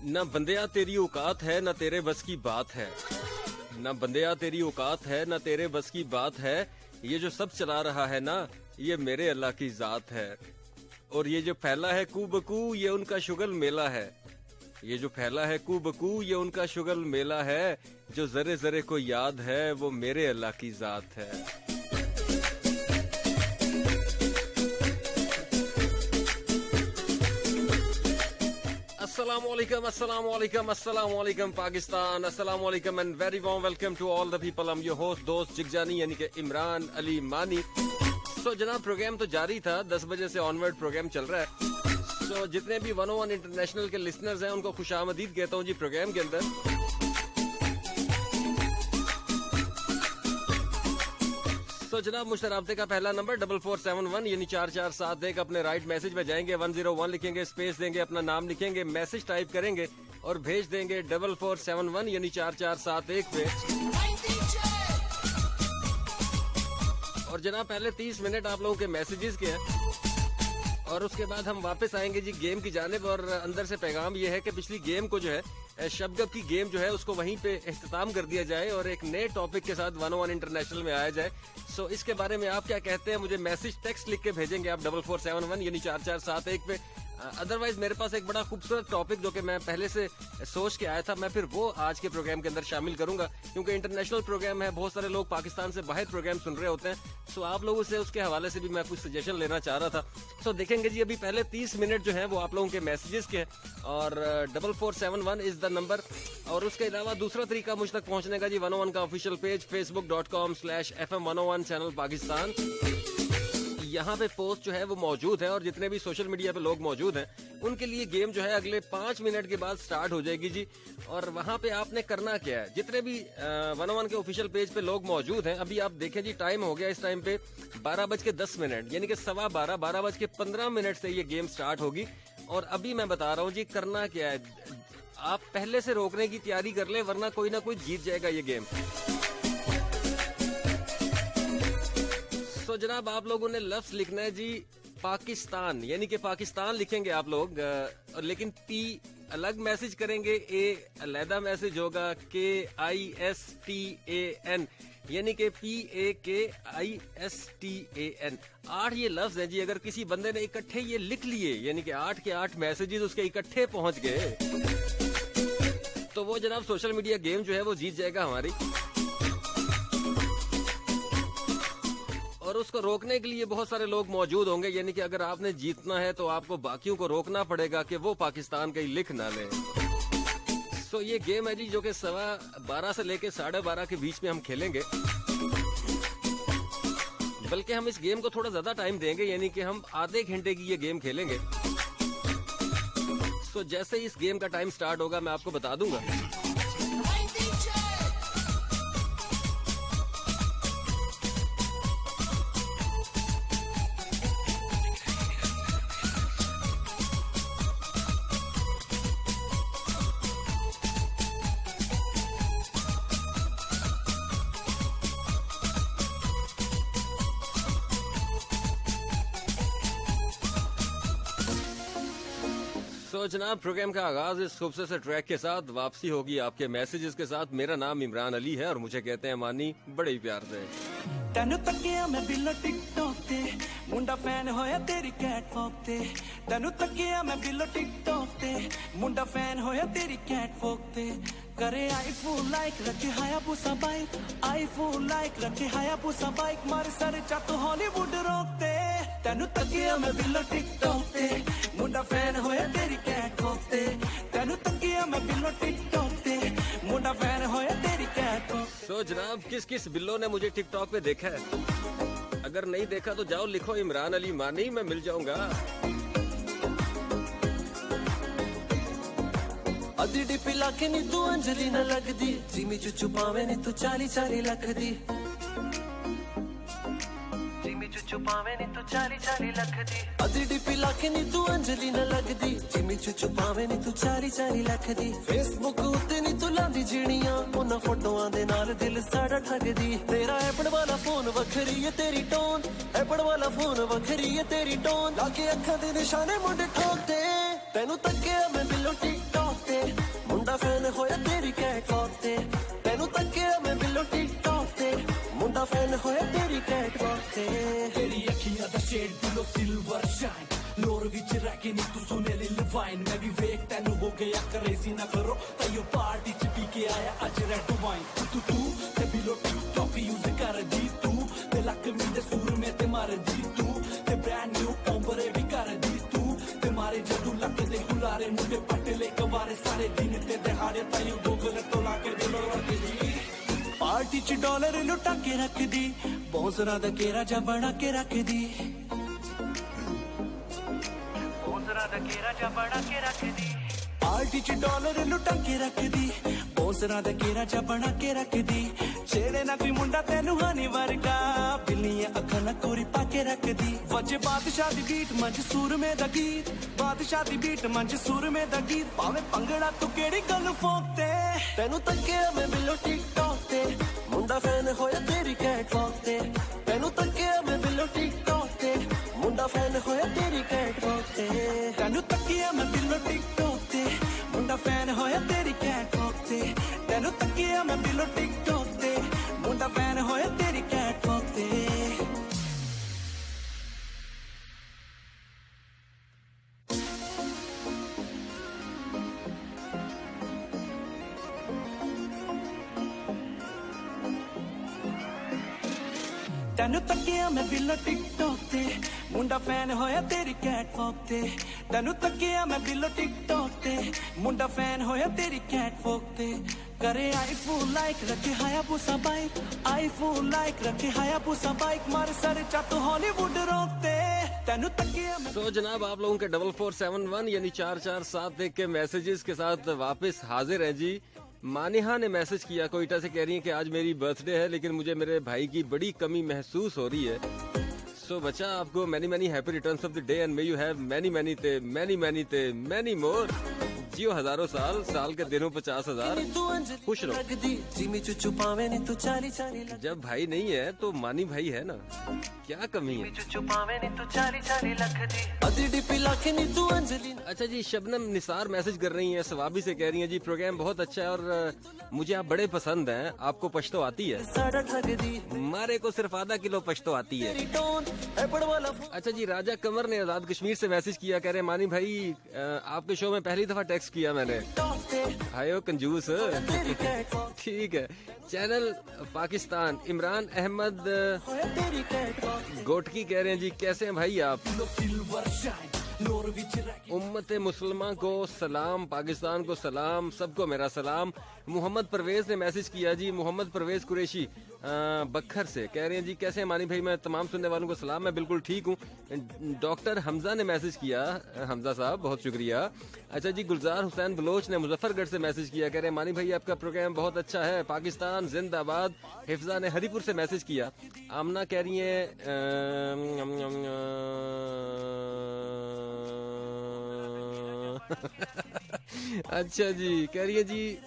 न बंदिया तेरी औकात है न तेरे बस की बात है, न बंदिया तेरी औकात है न तेरे बस की बात है। ये जो सब चला रहा है ना, ये मेरे अल्लाह की जात है। और ये जो फैला है कू बकू, ये उनका शुगल मेला है। ये जो फैला है कू बकू, ये उनका शुगल मेला है। जो जरे जरे को याद है, वो मेरे अल्लाह की जात है। Assalamualaikum, Assalamualaikum, Assalamualaikum Pakistan, Assalamualaikum and very warm welcome to all the people. I'm your host दोस्त जिगजानी यानी कि इमरान अली मानी। तो जनाब प्रोग्राम तो जारी था, 10 बजे से ऑनवर्ड प्रोग्राम चल रहा है। तो जितने भी 101 इंटरनेशनल के लिसनर्स हैं उनको खुशामदीद कहता हूँ जी प्रोग्राम के अंदर। तो जनाब मुझसे राब्ते का पहला नंबर 4471 यानी 4471 अपने राइट मैसेज में जाएंगे, 101 लिखेंगे, स्पेस देंगे, अपना नाम लिखेंगे, मैसेज टाइप करेंगे और भेज देंगे 4471 यानी 4471 पे। और जनाब पहले 30 मिनट आप लोगों के मैसेजेस के हैं और उसके बाद हम वापस आएंगे जी गेम की जानिब। और अंदर से पैगाम ये है कि पिछली गेम को जो है शबगब की गेम जो है उसको वहीं पे इख्तिताम कर दिया जाए और एक नए टॉपिक के साथ 101 इंटरनेशनल में आया जाए। सो इसके बारे में आप क्या कहते हैं, मुझे मैसेज टेक्स्ट लिख के भेजेंगे आप 4471 यानी 4471 पे। अदरवाइज मेरे पास एक बड़ा खूबसूरत टॉपिक जो कि मैं पहले से सोच के आया था, मैं फिर वो आज के प्रोग्राम के अंदर शामिल करूंगा क्योंकि इंटरनेशनल प्रोग्राम है, बहुत सारे लोग पाकिस्तान से बाहर प्रोग्राम सुन रहे होते हैं। सो आप लोगों से उसके हवाले से भी मैं कुछ सजेशन लेना चाह रहा था। सो देखेंगे जी अभी पहले 30 मिनट जो है वो आप लोगों के मैसेजेस के और 4471 इज द नंबर। और उसके अलावा दूसरा तरीका मुझ तक पहुंचने का जी 101 का official page facebook.com/FM101 channel Pakistan, यहाँ पे पोस्ट जो है वो मौजूद है और जितने भी सोशल मीडिया पे लोग मौजूद हैं उनके लिए गेम जो है अगले 5 मिनट के बाद स्टार्ट हो जाएगी जी। और वहाँ पे आपने करना क्या है, जितने भी 101 के ऑफिशियल पेज पे लोग मौजूद हैं, अभी आप देखें जी टाइम हो गया इस टाइम पे 12:10 यानी कि 12:15 से ये गेम स्टार्ट होगी। और अभी मैं बता रहा हूँ जी करना क्या है, आप पहले से रोकने की तैयारी कर ले वरना कोई ना कोई जीत जाएगा ये गेम। तो जनाब आप लोगों ने लफ्ज लिखना है जी पाकिस्तान, यानी कि पाकिस्तान लिखेंगे आप लोग, लेकिन पी अलग मैसेज करेंगे, ए अलहदा मैसेज होगा, KISTAN यानी कि PAKISTAN। 8 ये लफ्ज हैं जी, अगर किसी बंदे ने इकट्ठे ये लिख लिए यानी कि 8 के 8 मैसेजेस उसके इकट्ठे पहुंच गए तो वो जनाब सोशल मीडिया गेम जो है वो जीत जाएगा हमारी। और उसको रोकने के लिए बहुत सारे लोग मौजूद होंगे, यानी कि अगर आपने जीतना है तो आपको बाकियों को रोकना पड़ेगा कि वो पाकिस्तान का ही लिख ना लें। सो ये गेम है जी जो कि 12:15 से लेके 12:30 के बीच में हम खेलेंगे, बल्कि हम इस गेम को थोड़ा ज्यादा टाइम देंगे, यानी कि हम आधे घंटे की ये गेम खेलेंगे। सो जैसे इस गेम का टाइम स्टार्ट होगा मैं आपको बता दूंगा। तो जनाब प्रोग्राम का आगाज इस खूबसूरत से ट्रैक के साथ, वापसी होगी आपके मैसेजेस के साथ। मेरा नाम इमरान अली है और मुझे कहते हैं मानी बड़े ही प्यार से। तेनू तकिया मैं बिलो टिकटॉक ते, मुंडा फैन होया तेरी कैटवॉक ते। तेनू तकिया मैं बिलो टिकटॉक ते, मुंडा फैन होया तेरी कैटवॉक ते। करे आई फूल लाइक रखे हायाबुसा बाइक, आई फूल लाइक रखे हायाबुसा बाइक, मार सर चत हॉलीवुड रोकते। तेनू तकिया मैं बिलो टिकटॉक ते, मुंडा फैन होया तेरी कैटवॉक ते। तेनू तकिया मैं बिलो टिकटॉक ते, मुंडा फैन होया तेरी कैटवॉक। तो जनाब किस किस बिल्लो ने मुझे टिकटॉक पे देखा है, अगर नहीं देखा तो जाओ लिखो इमरान अली मानी, मैं मिल जाऊंगा। अद्धी डिपी लाके नी तू अंजलि न लगदी, जिमी चुचू पावे नी तू 40-40 लख दी। जिमी चुचू पावे नी तू 40-40 लख दी। अद्धी डिपी लाके नी तू अंजलि न लगदी, जिमी चुचू पावे नी तू 40-40 लख दी। फेसबुक उत्ते नी तू लांदी जीणियां, उन्हां फोटोआं दे नाल दिल साड़ा ठगदी। तेरा एप्पल वाला फोन वखरी है तेरी टोन, एप्पल वाला फोन वखरी है तेरी टोन। लाके अखां दे निशाने मुंडे ठोकदे, तेनू तक्किया मैं बिलो टिकटॉक ते। होया तेरी कैटवॉक ते तेनू तकिया मैं बिलो टिकटॉक ते मुंडा फैन होया तेरी कैटवॉक ते तेरी अखियां दा शेड बिलो सिल्वर शाइन लोर विच रह के नी तू सुने लिल वाइन मैं भी वेख तेनू हो गया क्रेजी ना करो ताइयो पार्टी च पी के आया अज रेड वाइन तू ते बिलो टिकटॉक यूज कर दी तू ते लक मी दे सूर में ते मार दी तू ते ब्रांड न्यू ओम्बरे भी कर दी तू ते मारे जदू लक दे गुलारे मुंडे पटले कवारे सारे दिन ते दिहाड़े ताइयो गूगल तो ला के दिलो रख दी पार्टी च डॉलर लुटा के रख दी बॉन्सरा दा केरा जा बना के रख दी बॉन्सरा दा केरा जा बना के रख दी पार्टी च डॉलर लुटा के रख दी बॉन्सरा दा केरा जा बना के रख दी छेड़े ना कोई मुंडा तेनू हानी वर्गा बिल्लियां अखां ना कोरी पा के रख दी वजे बादशाह दी बीट मंच सूर में दा गीत बादशाह दी बीट मंच सूर में दा गीत पावे पंगड़ा तू केड़ी गल फोकते तेनू तकिया मैं बिलो टिकटॉक ते मुंडा फैन होया तेरी कैटवॉक ते तेनू तकिया मैं बिलो टिकटॉक ते मुंडा फैन होया तेरी कैटवॉक ते तेनू तकिया मैं बिलो टिकटॉक ते मुंडा फैन होया तेरी कैटवॉक ते तेनू तकिया मैं बिलो टिकटॉक ते मुंडा फैन होया तेरी कैटवॉक ते तेनू तकिया मैं बिलो टिकटॉक ते मुंडा फैन होया तेरी कैटवॉक ते तेनू तकिया मैं बिलो टिकटॉक ते मुंडा फैन होया तेरी कैटवॉक ते करे आई फूल लाइक रखे हायाबुसा बाइक आई फूल लाइक रखे हायाबुसा बाइक मार सर चट हॉलीवुड रोकते तेनू तकिया मैं तो जनाब आप लोगों के 4471 यानी 447 के मैसेजेस के साथ वापस हाजिर है जी। मानिहा ने मैसेज किया कोयटा से, कह रही है कि आज मेरी बर्थडे है लेकिन मुझे मेरे भाई की बड़ी कमी महसूस हो रही है। सो बच्चा आपको many many happy returns of the day and may you have many many more. जियो हजारों साल, साल के दिनों 50,000, खुश रहो। जब भाई नहीं है तो मानी भाई है ना, क्या कमी है। अच्छा जी, शबनम निसार मैसेज कर रही हैं सवाबी से, कह रही हैं जी प्रोग्राम बहुत अच्छा है और मुझे आप बड़े पसंद हैं। आपको पश्तो आती है? मारे को सिर्फ आधा किलो पश्तो आती है। अच्छा जी, राजा कमर ने आजाद कश्मीर से मैसेज किया, कह रहे हैं मानी भाई आपके शो में पहली दफा टेक्स्ट किया मैंने। हायो कंजूस। ठीक है। चैनल पाकिस्तान इमरान अहमद गोटकी कह रहे हैं जी कैसे हैं भाई आप। उम्मत मुसलमान को सलाम, पाकिस्तान को सलाम, सबको मेरा सलाम। मोहम्मद परवेज ने मैसेज किया जी, मोहम्मद परवेज कुरैशी बखर से, कह रहे हैं जी कैसे हैं मानी भाई, मैं तमाम सुनने वालों को सलाम, मैं बिल्कुल ठीक हूँ। डॉक्टर हमजा ने मैसेज किया, हमजा साहब बहुत शुक्रिया। अच्छा जी, गुलजार हुसैन बलोच ने मुजफ्फरगढ़ से मैसेज किया, कह रहे हैं मानी भाई आपका प्रोग्राम बहुत अच्छा है, पाकिस्तान जिंदाबाद। हिफ्जा ने हरीपुर से मैसेज किया। आमना कह रही है अच्छा जी, कह रही है जी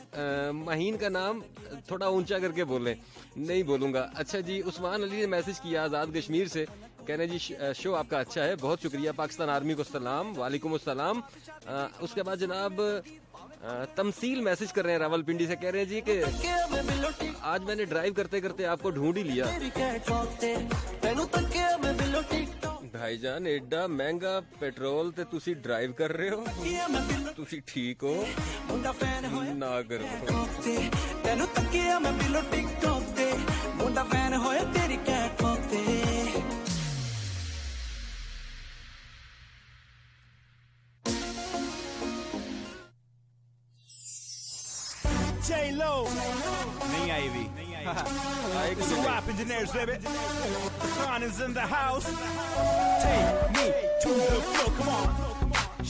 महीन का नाम थोड़ा ऊंचा करके बोलें। नहीं बोलूंगा। अच्छा जी, उस्मान अली ने मैसेज किया आजाद कश्मीर से, कह रहे हैं जी शो आपका अच्छा है, बहुत शुक्रिया। पाकिस्तान आर्मी को सलाम, वालेकुम अस्सलाम। उसके बाद जनाब तमसील मैसेज कर रहे हैं रावलपिंडी से, कह रहे हैं जी कि आज मैंने ड्राइव करते करते आपको ढूंढ ही लिया। भाईजान एडा महंगा पेट्रोल ते तुसी ड्राइव कर रहे हो, तुसी ठीक हो ना करो। तेनू तकिया मैं बिलो टिकटॉक ते मुंडा फैन होया तेरी कैटवॉक ते। J-Lo नहीं आई भी। It's a rap engineers, baby. The Khan is in the house. Take me to the floor, come on.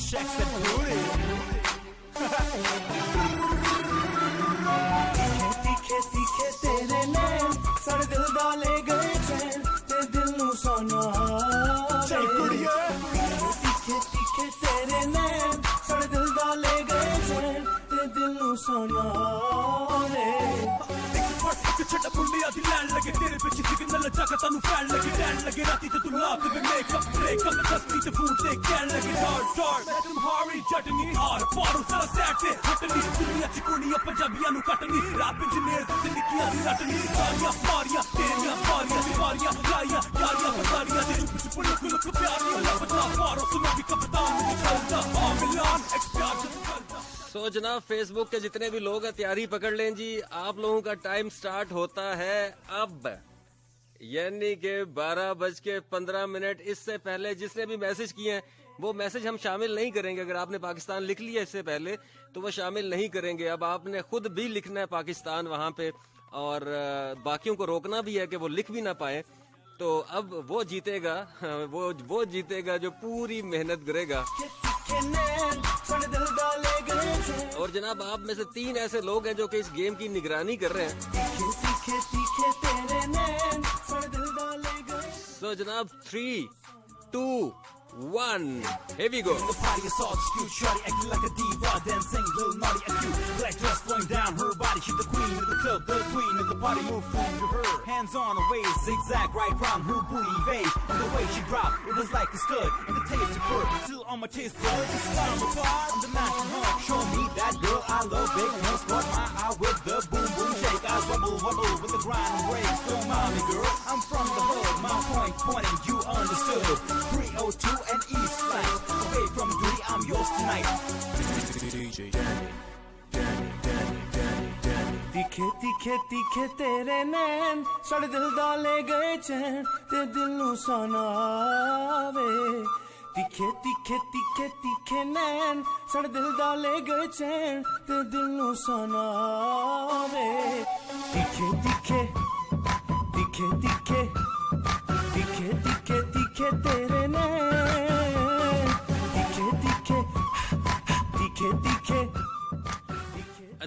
Shake that booty. तीखे तीखे तेरे नैन सारे दिल डाले गए चैन ते दिल नू सोना। चल कुड़िया। तीखे तीखे तेरे नैन सारे दिल डाले गए चैन ते दिल नू सोना। छटा बुंडिया दी लैंड लगे तेरे पिछे सिग्नल जाके तानू फैन लगे डैन लगे राती ते तू लाक वे मेकअप ब्रेकअप दस्ती ते फूड ते कैन लगे डार्क डार्क मैं तुम हारी चटनी और पारो सारा सेट ते हटनी दुनिया ਚ ਕੁੜੀਆਂ ਪੰਜਾਬੀਆਂ ਨੂੰ ਕੱਟਣੀ ਰੈਪ ਇੰਜੀਨੀਅਰ ਤੇ ਨਿੱਕੀਆਂ ਦੀ ਰੱਟਣੀ ਸਾਰੀਆਂ ਮਾਰੀਆਂ ਤੇਰੀਆਂ ਮਾਰੀਆਂ ਦੀਵਾਰੀਆਂ ਲਾਈਆਂ ਯਾਰੀਆਂ ਫਸਾਰੀਆਂ ਦੇ ਚੁੱਪ ਚੁੱਪ ਲੁਕ ਪਿਆਰੀਆਂ ਲੱਭਦਾ ਮਾਰੋ ਸੁਣਾ ਵੀ ਕਪਤਾਨ ਨੂੰ ਚੱਲਦਾ ਆ ਮਿਲਾਨ ਐਕਸਪੀਰੀਅੰਸ। सो जनाब फेसबुक के जितने भी लोग हैं तैयारी पकड़ लें जी, आप लोगों का टाइम स्टार्ट होता है अब, यानी कि 12:15। इससे पहले जिसने भी मैसेज किए हैं वो मैसेज हम शामिल नहीं करेंगे। अगर आपने पाकिस्तान लिख लिया इससे पहले तो वो शामिल नहीं करेंगे। अब आपने खुद भी लिखना है पाकिस्तान वहां पे, और बाकियों को रोकना भी है कि वो लिख भी ना पाए। तो अब वो जीतेगा, वो जीतेगा जो पूरी मेहनत करेगा। और जनाब आप में से 3 ऐसे लोग हैं जो कि इस गेम की निगरानी कर रहे हैं। सो जनाब 3, 2, 1, here we go. The party is all skewed, shawty acting like a diva, dancing little naughty and cute. Black dress flowing down her body, she's the queen of the club, the queen of the party. Move to her, hands on her waist, zigzag right round her booty vase. And the way she dropped, it was like a stud. And the taste of her, still on my taste buds. It's time apart, I'm the man from home. Show me that girl I love, big ones, but my eye with the boom boom shake. I wobble with the grind and break. Still mommy girl, I'm from the hood, my point pointing, you understood. 302 and East Life, away from duty, I'm yours tonight. DJ Danny, Danny, Danny, Danny, Danny. तीखे तीखे तीखे तेरे नैन साढ़े दिल दा ले गए चैन ते दिल नू सुनावे। तीखे तीखे तीखे तीखे नैन साढ़े दिल दा ले गए चैन ते दिल नू सुनावे। तीखे तीखे तीखे तीखे तीखे तीखे तीखे तेरे नैन तीखे तीखे तीखे तीखे।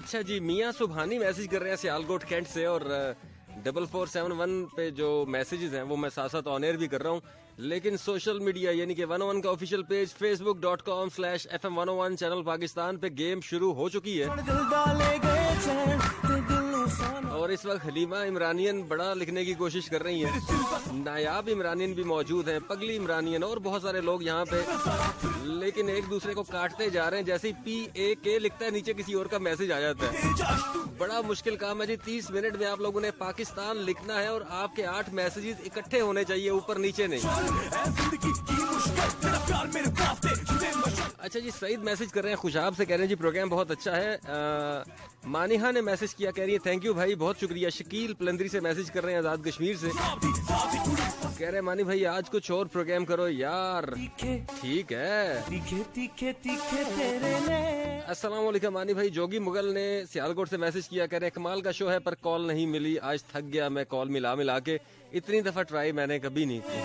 अच्छा जी, मियाँ सुबहानी मैसेज कर रहे हैं सियालकोट कैंट से, और 4471 पे जो मैसेजेस हैं वो मैं साथ साथ ऑन एयर भी कर रहा हूँ। लेकिन सोशल मीडिया यानी कि 101 का official page facebook.com/FM101 channel Pakistan पे गेम शुरू हो चुकी है। और इस वक्त हलीमा इमरानियन बड़ा लिखने की कोशिश कर रही हैं, नायाब इमरानियन भी मौजूद हैं, पगली इमरानियन और बहुत सारे लोग यहाँ पे, लेकिन एक दूसरे को काटते जा रहे हैं। जैसे ही PAK लिखता है नीचे किसी और का मैसेज आ जाता है। बड़ा मुश्किल काम है जी। 30 मिनट में आप लोगों ने पाकिस्तान लिखना है और आपके 8 मैसेजेस इकट्ठे होने चाहिए, ऊपर नीचे नहीं। अच्छा जी, सईद मैसेज कर रहे हैं खुशाब से, कह रहे हैं जी प्रोग्राम बहुत अच्छा है। मानिहा ने मैसेज किया, कह रही है थैंक यू भाई, बहुत शुक्रिया। शकील पलंदरी से मैसेज कर रहे हैं आजाद कश्मीर से, कह रहे हैं मानी भाई आज कुछ और प्रोग्राम करो यार। ठीक है। अस्सलाम वालेकुम मानी भाई। जोगी मुगल ने सियालकोट से मैसेज किया, कह रहे हैं कमाल का शो है पर कॉल नहीं मिली, आज थक गया मैं कॉल मिला के, इतनी दफा ट्राई मैंने कभी नहीं की।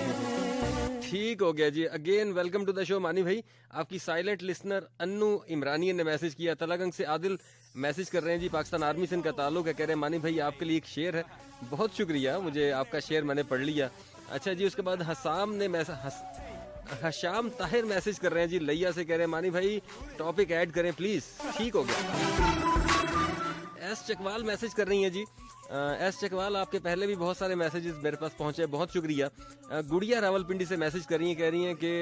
ठीक हो गया जी। Again welcome to the show Mani भाई। आपकी साइलेंट लिसनर अन्नू इमरानियन ने मैसेज किया। तलागंग से आदिल मैसेज कर रहे हैं जी पाकिस्तान आर्मी से इनका ताल्लुक है, कह रहे हैं मानी भाई आपके लिए एक शेर है। बहुत शुक्रिया, मुझे आपका शेर मैंने पढ़ लिया। अच्छा जी, उसके बाद हशाम ताहिर मैसेज कर रहे हैं जी लैया से, कह रहे हैं मानी भाई टॉपिक ऐड करें प्लीज। ठीक हो गया। एस चकवाल मैसेज कर रही हैं जी। एस चकवाल आपके पहले भी बहुत सारे मैसेजेस मेरे पास पहुंचे, बहुत शुक्रिया। गुड़िया रावलपिंडी से मैसेज कर रही हैं कि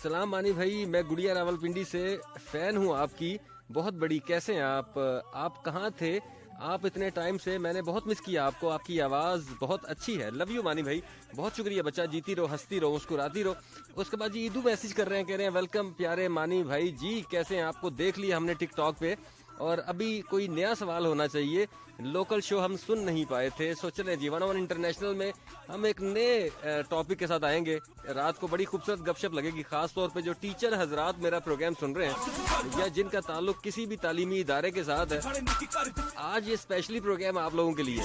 सलाम मानी भाई, मैं गुड़िया रावलपिंडी से फैन हूं आपकी बहुत बड़ी। कैसे हैं आप कहाँ थे आप इतने टाइम से, मैंने बहुत मिस किया आपको, आपकी आवाज़ बहुत अच्छी है। लव यू मानी भाई, बहुत शुक्रिया बच्चा, जीती रहो, हंसती रहो, मुस्कुराती रहो। उसके बाद जी ईदू मैसेज कर रहे हैं, कह रहे हैं वेलकम प्यारे मानी भाई जी, कैसे हैं? आपको देख लिया हमने टिकटॉक पे और अभी कोई नया सवाल होना चाहिए, लोकल शो हम सुन नहीं पाए थे। सो चलें जी 101 इंटरनेशनल में हम एक नए टॉपिक के साथ आएंगे। रात को बड़ी खूबसूरत गपशप लगेगी, खास तौर पे जो टीचर हजरात मेरा प्रोग्राम सुन रहे हैं या जिनका ताल्लुक किसी भी तालीमी इदारे के साथ है, आज ये स्पेशली प्रोग्राम आप लोगों के लिए।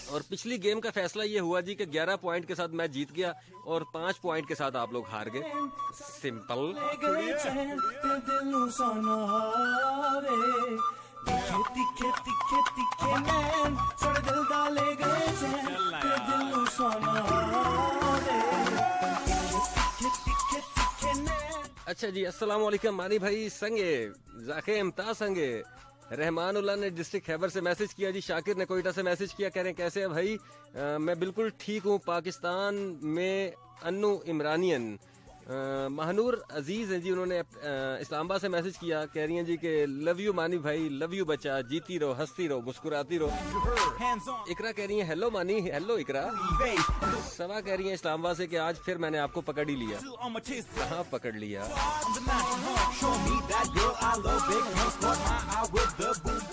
और पिछली गेम का फैसला ये हुआ जी कि 11 पॉइंट के साथ मैं जीत गया और 5 पॉइंट के साथ आप लोग हार गए। सिंपल। अच्छा जी, अस्सलाम वालेकुम मानी भाई संगे जाके इम्ता संगे। रहमानुल्लाह ने डिस्ट्रिक्ट खैबर से मैसेज किया जी। शाकिर ने कोयटा से मैसेज किया, कह रहे हैं कैसे है भाई? मैं बिल्कुल ठीक हूँ। पाकिस्तान में अन्नू इमरानियन महानूर अजीज हैं जी, उन्होंने इस्लामाबाद से मैसेज किया, कह रही हैं जी कि लव यू मानी भाई, लव यू बच्चा, जीती रहो, हंसती रहो, मुस्कुराती रहो। इकरा कह रही है हेलो मानी, हेलो इकरा। सवा कह रही है इस्लामाबाद से कि आज फिर मैंने आपको पकड़ ही लिया। कहाँ पकड़ लिया?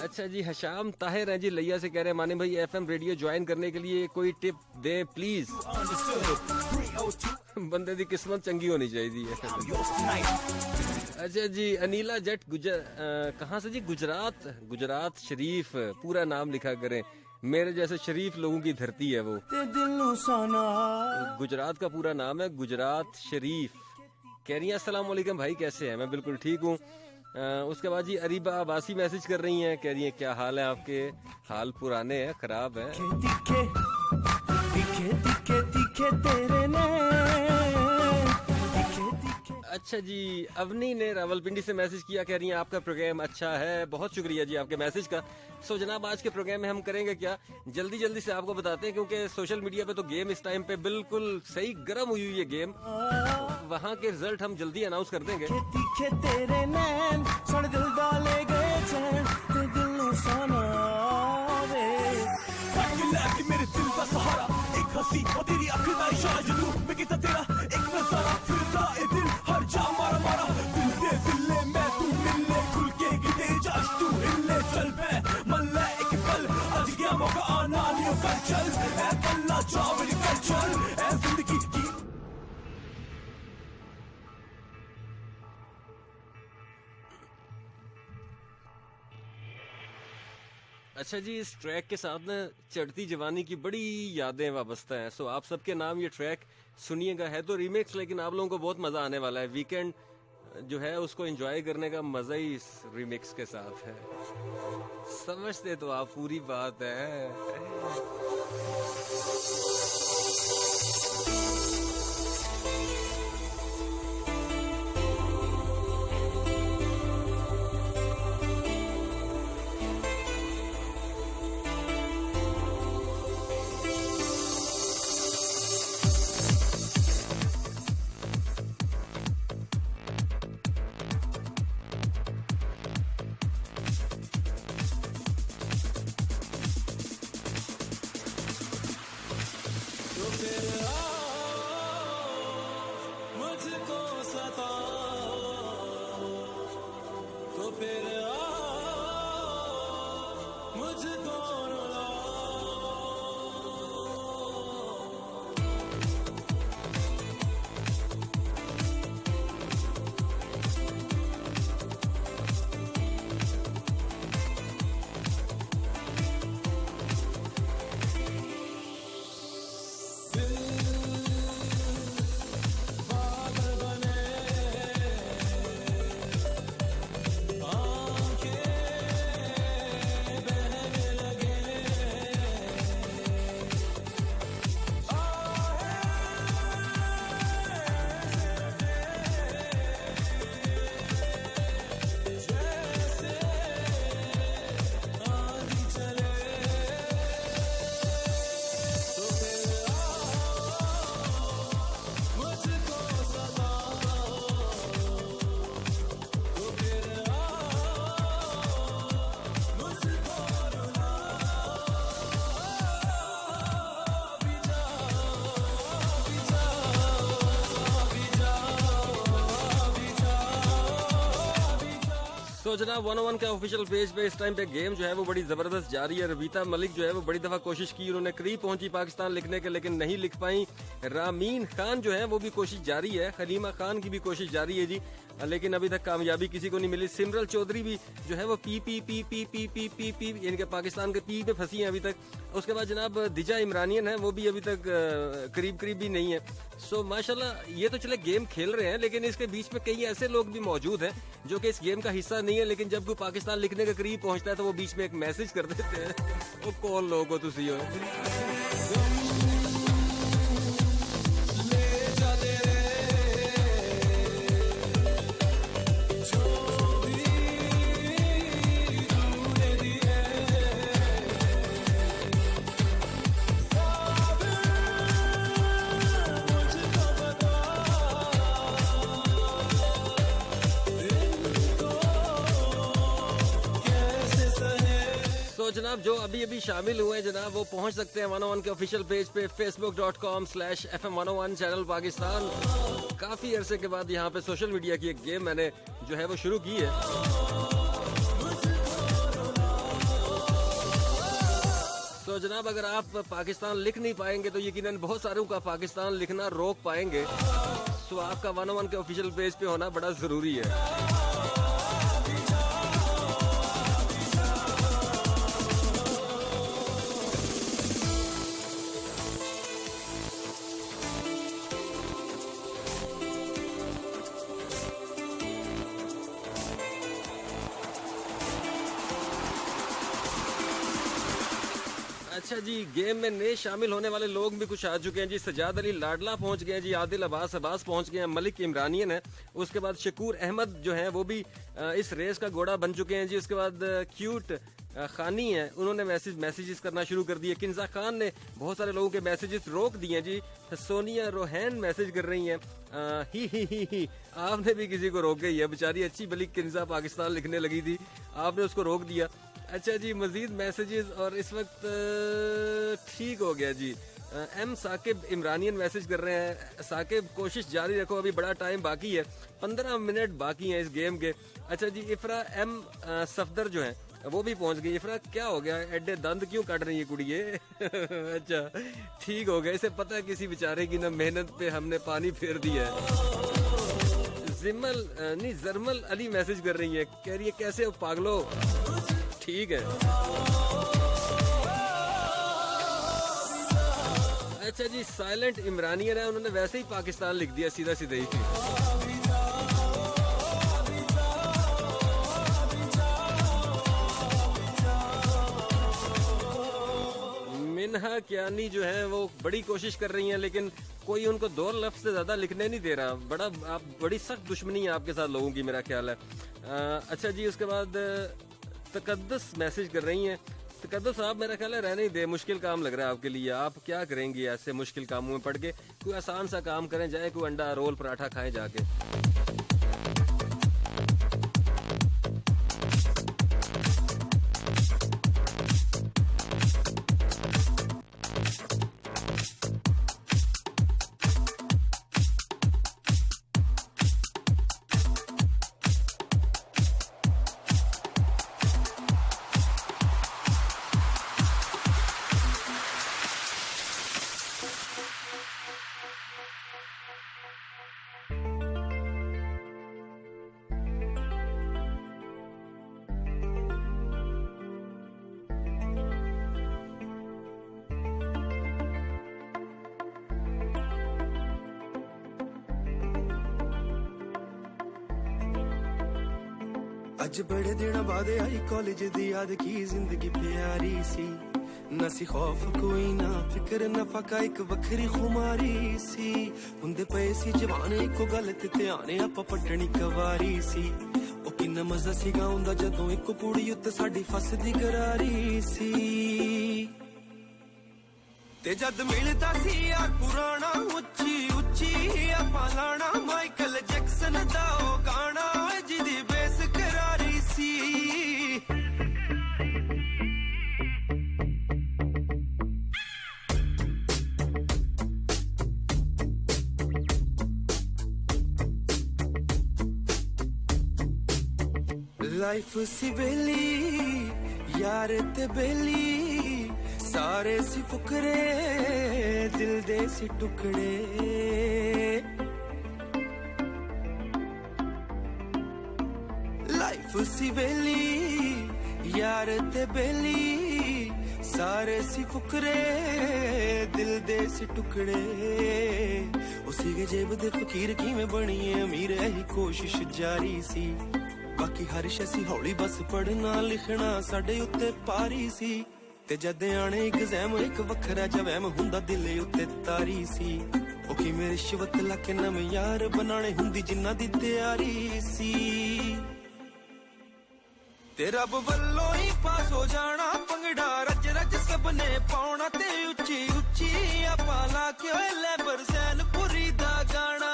अच्छा जी, हशाम ताहिर है जी लैया से, कह रहे हैं मानी भाई FM रेडियो ज्वाइन करने के लिए कोई टिप दे प्लीज। बंदे दी किस्मत चंगी होनी चाहिए। अच्छा जी, अनीला जट कहाँ से जी? गुजरात शरीफ, पूरा नाम लिखा करें, मेरे जैसे शरीफ लोगों की धरती है वो। गुजरात का पूरा नाम है गुजरात शरीफ। कह रही है अस्सलाम वालेकुम भाई, कैसे हैं? मैं बिल्कुल ठीक हूँ। उसके बाद जी अरीबा अब्बासी मैसेज कर रही हैं, कह रही हैं क्या हाल है आपके? हाल पुराने हैं, खराब है। अच्छा जी, अवनी ने रावलपिंडी से मैसेज किया, कह रही हैं आपका प्रोग्राम अच्छा है, बहुत शुक्रिया जी आपके मैसेज का। सो जनाब, आज के प्रोग्राम में हम करेंगे क्या, जल्दी से आपको बताते हैं, क्योंकि सोशल मीडिया पे तो गेम इस टाइम पे बिल्कुल सही गर्म हुई हुई है गेम। वहाँ के रिजल्ट हम जल्दी अनाउंस कर देंगे। मेरे दिल का सहारा एक हंसी और तेरी आंखें का इशारा, जदू मैं कितना तेरा एक नजारा, फिरता ए दिल हर जा मारा मारा, दिल दे दिल ले मैं तू मिल ले, खुल के गिरे जाश तू हिले, चल मैं मन ले एक पल, आज गया मौका आना लियो कल, चल ऐ अल्लाह चावली कल, चल ऐ जिंदगी की। अच्छा जी, इस ट्रैक के साथ ना चढ़ती जवानी की बड़ी यादें वाबस्ता हैं। सो आप सबके नाम ये ट्रैक सुनिएगा। है तो रीमेक्स, लेकिन आप लोगों को बहुत मजा आने वाला है। वीकेंड जो है उसको एंजॉय करने का मजा ही इस रीमिक्स के साथ है। समझते तो आप पूरी बात है। तो जनाब 101 का ऑफिशियल पेज पे इस टाइम पे गेम जो है वो बड़ी जबरदस्त जारी है। रबीता मलिक जो है वो बड़ी दफा कोशिश की, उन्होंने करीब पहुंची पाकिस्तान लिखने के, लेकिन नहीं लिख पाई। रामीन खान जो है वो भी कोशिश जारी है, खलीमा खान की भी कोशिश जारी है जी, लेकिन अभी तक कामयाबी किसी को नहीं मिली। सिमरल चौधरी भी जो है वो P P P P P P P P इनके पाकिस्तान के पी पे फंसी है अभी तक। उसके बाद जनाब दिजा इमरानियन है, वो भी अभी तक करीब भी नहीं है। सो माशाल्लाह ये तो चले गेम खेल रहे हैं, लेकिन इसके बीच में कई ऐसे लोग भी मौजूद हैं जो कि इस गेम का हिस्सा नहीं है, लेकिन जब कोई पाकिस्तान लिखने के करीब पहुंचता है तो वो बीच में एक मैसेज कर देते हैं। वो कौन लोग हो तुसी हो? तो जनाब जो अभी अभी शामिल हुए हैं जनाब वो पहुंच सकते हैं 101 के ऑफिशियल पेज पे facebook.com/FM101 चैनल पाकिस्तान। काफी अरसे के बाद यहाँ पे सोशल मीडिया की एक गेम मैंने जो है वो शुरू की है। तो जनाब अगर आप पाकिस्तान लिख नहीं पाएंगे तो यकीनन बहुत सारों का पाकिस्तान लिखना रोक पाएंगे। तो आपका 101 के ऑफिशियल पेज पे होना बड़ा जरूरी है। अच्छा जी, गेम में नए शामिल होने वाले लोग भी कुछ आ चुके हैं जी। सजाद अली लाडला पहुंच गए हैं जी, आदिल अब्बास पहुंच गए हैं, मलिक इमरानियन है, उसके बाद शकूर अहमद जो हैं वो भी इस रेस का घोड़ा बन चुके हैं जी। उसके बाद क्यूट खानी है, उन्होंने मैसेजेस करना शुरू कर दिए। किन्जा खान ने बहुत सारे लोगों के मैसेजेस रोक दिए जी। सोनिया रोहैन मैसेज कर रही हैं ही आपने भी किसी को रोक गई है, बेचारी अच्छी भली किन्जा पाकिस्तान लिखने लगी थी, आपने उसको रोक दिया। अच्छा जी, मजीद मैसेजेस और इस वक्त ठीक हो गया जी। एम साकिब इमरानियन मैसेज कर रहे हैं, साकिब कोशिश जारी रखो, अभी बड़ा टाइम बाकी है, 15 मिनट बाकी हैं इस गेम के। अच्छा जी, इफ्रा एम सफदर जो है वो भी पहुंच गई। इफ्रा क्या हो गया, एड्डे दंद क्यों काट रही है कुड़िए? अच्छा ठीक हो गया, इसे पता है किसी बेचारे की ना मेहनत पे हमने पानी फेर दिया है। जरमल अली मैसेज कर रही है, कह रही है कैसे हो पागलो, ठीक है। अच्छा जी, साइलेंट इमरानियन है, उन्होंने वैसे ही पाकिस्तान लिख दिया सीधा सीधा ही। मिनहा कियानी जो है वो बड़ी कोशिश कर रही हैं, लेकिन कोई उनको 2 लफ्ज से ज्यादा लिखने नहीं दे रहा। बड़ी सख्त दुश्मनी है आपके साथ लोगों की, मेरा ख्याल है। अच्छा जी, उसके बाद तकद्दस मैसेज कर रही हैं। तकद्दस साहब मेरा ख्याल है रहने ही दे, मुश्किल काम लग रहा है आपके लिए, आप क्या करेंगी ऐसे मुश्किल कामों में पड़ के? कोई आसान सा काम करें, जाए कोई अंडा रोल पराठा खाएं जाके। ਅੱਜ ਬੜੇ ਦਿਨਾਂ ਬਾਅਦ ਆਈ ਕਾਲਜ ਦੀ ਯਾਦ, ਕੀ ਜ਼ਿੰਦਗੀ ਪਿਆਰੀ ਸੀ, ਨਾ ਸੀ ਖੌਫ ਕੋਈ ਨਾ ਫਿਕਰ ਨਾ ਫਕਾ, ਇੱਕ ਵੱਖਰੀ ਖੁਮਾਰੀ ਸੀ। ਹੁੰਦੇ ਪਏ ਸੀ ਜਵਾਨ ਇੱਕੋ ਗੱਲ ਤੇ ਧਿਆਨ, ਆਪਾਂ ਪਟਣੀ ਕਵਾਰੀ ਸੀ। ਉਹ ਕਿੰਨਾ ਮਜ਼ਾ ਸੀ ਗਾਉਂਦਾ ਜਦੋਂ ਇੱਕ ਕੁੜੀ ਉੱਤੇ ਸਾਡੀ ਫਸਦੀ ਕਰਾਰੀ ਸੀ। ਤੇ ਜਦ ਮਿਲਦਾ ਸੀ ਯਾਰ ਪੁਰਾਣਾ, ਉੱਚੀ ਉੱਚੀ ਆਪਾਂ ਲਾਣਾ, ਮਾਈਕਲ ਜੈਕਸਨ ਦਾ ਉਹ ਗਾਣਾ ਜਿਹਦੀ ਬੇਸ ਕਰਾਰੀ ਸੀ। ਲਾਈਫ ਸੀ ਵੇਲੀ ਯਾਰ ਤੇ ਬੇਲੀ, ਸਾਰੇ ਸੀ ਫੁਕਰੇ ਦਿਲ ਦੇ ਸੀ ਟੁਕੜੇ। ਲਾਈਫ ਸੀ ਵੇਲੀ ਯਾਰ ਤੇ ਬੇਲੀ, ਸਾਰੇ ਸੀ ਫੁਕਰੇ ਦਿਲ ਦੇ ਸੀ ਟੁਕੜੇ। ਉਹ ਸੀਗੇ ਜੇਬ ਦੇ ਫਕੀਰ, ਕਿਵੇਂ ਬਣੀਏ ਅਮੀਰ, ਇਹੀ ਕੋਸ਼ਿਸ਼ ਜਾਰੀ ਸੀ। ਬਾਕੀ ਹਰ ਸ਼ੈ ਸੀ ਹੌਲੀ, ਬਸ ਪੜ੍ਹਨਾ ਲਿਖਣਾ ਸਾਡੇ ਉੱਤੇ ਪਾਰੀ ਸੀ। ਤੇ ਜਦ ਆਣੇ ਐਗਜ਼ਾਮ ਇੱਕ ਵੱਖਰਾ ਜਿਹਾ ਵਹਿਮ ਹੁੰਦਾ ਦਿਲ ਉੱਤੇ ਤਾਰੀ ਸੀ। ਉਹ ਕਿਵੇਂ ਰਿਸ਼ਵਤ ਲਾ ਕੇ ਨਵੇਂ ਯਾਰ ਬਣਾਣੇ ਹੁੰਦੀ ਜਿਨ੍ਹਾਂ ਦੀ ਤਿਆਰੀ ਸੀ। ਤੇ ਰੱਬ ਵੱਲੋਂ ਹੀ ਪਾਸ ਹੋ ਜਾਣਾ, ਪੰਗੜਾ ਰੱਜ ਰੱਜ ਸਭ ਨੇ ਪਾਉਣਾ, ਤੇ ਉੱਚੀ ਉੱਚੀ ਆਪਾਂ ਲਾ ਕੇ ਓਏ ਲੈਬਰ ਸੈਨਪੁਰੀ ਦਾ ਗਾਣਾ।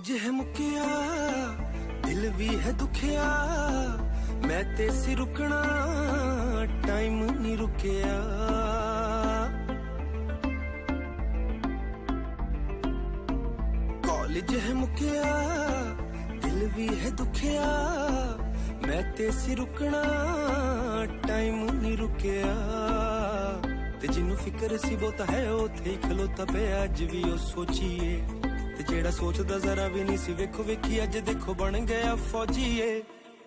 कॉलेज है मुकिया दिल भी है दुखिया मैं ते सी रुकना टाइम नहीं रुकिया कॉलेज है मुकिया दिल भी है दुखिया मैं ते सी रुकना टाइम नहीं रुकिया ते जिन्नू फिक्र सी वो तो है उथे ही खलोता पे अज भी ओ सोचीए ते जेड़ा सोचदा जरा भी नहीं सी वेखो वेखी अज देखो बन गया फौजीए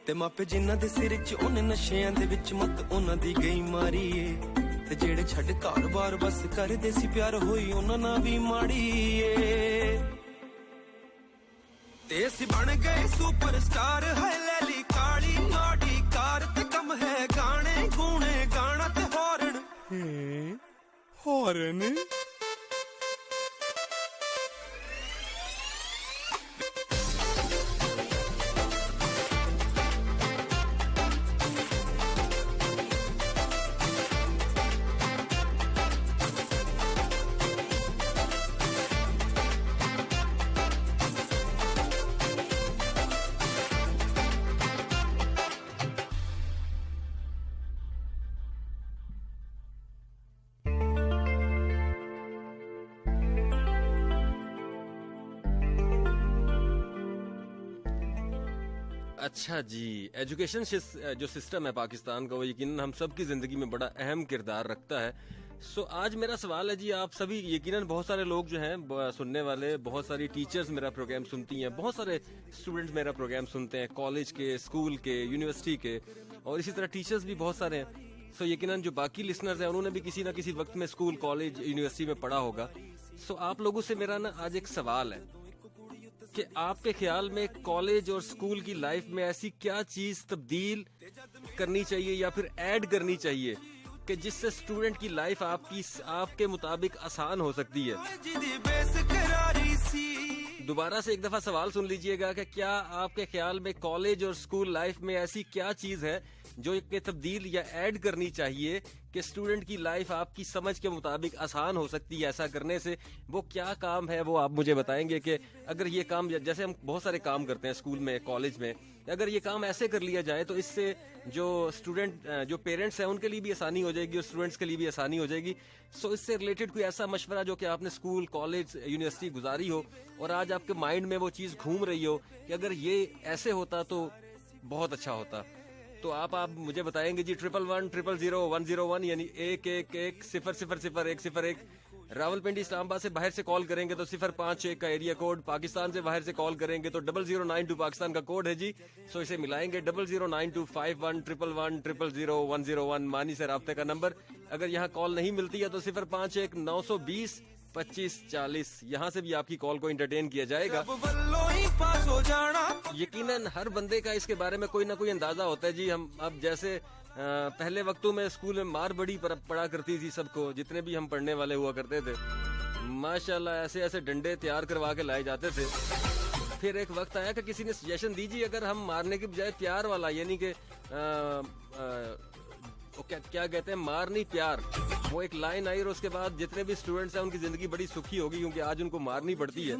ते मापे जिन्ना दे सिर च उन नशियां दे विच मत उन्हां दी गई मारीए ते जेड़े छड्ड घर-बार बस करदे सी प्यार होई उन्हां नाल भी माड़ीए ते असीं बन गए सुपरस्टार है लैली काली नाडी कार ते कम है गाने गूणे गाना ते हॉर्न हॉर्न अच्छा जी, एजुकेशन जो सिस्टम है पाकिस्तान का वो यकीनन हम सब की जिंदगी में बड़ा अहम किरदार रखता है। सो आज मेरा सवाल है जी, आप सभी यकीनन बहुत सारे लोग जो हैं सुनने वाले, बहुत सारी टीचर्स मेरा प्रोग्राम सुनती हैं, बहुत सारे स्टूडेंट्स मेरा प्रोग्राम सुनते हैं, कॉलेज के, स्कूल के, यूनिवर्सिटी के, और इसी तरह टीचर्स भी बहुत सारे हैं। सो यकीनन जो बाकी लिसनर्स हैं उन्होंने भी किसी ना किसी वक्त में स्कूल, कॉलेज, यूनिवर्सिटी में पढ़ा होगा। सो आप लोगों से मेरा ना आज एक सवाल है कि आपके ख्याल में कॉलेज और स्कूल की लाइफ में ऐसी क्या चीज तब्दील करनी चाहिए या फिर ऐड करनी चाहिए कि जिससे स्टूडेंट की लाइफ आपके मुताबिक आसान हो सकती है। दोबारा से एक दफा सवाल सुन लीजिएगा कि क्या आपके ख्याल में कॉलेज और स्कूल लाइफ में ऐसी क्या चीज है जो एक तब्दील या ऐड करनी चाहिए कि स्टूडेंट की लाइफ आपकी समझ के मुताबिक आसान हो सकती है। ऐसा करने से वो क्या काम है वो आप मुझे बताएंगे कि अगर ये काम, जैसे हम बहुत सारे काम करते हैं स्कूल में, कॉलेज में, अगर ये काम ऐसे कर लिया जाए तो इससे जो स्टूडेंट, जो पेरेंट्स हैं उनके लिए भी आसानी हो जाएगी और स्टूडेंट्स के लिए भी आसानी हो जाएगी। सो इससे रिलेटेड कोई ऐसा मशवरा जो कि आपने स्कूल, कॉलेज, यूनिवर्सिटी गुजारी हो और आज आपके माइंड में वो चीज घूम रही हो कि अगर ये ऐसे होता तो बहुत अच्छा होता, तो आप मुझे बताएंगे जी। 11100101 यानी 1110000101। रावलपिंडी इस्लामाबाद से बाहर से कॉल करेंगे तो 051 का एरिया कोड, पाकिस्तान से बाहर से कॉल करेंगे तो 0092 पाकिस्तान का कोड है जी। सो इसे मिलाएंगे 00925111000101 मानी से राब्ते का नंबर। अगर यहाँ कॉल नहीं मिलती है तो 051-920-2540 यहाँ से भी आपकी कॉल को एंटरटेन किया जाएगा। यकीनन हर बंदे का इसके बारे में कोई ना कोई अंदाजा होता है जी। हम अब जैसे पहले वक्तों में स्कूल में मार बड़ी पड़ा करती थी सबको, जितने भी हम पढ़ने वाले हुआ करते थे, माशाल्लाह ऐसे ऐसे डंडे तैयार करवा के लाए जाते थे। फिर एक वक्त आया कि किसी ने सजेशन दीजिए अगर हम मारने के बजाय प्यार वाला, यानी कि क्या कहते हैं, मार नहीं प्यार, वो एक लाइन आई और उसके बाद जितने भी स्टूडेंट्स हैं उनकी जिंदगी बड़ी सुखी होगी क्योंकि आज उनको मारनी पड़ती है।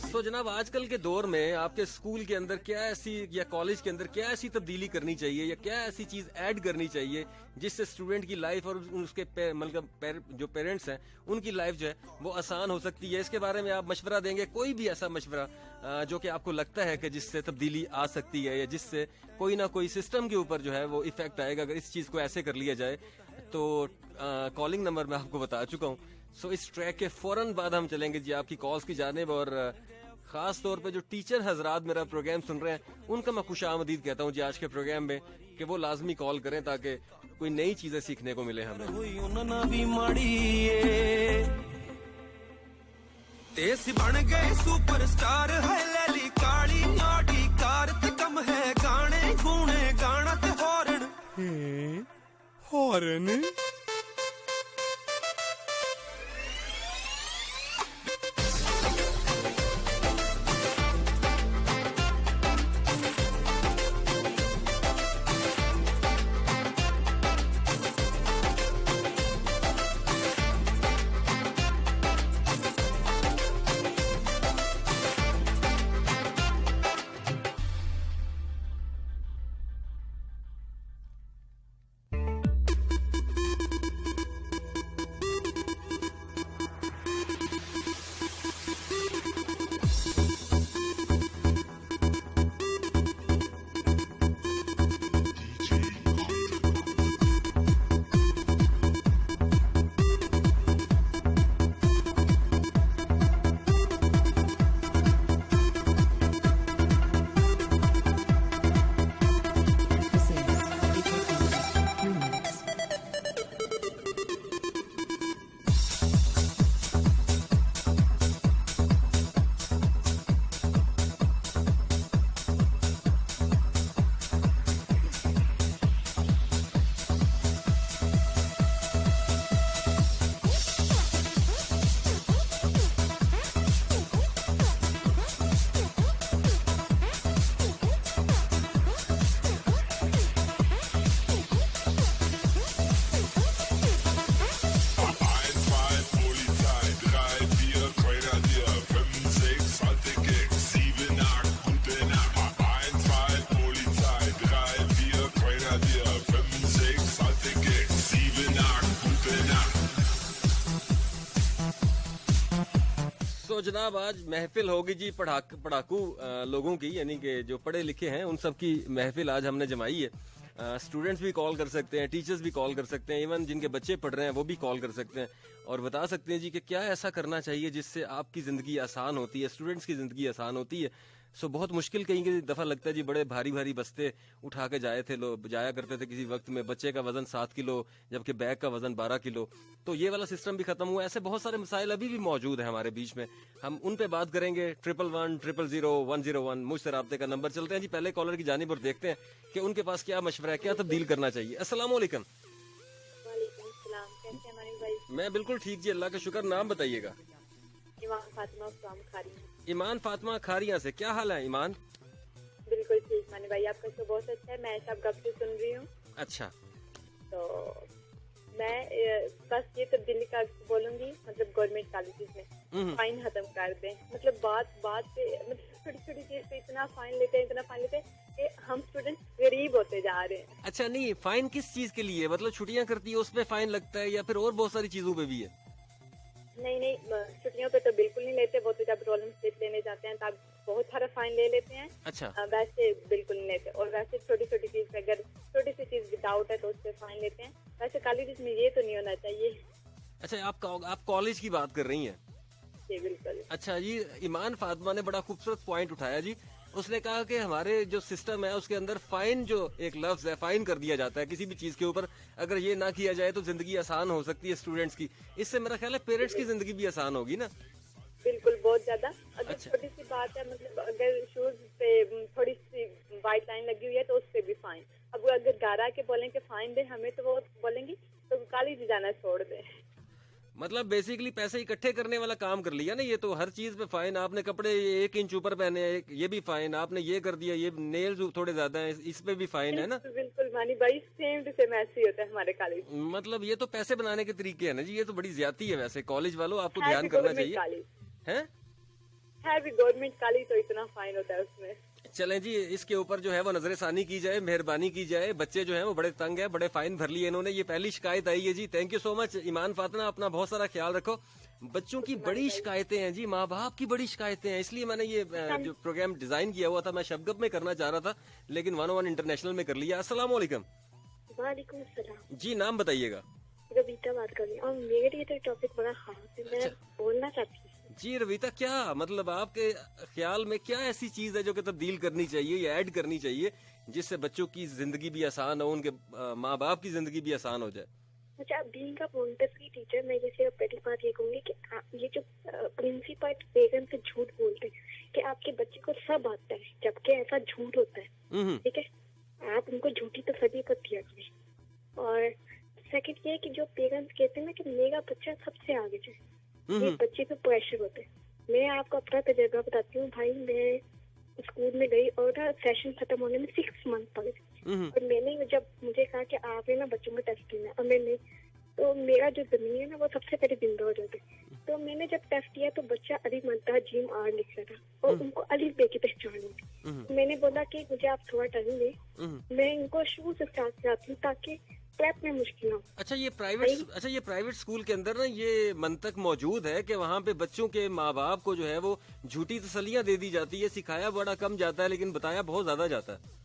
तो जनाब आजकल के दौर में आपके स्कूल के अंदर क्या ऐसी, या कॉलेज के अंदर क्या ऐसी तब्दीली करनी चाहिए या क्या ऐसी चीज ऐड करनी चाहिए जिससे स्टूडेंट की लाइफ और उसके मतलब जो पेरेंट्स हैं उनकी लाइफ जो है वो आसान हो सकती है। इसके बारे में आप मशवरा देंगे, कोई भी ऐसा मशवरा जो कि आपको लगता है कि जिससे तब्दीली आ सकती है या जिससे कोई ना कोई सिस्टम के ऊपर जो है वो इफेक्ट आएगा अगर इस चीज को ऐसे कर लिया जाए। तो कॉलिंग नंबर मैं आपको बता चुका हूँ। सो इस ट्रैक के फौरन बाद हम चलेंगे जी आपकी कॉल्स की जानिब, और खास तौर पे जो टीचर हजरात मेरा प्रोग्राम सुन रहे हैं उनका मैं खुश आमदीद कहता हूँ जी आज के प्रोग्राम में कि वो लाजमी कॉल करें ताकि कोई नई चीजें सीखने को मिले हमें। बन गए सुपरस्टार है लैली काली नाडी कार ते कम है गाने गूणे गाना ते हॉर्न हॉर्न। तो जनाब आज महफिल होगी जी पढ़ाकू लोगों की, यानी कि जो पढ़े लिखे हैं उन सब की महफिल आज हमने जमाई है। स्टूडेंट्स भी कॉल कर सकते हैं, टीचर्स भी कॉल कर सकते हैं, इवन जिनके बच्चे पढ़ रहे हैं वो भी कॉल कर सकते हैं और बता सकते हैं जी कि क्या ऐसा करना चाहिए जिससे आपकी ज़िंदगी आसान होती है, स्टूडेंट्स की ज़िंदगी आसान होती है। सो बहुत मुश्किल कहीं की दफ़ा लगता है जी, बड़े भारी भारी बस्ते उठा के जाया करते थे किसी वक्त में, बच्चे का वजन 7 किलो जबकि बैग का वजन 12 किलो। तो ये वाला सिस्टम भी खत्म हुआ। ऐसे बहुत सारे मसाइल अभी भी मौजूद है हमारे बीच में, हम उन पे बात करेंगे। 11100101 मुझसे राब्ते का नंबर। चलते हैं जी पहले कॉलर की जानिब और देखते हैं कि उनके पास क्या मशवरा है, क्या तब्दील करना चाहिए। अस्सलाम वालेकुम। कैसे हैं मानिक भाई? मैं बिल्कुल ठीक जी, अल्लाह का शुक्र। नाम बताइएगा। ईमान फातिमा फ्रॉम खारी। ईमान फातिमा खारिया से। क्या हाल है ईमान? बिल्कुल ठीक मानिक भाई, आपका शो बहुत अच्छा है। मैं सब गप से सुन रही हूँ। अच्छा, तो मैं बस ये तब्दीली का बोलूंगी, मतलब गवर्नमेंट कॉलेजेस में फाइन खत्म कर दें। मतलब बात पे मतलब छोटी छोटी चीज पे इतना फाइन लेते हैं कि हम स्टूडेंट गरीब होते जा रहे हैं। अच्छा, नहीं फाइन किस चीज के लिए? मतलब छुट्टियां करती है उस पे फाइन लगता है या फिर और बहुत सारी चीजों पे भी है? नहीं, छुट्टियों पे तो बिल्कुल नहीं लेते। वो तो जब रोल स्लिप लेने जाते हैं तब बहुत सारा फाइन ले लेते हैं। अच्छा, वैसे बिल्कुल नहीं लेते। और वैसे छोटी छोटी चीज पे अगर छोटी सी चीज विदाउट है तो उस पर फाइन लेते हैं। वैसे कॉलेज में ये तो नहीं होना चाहिए। अच्छा, आप कॉलेज की बात कर रही हैं? जी बिल्कुल। अच्छा, ये ईमान फातिमा ने बड़ा खूबसूरत पॉइंट उठाया जी। उसने कहा कि हमारे जो सिस्टम है उसके अंदर फाइन, जो एक लफ्ज है, फाइन कर दिया जाता है किसी भी चीज के ऊपर। अगर ये ना किया जाए तो जिंदगी आसान हो सकती है स्टूडेंट्स की। इससे मेरा ख्याल है पेरेंट्स की जिंदगी भी आसान होगी ना। बिल्कुल, बहुत ज्यादा। अगर अच्छा। छोटी सी बात है, मतलब अगर शूज पे थोड़ी सी वाइट लाइन लगी हुई है तो उस पे भी फाइन। अब वो अगर घर आके बोलें कि फाइन दे हमें, तो वो बोलेंगी तो कॉलेज जाना छोड़ दे। मतलब बेसिकली पैसे इकट्ठे करने वाला काम कर लिया ना ये तो। हर चीज पे फाइन। आपने कपड़े 1 इंच ऊपर पहने हैं, ये भी फाइन। आपने ये कर दिया, ये नेल्स थोड़े ज्यादा हैं, इस पे भी फाइन है ना। बिल्कुल मानी भाई, सेम टू सेम ऐसे ही होता है हमारे कॉलेज। मतलब ये तो पैसे बनाने के तरीके हैं ना जी। ये तो बड़ी ज्यादती है वैसे। कॉलेज वालों आपको ध्यान करना चाहिए। है भी गवर्नमेंट कॉलेज, तो इतना फाइन होता है उसमें। चलें जी, इसके ऊपर जो है वो नजरसानी की जाए, मेहरबानी की जाए। बच्चे जो हैं वो बड़े तंग है, बड़े फाइन भर लिए इन्होंने। ये पहली शिकायत आई है जी। थैंक यू सो मच ईमान फातिमा, अपना बहुत सारा ख्याल रखो। बच्चों की बड़ी शिकायतें हैं जी, माँ बाप की बड़ी शिकायतें हैं। इसलिए मैंने ये जो प्रोग्राम डिजाइन किया हुआ था, मैं शबगप में करना चाह रहा था लेकिन 101 इंटरनेशनल में कर लिया। अस्सलाम वालेकुम। वालेकुम सलाम। जी, नाम बताइएगा। रवीता बात कर रही हूँ। और मेरे लिए तो टॉपिक बड़ा खास है, मैं बोलना चाहती हूँ। जी रवीता, क्या मतलब आपके ख्याल में क्या ऐसी चीज है जो कि तब्दील करनी चाहिए या ऐड करनी चाहिए जिससे बच्चों की जिंदगी भी आसान हो, उनके माँ बाप की जिंदगी भी आसान हो जाए? अच्छा, अब बीइंग का मोंटेसरी टीचर, मैं जैसे पहली बात ये कहूंगी कि ये जो प्रिंसिपल पेरेंट्स से झूठ बोलते हैं कि आपके बच्चे को सब आता है, जबकि ऐसा झूठ होता है। ठीक है, आप उनको झूठी तसल्ली पर दिया करें। और सेकंड ये है कि जो पेरेंट्स कहते हैं ना कि मेरा बच्चा सबसे आगे जाए, ये बच्चे पे प्रेशर होता है। मैं आपको अपना तजुर्बा बताती हूँ भाई। मैं स्कूल में गई और ना सेशन खत्म होने में 6 मंथ पड़े। और मैंने जब मुझे कहा कि आप ना बच्चों में टेस्ट लेना, और मैंने तो मेरा जो जमीन है ना वो सबसे पहले जिंदा हो जाते। तो मैंने जब टेस्ट किया तो बच्चा अली मंता जिम आर लिख रहा था और उनको अलिफ बे की पहचान होगी। मैंने बोला कि मुझे आप थोड़ा टाइम दें, मैं इनको शुरू से स्टार्ट कराती हूँ ताकि प्रेप में मुश्किल हो। अच्छा, ये प्राइवेट स्कूल के अंदर ना ये मंतक मौजूद है कि वहाँ पे बच्चों के माँ बाप को जो है वो झूठी तसल्लियाँ दे दी जाती है। सिखाया बड़ा कम जाता है लेकिन बताया बहुत ज्यादा जाता है।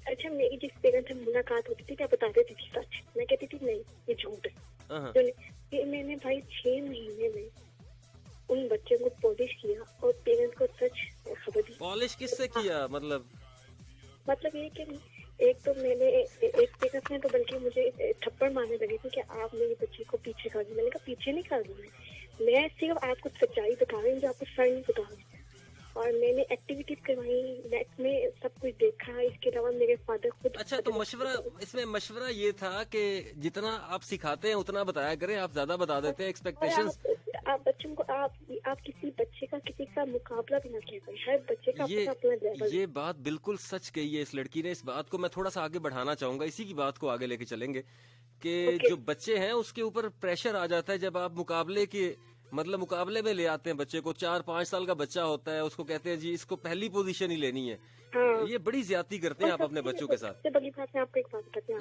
अच्छा, मेरी जिस पेरेंट्स से मुलाकात होती थी क्या बता देती थी सच, मैं कहती थी नहीं ये झूठ है। तो ये मैंने भाई 6 महीने में उन बच्चों को पॉलिश किया और पेरेंट्स को सच खबर दी। पॉलिश किससे किया? मतलब ये कि एक तो मैंने एक पेरेंट्स ने तो बल्कि मुझे थप्पड़ मारने लगी थी कि आप मेरे बच्चे को पीछे कर दी। मैंने कहा पीछे नहीं कर दी, मैं सिर्फ आपको सच्चाई बता रही हूँ जो आपको सर नहीं बता रही। और मैंने एक्टिविटीज करवाई, नेट में सब कुछ देखा। इसके अलावा मेरे फादर खुद। अच्छा, तो मशवरा ये था कि जितना आप सिखाते हैं उतना बताया करें। आप ज्यादा बता देते हैं। एक्सपेक्टेशंस आप बच्चों को आप किसी बच्चे का किसी का मुकाबला भी ना किया करें। हर बच्चे का अपना लेवल। ये बात बिल्कुल सच कही है इस लड़की ने। इस बात को मैं थोड़ा सा आगे बढ़ाना चाहूंगा, इसी की बात को आगे लेके चलेंगे कि जो बच्चे हैं उसके ऊपर प्रेशर आ जाता है जब आप मुकाबले में ले आते हैं बच्चे को। 4-5 साल का बच्चा होता है, उसको कहते हैं जी इसको पहली पोजीशन ही लेनी है। ये बड़ी ज्यादती करते हैं आप अपने बच्चों के साथ। सबसे बड़ी बात मैं आपको एक बात बताती हूँ।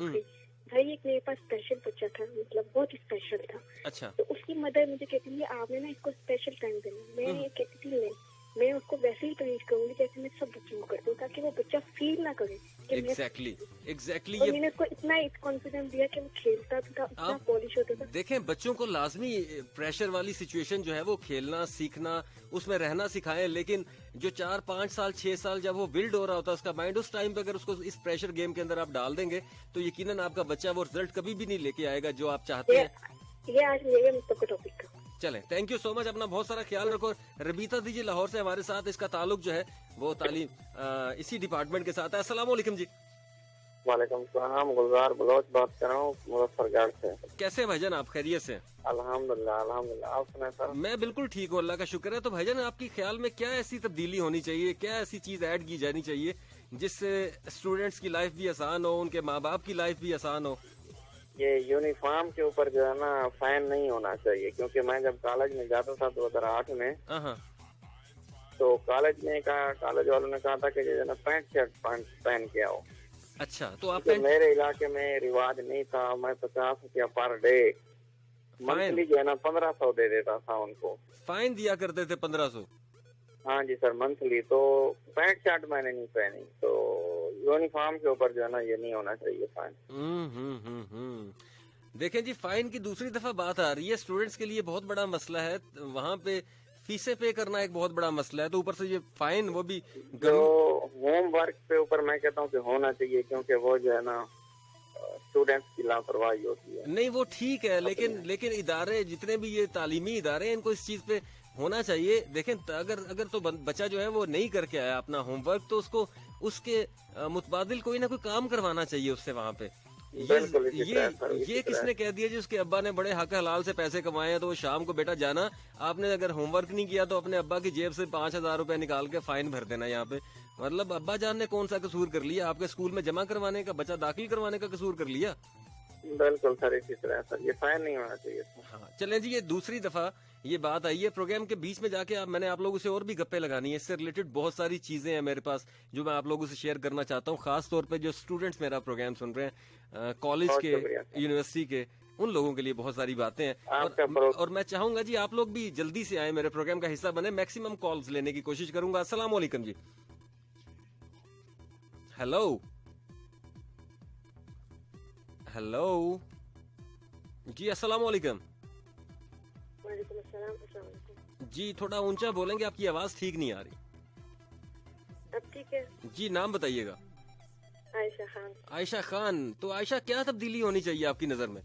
भाई एक मेरे पास स्पेशल बच्चा था, मतलब बहुत स्पेशल था। अच्छा। तो उसकी मदर मुझे कहती थी आपने ना इसको स्पेशल टाइम देना। मैं ये कहती थी नहीं, मैं उसको वैसे ही ट्रीट करूंगी जैसे मैं सब बच्चों को करती हूँ, ताकि वो बच्चा फील ना करे कि एग्जैक्टली और मैंने उसको इतना कॉन्फिडेंस दिया कि वो खेलता भी था, इतना पॉलिश होता था। देखें, बच्चों को लाजमी प्रेशर वाली सिचुएशन जो है वो खेलना सीखना, उसमें रहना सिखाएं, लेकिन जो 4, 5 साल 6 साल जब वो बिल्ड हो रहा होता है उसका माइंड, उस टाइम पे अगर उसको इस प्रेशर गेम के अंदर आप डाल देंगे तो यकीनन आपका बच्चा वो रिजल्ट कभी भी नहीं लेके आएगा जो आप चाहते हैं। ये आज मेरे मुस्तक टॉपिक का। चलें, थैंक यू सो मच, अपना बहुत सारा ख्याल रखो। रबीता दीजिए लाहौर से हमारे साथ, इसका ताल्लुक जो है वो तालीम इसी डिपार्टमेंट के साथ है। अस्सलाम वालेकुम जी। वालेकुम सलाम, गुलजार बलोच बात कर रहा हूँ मुजफ्फरगढ़ से। कैसे हैं भाईजान आप, खैरियत से? अल्हम्दुलिल्लाह अल्हम्दुलिल्लाह, आप सुनाए सर? मैं बिल्कुल ठीक हूँ, अल्लाह का शुक्र है। तो भाईजान आपके ख्याल में क्या ऐसी तब्दीली होनी चाहिए, क्या ऐसी चीज ऐड की जानी चाहिए जिससे स्टूडेंट्स की लाइफ भी आसान हो, उनके माँ बाप की लाइफ भी आसान हो? ये यूनिफॉर्म के ऊपर जो है ना फाइन नहीं होना चाहिए, क्योंकि मैं जब कॉलेज में जाता था 2008 में, तो कॉलेज वालों ने कहा था कि जो है ना पैंट शर्ट पहन के आओ। अच्छा, तो आप मेरे इलाके में रिवाज नहीं था। मैं 50 रुपया पर डे मंथली जो है ना 1500 दे देता था उनको। फाइन दिया करते थे 1500? हाँ जी सर, मंथली। तो पैंट शर्ट मैंने नहीं पहनी, तो यूनिफॉर्म के ऊपर जो है ना ये नहीं होना चाहिए फाइन। देखें जी, फाइन की दूसरी दफा बात आ रही है, स्टूडेंट्स के लिए बहुत बड़ा मसला है, वहाँ पे फीसें पे करना एक बहुत बड़ा मसला है, तो ऊपर से ये फाइन, वो भी जो होमवर्क पे ऊपर मैं कहता हूँ कि होना चाहिए, क्योंकि वो जो है ना स्टूडेंट्स की लापरवाही होती है। नहीं वो ठीक है, लेकिन इदारे जितने भी ये तालीमी इदारे हैं इनको इस चीज पे होना चाहिए। देखें, अगर तो बच्चा जो है वो नहीं करके आया अपना होमवर्क, तो उसको उसके मुतबादिल कोई ना कोई काम करवाना चाहिए उससे वहाँ पे। ये किसने कह दिया जी उसके अब्बा ने बड़े हक हलाल से पैसे कमाए हैं तो वो शाम को बेटा जाना, आपने अगर होमवर्क नहीं किया तो अपने अब्बा की जेब से 5000 रुपए निकाल के फाइन भर देना यहाँ पे। मतलब अब्बा जान ने कौन सा कसूर कर लिया? आपके स्कूल में जमा करवाने का, बच्चा दाखिल करवाने का कसूर कर लिया? बिल्कुल सर, इसी तरह सर ये फाइन नहीं होना चाहिए। हाँ चलें जी, ये दूसरी दफा ये बात आई है। प्रोग्राम के बीच में जाके मैंने आप लोगों से और भी गप्पे लगानी है, इससे रिलेटेड बहुत सारी चीजें हैं मेरे पास जो मैं आप लोगों से शेयर करना चाहता हूँ, खास तौर पे जो स्टूडेंट्स मेरा प्रोग्राम सुन रहे हैं, कॉलेज के, यूनिवर्सिटी के, उन लोगों के लिए बहुत सारी बातें हैं। और मैं चाहूंगा जी आप लोग भी जल्दी से आए, मेरे प्रोग्राम का हिस्सा बने, मैक्सिमम कॉल्स लेने की कोशिश करूंगा। अस्सलाम वालेकुम जी। हेलो हेलो जी, अस्सलाम वालेकुम। जी थोड़ा ऊंचा बोलेंगे, आपकी आवाज ठीक नहीं आ रही। अब ठीक है जी, नाम बताइएगा। आयशा खान। आयशा खान, तो आयशा क्या तब्दीली होनी चाहिए आपकी नजर में?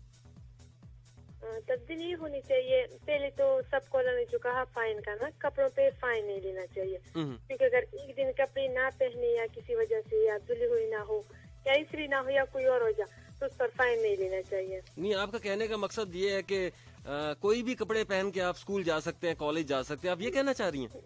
तब्दीली होनी चाहिए, पहले तो सब कॉलर ने जो कहा फाइन का ना, कपड़ों पे फाइन नहीं लेना चाहिए, क्योंकि अगर एक दिन कपड़े ना पहने या किसी वजह से या धुली हुई ना हो या इस्त्री ना हो या कोई और हो जाए तो उस पर फाइन नहीं लेना चाहिए। नहीं, आपका कहने का मकसद ये है कि कोई भी कपड़े पहन के आप स्कूल जा सकते हैं, कॉलेज जा सकते हैं, आप ये कहना चाह रही हैं?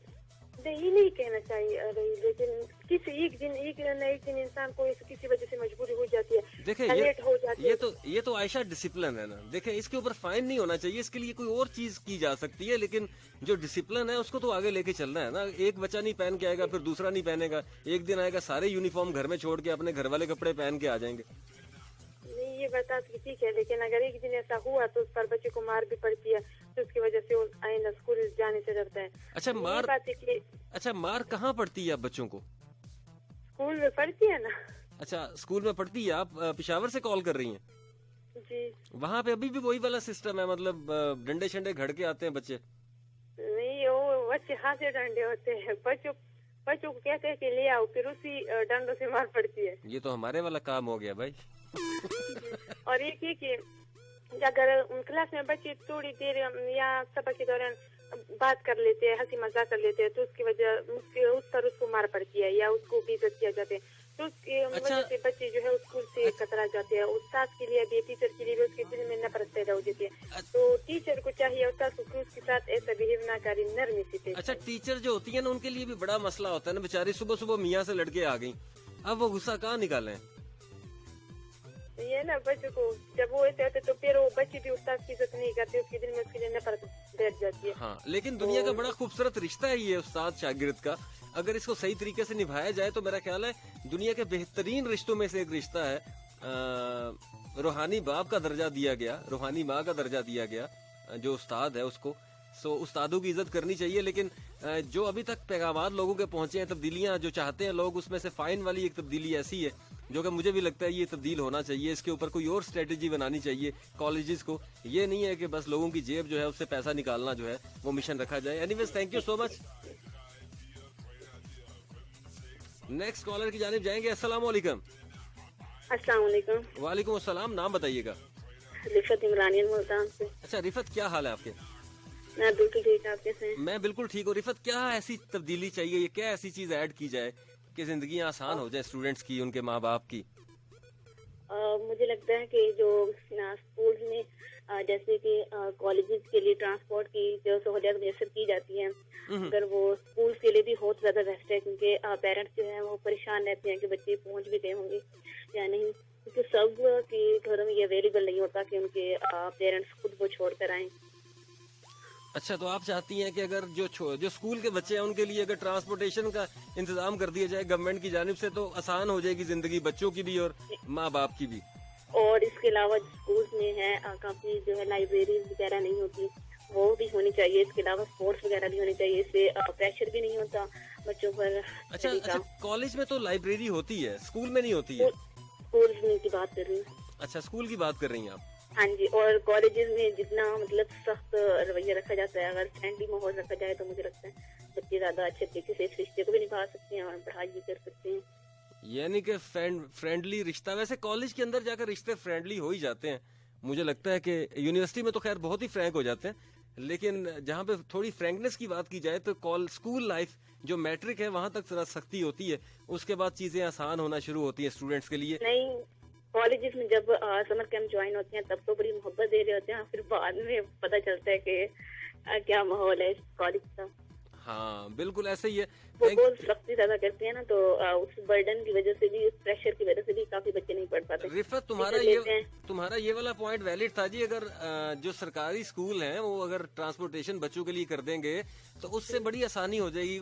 नहीं कहना चाहिए, लेकिन किसी एक दिन इंसान को किसी वजह से मजबूरी हो जाती है, देखिए लेट हो जाती है। ये तो आयशा डिसिप्लिन है ना। देखिए इसके ऊपर फाइन नहीं होना चाहिए, इसके लिए कोई और चीज की जा सकती है, लेकिन जो डिसिप्लिन है उसको तो आगे लेके चलना है ना। एक बच्चा नहीं पहन के आएगा फिर दूसरा नहीं पहनेगा, एक दिन आएगा सारे यूनिफॉर्म घर में छोड़ के अपने घर वाले कपड़े पहन के आ जाएंगे। नहीं, ये बात आपकी ठीक है, लेकिन अगर एक दिन ऐसा हुआ तो उस पर बच्चे को मार भी पड़ती है, तो उसकी वजह से वो आइंदा स्कूल जाने से डरता है। अच्छा मार कहाँ पड़ती है आप बच्चों को? स्कूल में पड़ती है ना। अच्छा, स्कूल में पड़ती है। आप पेशावर से कॉल कर रही हैं? जी। वहाँ पे अभी भी वही वाला सिस्टम है, मतलब डंडे शंडे घड़ के आते हैं बच्चे? नहीं, वो बच्चे हाथ से डंडे होते हैं, बच्चों को कहते हैं कि ले आओ, फिर उसी डंडों से मार पड़ती है। ये तो हमारे वाला काम हो गया भाई। और एक ही कि अगर क्लास में बच्चे थोड़ी देर या सबक के दौरान बात कर लेते हैं, हंसी मजाक कर लेते हैं, तो उसकी वजह उस पर उसको मार पड़ती है या उसको बेइज्जत किया जाता है, तो उसकी वजह से बच्चे जो है स्कूल से कतरा जाते हैं। उस्ताद के लिए भी, टीचर के लिए भी उसके दिल में नफरत पैदा हो जाती है। तो टीचर को चाहिए उस्ताद को उसके साथ ऐसा बिहेव ना करे, नरमी से। अच्छा, टीचर जो होती है ना उनके लिए भी बड़ा मसला होता है ना, बेचारी सुबह सुबह मियाँ से लड़के आ गई, अब वो गुस्सा कहाँ निकालें? ये ना बच्चों को जब वो ऐसे होते तो फिर वो बच्चे भी उस्ताद की इज्जत नहीं करते, उसके दिल में उसके लिए नफरत बैठ जाती है। हाँ, लेकिन दुनिया का बड़ा खूबसूरत रिश्ता है ये उस्ताद शागिर्द का, अगर इसको सही तरीके से निभाया जाए तो मेरा ख्याल है दुनिया के बेहतरीन रिश्तों में से एक रिश्ता है रूहानी बाप का दर्जा दिया गया, रूहानी माँ का दर्जा दिया गया जो उस्ताद है उसको। सो उस्तादों की इज्जत करनी चाहिए। लेकिन जो अभी तक पैगामात लोगों के पहुंचे हैं, तब्दीलियां जो चाहते हैं लोग, उसमें से फाइन वाली एक तब्दीली ऐसी है जो कि मुझे भी लगता है ये तब्दील होना चाहिए। इसके ऊपर कोई और स्ट्रेटेजी बनानी चाहिए कॉलेजेस को। ये नहीं है कि बस लोगों की जेब जो है उससे पैसा निकालना जो है वो मिशन रखा जाए। Anyways, thank you so much. Next collar की जानिब जाएंगे। अस्सलाम वालेकुम। अस्सलाम वालेकुम। वालेकुम अस्सलाम। नाम बताइएगा। रिफत इमरानी मुल्तान से। अच्छा रिफत, क्या हाल है आपके? मैं बिल्कुल ठीक, आप कैसे हैं? मैं बिल्कुल ठीक हूँ। रिफत, क्या ऐसी तब्दीली चाहिए, ये क्या ऐसी चीज ऐड की जाए कि जिंदगी आसान हो जाए स्टूडेंट्स की, उनके माँ बाप की? मुझे लगता है कि जो स्कूल में जैसे कि कॉलेजेस के लिए ट्रांसपोर्ट की जो सहूलियत मैसर की जाती है, अगर वो स्कूल के लिए भी बहुत ज्यादा बेस्ट है, क्योंकि पेरेंट्स जो है वो परेशान रहते हैं कि बच्चे पहुंच भी गए होंगे या नहीं, क्योंकि सब के घरों में ये अवेलेबल नहीं होता कि उनके पेरेंट्स खुद वो छोड़ कर आए। अच्छा, तो आप चाहती हैं कि अगर जो स्कूल के बच्चे हैं उनके लिए अगर ट्रांसपोर्टेशन का इंतजाम कर दिया जाए गवर्नमेंट की जानिब से, तो आसान हो जाएगी जिंदगी बच्चों की भी और माँ बाप की भी। और इसके अलावा स्कूल में है काफी जो है लाइब्रेरी वगैरह नहीं होती, वो भी होनी चाहिए। इसके अलावा स्पोर्ट्स वगैरह भी होनी चाहिए, इससे प्रेशर भी नहीं होता बच्चों पर। अच्छा, कॉलेज में तो लाइब्रेरी होती है, स्कूल में नहीं होती है? स्कूल की बात कर रही हूँ। अच्छा, स्कूल की बात कर रही हैं आप? हाँ जी। और कॉलेजेस में जितना मतलब सख्त रवैया रखा जाता है, अगर फ्रेंडली माहौल रखा जाए, तो मुझे लगता है बच्चे ज्यादा अच्छे तरीके से इस रिश्ते को भी निभा सकते हैं और पढ़ाई भी कर सकते हैं। यानी कि फ्रेंडली रिश्ता। वैसे कॉलेज के अंदर जाकर रिश्ते फ्रेंडली हो ही जाते हैं। मुझे लगता है कि यूनिवर्सिटी में तो खैर बहुत ही फ्रैंक हो जाते हैं, लेकिन जहाँ पे थोड़ी फ्रैंकनेस की बात की जाए तो स्कूल लाइफ जो मैट्रिक है वहाँ तक जरा सख्ती होती है, उसके बाद चीजें आसान होना शुरू होती है स्टूडेंट्स के लिए। नहीं, कॉलेजेस में जब समर कैंप ज्वाइन होते हैं तब तो बड़ी मोहब्बत दे रहे होते हैं, फिर बाद में पता चलता है कि क्या माहौल है कॉलेज का। हाँ बिल्कुल ऐसे ही है। वो बहुत सख्ती ज्यादा करते हैं ना, तो उस बर्डन की वजह से भी, उस प्रेशर की वजह से भी काफी बच्चे नहीं पढ़ पाते। रिफत, तुम्हारा ये वाला पॉइंट वैलिड था जी। अगर जो सरकारी स्कूल हैं वो अगर ट्रांसपोर्टेशन बच्चों के लिए कर देंगे तो उससे बड़ी आसानी हो जाएगी।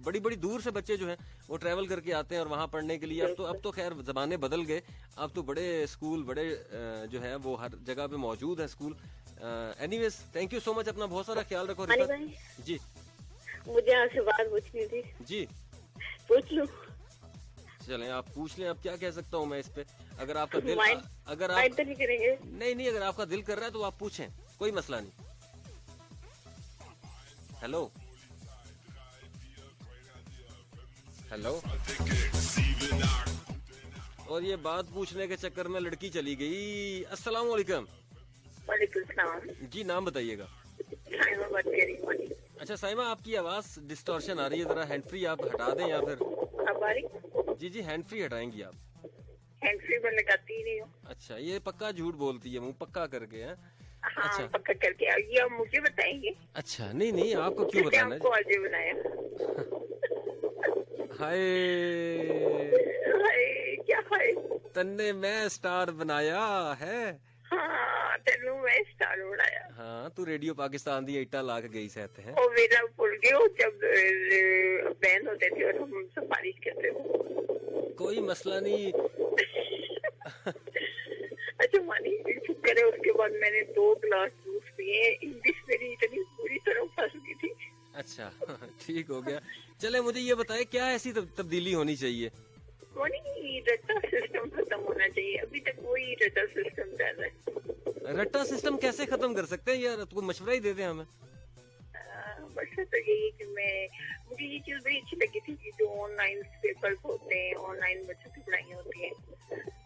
बड़ी बड़ी दूर से बच्चे जो हैं वो ट्रैवल करके आते हैं और वहाँ पढ़ने के लिए। अब तो खैर जमाने बदल गए, अब तो बड़े स्कूल बड़े जो है वो हर जगह पे मौजूद है school. Anyways, thank you so much. अपना बहुत सारा ख्याल रखो रिफत जी। मुझे आपसे बात पूछनी थी जी। पूछ लूं? चलें, आप पूछ लें। अब क्या कह सकता हूँ मैं इस पे। अगर आपका दिल अगर आप तो नहीं करेंगे? नहीं, अगर आपका दिल कर रहा है तो आप पूछें, कोई मसला नहीं। हेलो और ये बात पूछने के चक्कर में लड़की चली गई। अस्सलाम वालेकुम। वालेकुम सलाम जी, नाम बताइएगा। अच्छा साइमा, आपकी आवाज डिस्टॉर्शन आ रही है, जरा हैंड फ्री आप हटा दें या फिर? अब आ रही? जी हैंड फ्री हटाएंगी आप? हैंड फ्री पर लगाती ही नहीं हूँ। अच्छा, ये पक्का झूठ बोलती है, मुंह पक्का करके है? हाँ, अच्छा, पक्का करके। ये आप मुझे बताएंगे? अच्छा, नहीं आपको क्यों बताना है? बनाया हाय क्या हाय? तन्ने मैं स्टार बनाया है। हाँ, तेनू मैं स्टार बनाया। हाँ, तू रेडियो पाकिस्तान दी इट्टा ला के गई सहते हैं। वो मेरा भूल गए जब बैंड होते थे और हम सिफारिश करते थे। कोई मसला नहीं। अच्छा मानी, शुक्र है उसके बाद मैंने 2 गिलास जूस पिए। इंग्लिश मेरी इतनी पूरी तरह फंस गई थी। अच्छा ठीक हो गया। चले, मुझे ये बताए क्या ऐसी तब्दीली होनी चाहिए? रट्टा सिस्टम खत्म होना चाहिए। अभी तक वही रट्टा सिस्टम चल रहा है। रट्टा सिस्टम कैसे खत्म कर सकते हैं यार? कोई मशवरा ही दे दे हमें। बस तो यही कि मुझे ये चीज बड़ी अच्छी लगी थी कि जो ऑनलाइन पेपर्स होते हैं, ऑनलाइन बच्चों की पढ़ाई होती है,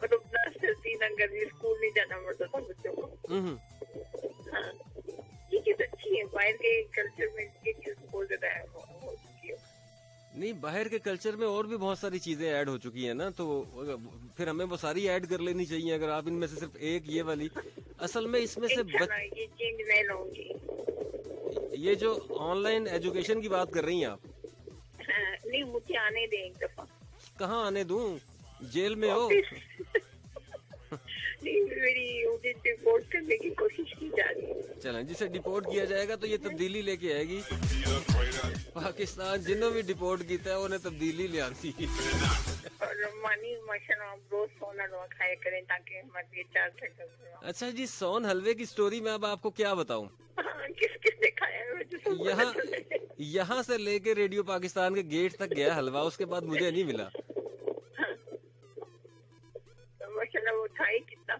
मतलब 10 गर्मी स्कूल नहीं जाना पड़ता था बच्चों को। हाँ, ये चीज अच्छी है। बाहर के कल्चर में ये चीज बहुत ज्यादा हो चुकी है। नहीं, बाहर के कल्चर में और भी बहुत सारी चीजें ऐड हो चुकी है ना, तो फिर हमें वो सारी ऐड कर लेनी चाहिए। अगर आप इनमें से सिर्फ एक ये वाली, असल में इसमें से ये चेंज मैं लाऊंगी। ये जो ऑनलाइन एजुकेशन की बात कर रही हैं आप? नहीं, मुझे आने दें एक दफा। कहाँ आने दूं? जेल में हो? नहीं, मुझे डिपोर्ट करने की कोशिश की जा रही है। चलें, जिसे डिपोर्ट किया जाएगा तो ये तब्दीली लेके आएगी पाकिस्तान। जिन्होंने भी डिपोर्ट किया है उन्हें तब्दीली ले आती। मानी माशाल्लाह आप रोज सोन हलवा खाया करें ताकि हमारे ये चार चक्कर। अच्छा जी, सोन हलवे की स्टोरी मैं अब आपको क्या बताऊं। किस किस ने खाया है? यहाँ से लेके रेडियो पाकिस्तान के गेट तक गया हलवा, उसके बाद मुझे नहीं मिला। माशाल्लाह वो था ही कितना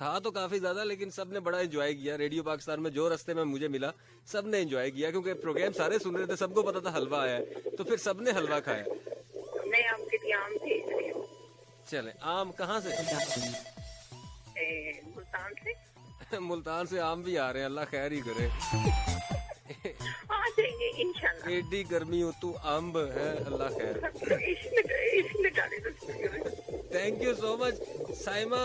था तो काफी ज्यादा, लेकिन सबने बड़ा एंजॉय किया। रेडियो पाकिस्तान में जो रास्ते में मुझे मिला सबने एंजॉय किया, क्योंकि प्रोग्राम सारे सुन रहे थे, सबको पता था हलवा आया है, तो फिर सबने हलवा खाया। नहीं आपके लिए आम थे इसलिए। चले, आम कहाँ से? मुल्तान से। मुल्तान से आम भी आ रहे हैं, अल्लाह खैर ही करे। आ जाएंगे इंशाल्लाह। एडी गर्मी हो तू अम्ब है, अल्लाह खैर। Thank you so much Saima,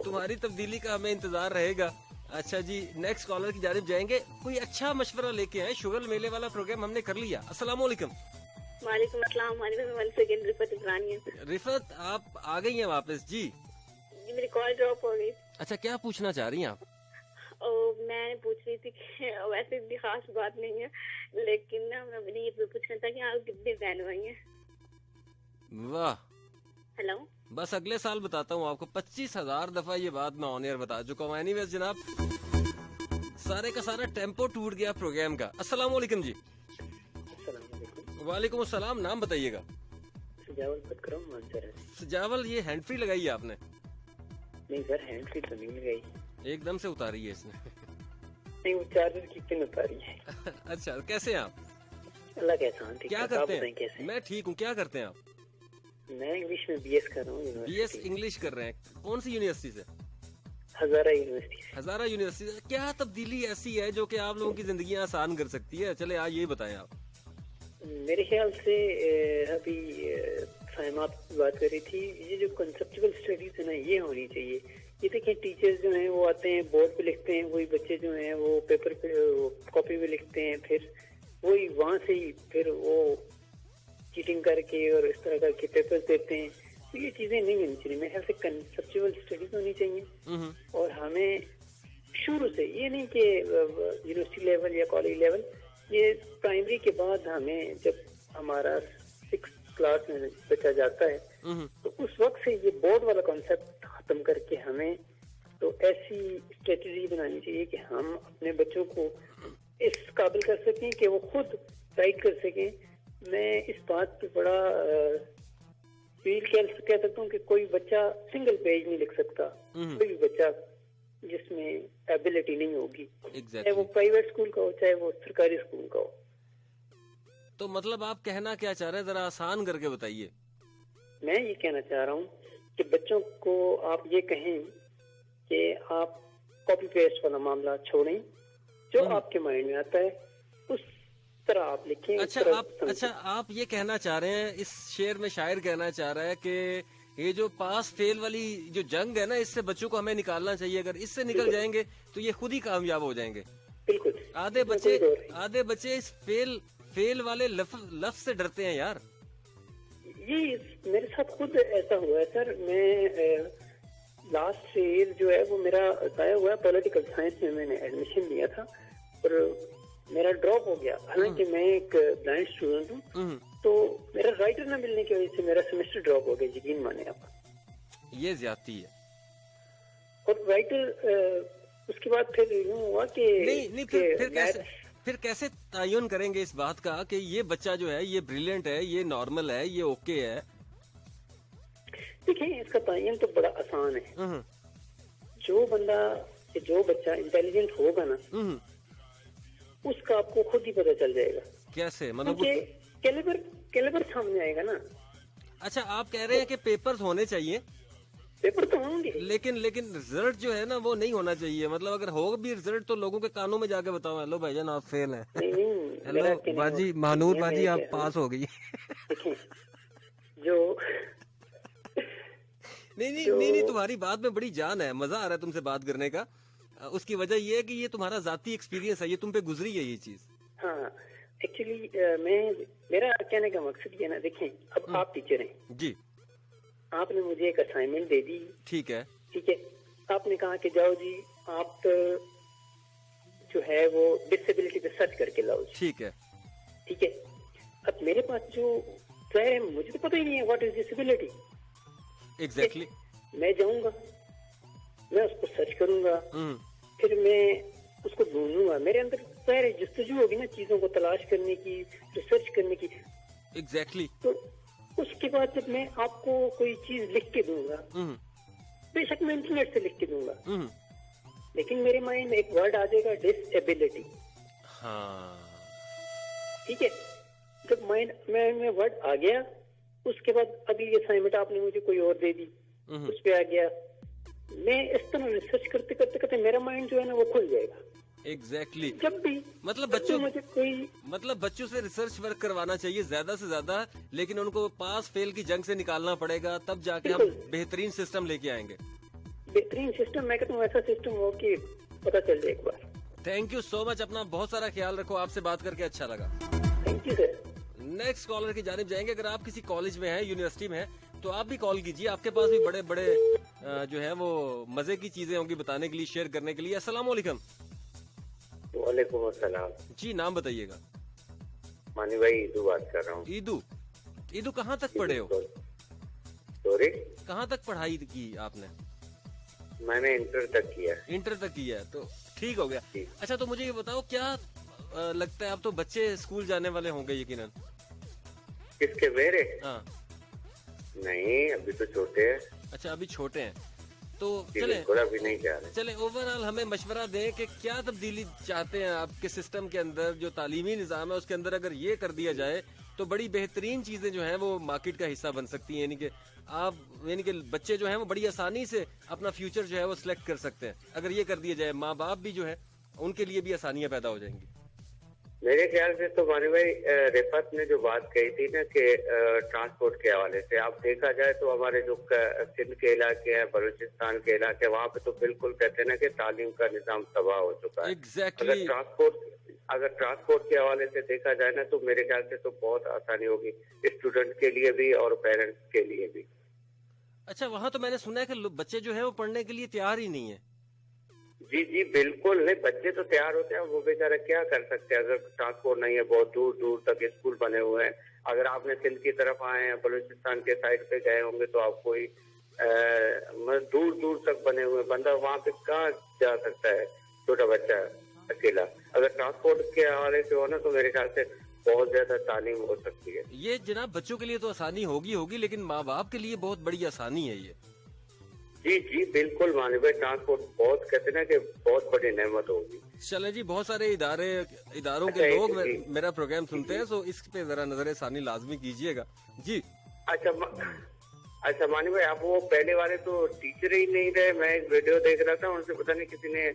तुम्हारी तब्दीली का हमें इंतजार रहेगा। अच्छा जी, नेक्स्ट कॉलर की जानिब जाएंगे। कोई अच्छा मशवरा लेके आए, शुगर मेले वाला प्रोग्राम हमने कर लिया। अस्सलाम वालेकुम। वालेकुम अस्सलाम। वन सेकंड, रिफत इमरानी है। रिफत आप आ गई हैं वापस? जी मेरी कॉल ड्रॉप हो गई। अच्छा, क्या पूछना चाह रही हैं आप? मैं पूछ रही थी कि वैसे भी खास बात नहीं है, लेकिन ना मैंने ये पूछना था कि आप कितने बहन भाई हैं? वाह, हेलो। बस अगले साल बताता हूँ आपको। 25,000 दफा ये बात मैं ऑन एयर बता चुका हूँ। एनीवेज जनाब, सारे का सारा टेम्पो टूट गया प्रोग्राम का। अस्सलाम वालेकुम जी। वालेकुम अस्सलाम। नाम बताइएगा। सजावल, ये हैंड फ्री लगाई है आपने? नहीं सर, हैंड फ्री तो नहीं लगाई। एकदम से उतारी है इसने? नहीं, वो चार्जर की पिन उतारी है। अच्छा, कैसे हैं आप? अल्लाह का एहसान। क्या करते हैं? कैसे? मैं ठीक हूँ। क्या करते हैं आप? मैं इंग्लिश में बीएस कर रहा हूँ। बीएस इंग्लिश कर रहे हैं? कौन सी यूनिवर्सिटी से? हजारा यूनिवर्सिटी। हजारा यूनिवर्सिटी। क्या तब्दीली ऐसी है जो कि आप लोगों की जिंदगी आसान कर सकती है? चले आज ये बताएं आप। मेरे ख्याल से अभी साइमा बात कर रही थी, ये जो कंसेप्चुअल स्टडीज है ना, ये होनी चाहिए। ये देखिए, टीचर्स जो हैं वो आते हैं, बोर्ड पे लिखते हैं, वही बच्चे जो हैं वो पेपर पे कॉपी पे लिखते हैं, फिर वही वहाँ से ही फिर वो चीटिंग करके और इस तरह करके पेपर देते हैं। तो ये चीजें नहीं होनी चाहिए। मेरे ख्याल से कंसेप्चुअल स्टडीज होनी चाहिए। और हमें शुरू से, ये नहीं कि यूनिवर्सिटी लेवल या कॉलेज लेवल, ये प्राइमरी के बाद हमें, जब हमारा 6th क्लास में बच्चा जाता है, तो उस वक्त से ये बोर्ड वाला कॉन्सेप्ट खत्म करके हमें तो ऐसी स्ट्रेटेजी बनानी चाहिए कि हम अपने बच्चों को इस काबिल कर सकें कि वो खुद राइट कर सकें। मैं इस बात पे बड़ा फील कह सकता हूँ कि कोई बच्चा सिंगल पेज नहीं लिख सकता। कोई भी बच्चा जिसमें एबिलिटी नहीं होगी, चाहे वो प्राइवेट स्कूल का हो चाहे वो सरकारी स्कूल का हो। तो मतलब आप कहना क्या चाह रहे हैं, जरा आसान करके बताइए। मैं ये कहना चाह रहा हूँ कि बच्चों को आप ये कहें कि आप कॉपी पेस्ट वाला मामला छोड़ें, जो आपके माइंड में आता है उस तरह आप लिखें। अच्छा, आप ये कहना चाह रहे हैं, इस शेर में शायर कहना चाह रहा है कि ये जो पास फेल वाली जो जंग है ना, इससे बच्चों को हमें निकालना चाहिए। अगर इससे निकल जाएंगे तो ये खुद ही कामयाब हो जाएंगे। बिल्कुल। आधे बच्चे इस फेल वाले लफ्ज से डरते हैं यार। ये मेरे साथ खुद ऐसा हुआ है सर। मैं लास्ट ईयर जो है वो मेरा जाया हुआ है। पॉलिटिकल साइंस में मैंने एडमिशन लिया था और मेरा ड्रॉप हो गया। हालांकि मैं एक ब्लाइंड स्टूडेंट हूँ, तो मेरा राइटर न मिलने की वजह से मेरा सेमेस्टर ड्रॉप हो गया। यकीन माने आप, ये ज्यादती है। और राइटर उसके बाद फिर यूँ हुआ कि फिर कैसे तायुन करेंगे इस बात का कि ये बच्चा जो है ये ब्रिलियंट है, ये नॉर्मल है, ये ओके है? देखिए, इसका तायुन तो बड़ा आसान है। जो बच्चा इंटेलिजेंट होगा ना, उसका आपको खुद ही पता चल जाएगा। कैसे? मतलब कैलिबर सामने आएगा ना। अच्छा, आप कह रहे हैं कि पेपर्स होने चाहिए? पेपर तो होंगे, लेकिन रिजल्ट जो है ना वो नहीं होना चाहिए। मतलब अगर हो भी रिजल्ट तो लोगों के कानों में जाके बताओ, हेलो भाईजान आप फेल हैं। हेलो बाजी, महानूर बाजी आप पास हो गई। जो नहीं, तुम्हारी बात में बड़ी जान है, मजा आ रहा है तुमसे बात करने का। उसकी वजह ये है कि ये तुम्हारा जाती एक्सपीरियंस है, ये तुम पे गुजरी है ये चीज। हाँ, एक्चुअली मेरा कहने का मकसद ये ना, देखें अब आप टीचर हैं जी, आपने मुझे एक असाइनमेंट दे दी। ठीक है। आपने कहा कि जाओ जी आप जो है वो डिसेबिलिटी पे सर्च करके लाओ। ठीक है। अब मेरे पास जो है, मुझे तो पता ही नहीं है व्हाट इज डिसेबिलिटी। एग्जैक्टली। मैं जाऊंगा, मैं उसको सर्च करूंगा, फिर मैं उसको ढूंढूंगा। मेरे अंदर पहले जस्तजू होगी ना चीजों को तलाश करने की, रिसर्च करने की। एग्जैक्टली। तो उसके बाद जब मैं आपको कोई चीज लिख के दूंगा, बेशक मैं इंटरनेट से लिख के दूंगा, लेकिन मेरे माइंड में एक वर्ड आ जाएगा, डिसेबिलिटी। हाँ, ठीक है। जब माइंड में वर्ड आ गया, उसके बाद अगली असाइनमेंट आपने मुझे कोई और दे दी, उस पे आ गया। मैं इस तरह रिसर्च करते करते करते मेरा माइंड जो है ना वो खुल जाएगा। एग्जैक्टली। जब भी मतलब बच्चों से रिसर्च वर्क करवाना चाहिए ज्यादा से ज्यादा, लेकिन उनको पास फेल की जंग से निकालना पड़ेगा, तब जाके हम बेहतरीन सिस्टम लेके आएंगे। बेहतरीन सिस्टम, मैं कहता हूँ ऐसा सिस्टम हो कि पता चल जाए एक बार। थैंक यू सो मच, अपना बहुत सारा ख्याल रखो, आपसे बात करके अच्छा लगा। Thank you sir. Next collar की जानिब जाएंगे। अगर आप किसी कॉलेज में हैं, यूनिवर्सिटी में हैं, तो आप भी कॉल कीजिए, आपके पास भी बड़े बड़े जो है वो मजे की चीजें होंगी बताने के लिए, शेयर करने के लिए। अस्सलाम वालेकुम। वालेकुम अस्सलाम जी, नाम बताइएगा। मानी भाई, ईदू बात कर रहा हूँ। ईदू कहाँ तक पढ़े हो? सॉरी, कहाँ तक पढ़ाई की आपने? मैंने इंटर तक किया। इंटर तक किया है, तो ठीक हो गया। अच्छा, तो मुझे ये बताओ, क्या लगता है अब तो बच्चे स्कूल जाने वाले होंगे यकीनन? किसके, मेरे? हाँ। नहीं, अभी तो छोटे हैं। अच्छा, अभी छोटे हैं, तो अभी नहीं जा रहे। चले ओवरऑल हमें मशवरा दें कि क्या तब्दीली चाहते हैं आपके सिस्टम के अंदर, जो तालीमी निज़ाम है उसके अंदर। अगर ये कर दिया जाए तो बड़ी बेहतरीन चीजें जो हैं वो मार्केट का हिस्सा बन सकती हैं, यानी कि बच्चे जो हैं वो बड़ी आसानी से अपना फ्यूचर जो है वो सिलेक्ट कर सकते हैं। अगर ये कर दिया जाए, माँ बाप भी जो है उनके लिए भी आसानियां पैदा हो जाएंगी। मेरे ख्याल से तो मानी भाई, रिफत ने जो बात कही थी ना कि ट्रांसपोर्ट के हवाले से, आप देखा जाए तो हमारे जो सिंध के इलाके हैं, बलूचिस्तान के इलाके, वहाँ पे तो बिल्कुल कहते हैं ना कि तालीम का निजाम तबाह हो चुका है। Exactly. अगर ट्रांसपोर्ट के हवाले से देखा जाए ना, तो मेरे ख्याल से तो बहुत आसानी होगी स्टूडेंट के लिए भी और पेरेंट्स के लिए भी। अच्छा, वहाँ तो मैंने सुना है कि बच्चे जो है वो पढ़ने के लिए तैयार ही नहीं है। जी जी बिल्कुल नहीं, बच्चे तो तैयार होते हैं, वो बेचारा क्या कर सकते हैं अगर ट्रांसपोर्ट नहीं है। बहुत दूर दूर तक स्कूल बने हुए हैं। अगर आपने सिंध की तरफ आए हैं, बलूचिस्तान के साइड पे गए होंगे, तो आपको दूर दूर तक बने हुए, बंदा वहाँ पे कहाँ जा सकता है छोटा बच्चा अकेला। अगर ट्रांसपोर्ट के हवाले से हो ना, तो मेरे ख्याल से बहुत ज्यादा तालीम हो सकती है। ये जनाब बच्चों के लिए तो आसानी होगी, लेकिन माँ बाप के लिए बहुत बड़ी आसानी है ये। जी जी बिल्कुल मानी भाई, ट्रांसपोर्ट बहुत कहते हैं ना कि बहुत बड़ी नेमत होगी। चले जी, बहुत सारे इदारों के लोग मेरा प्रोग्राम सुनते हैं, तो इस पे जरा नजर सानी लाजमी कीजिएगा जी। अच्छा मानी भाई, आप वो पहले वाले तो टीचर ही नहीं रहे। मैं एक वीडियो देख रहा था, उनसे पता नहीं किसी ने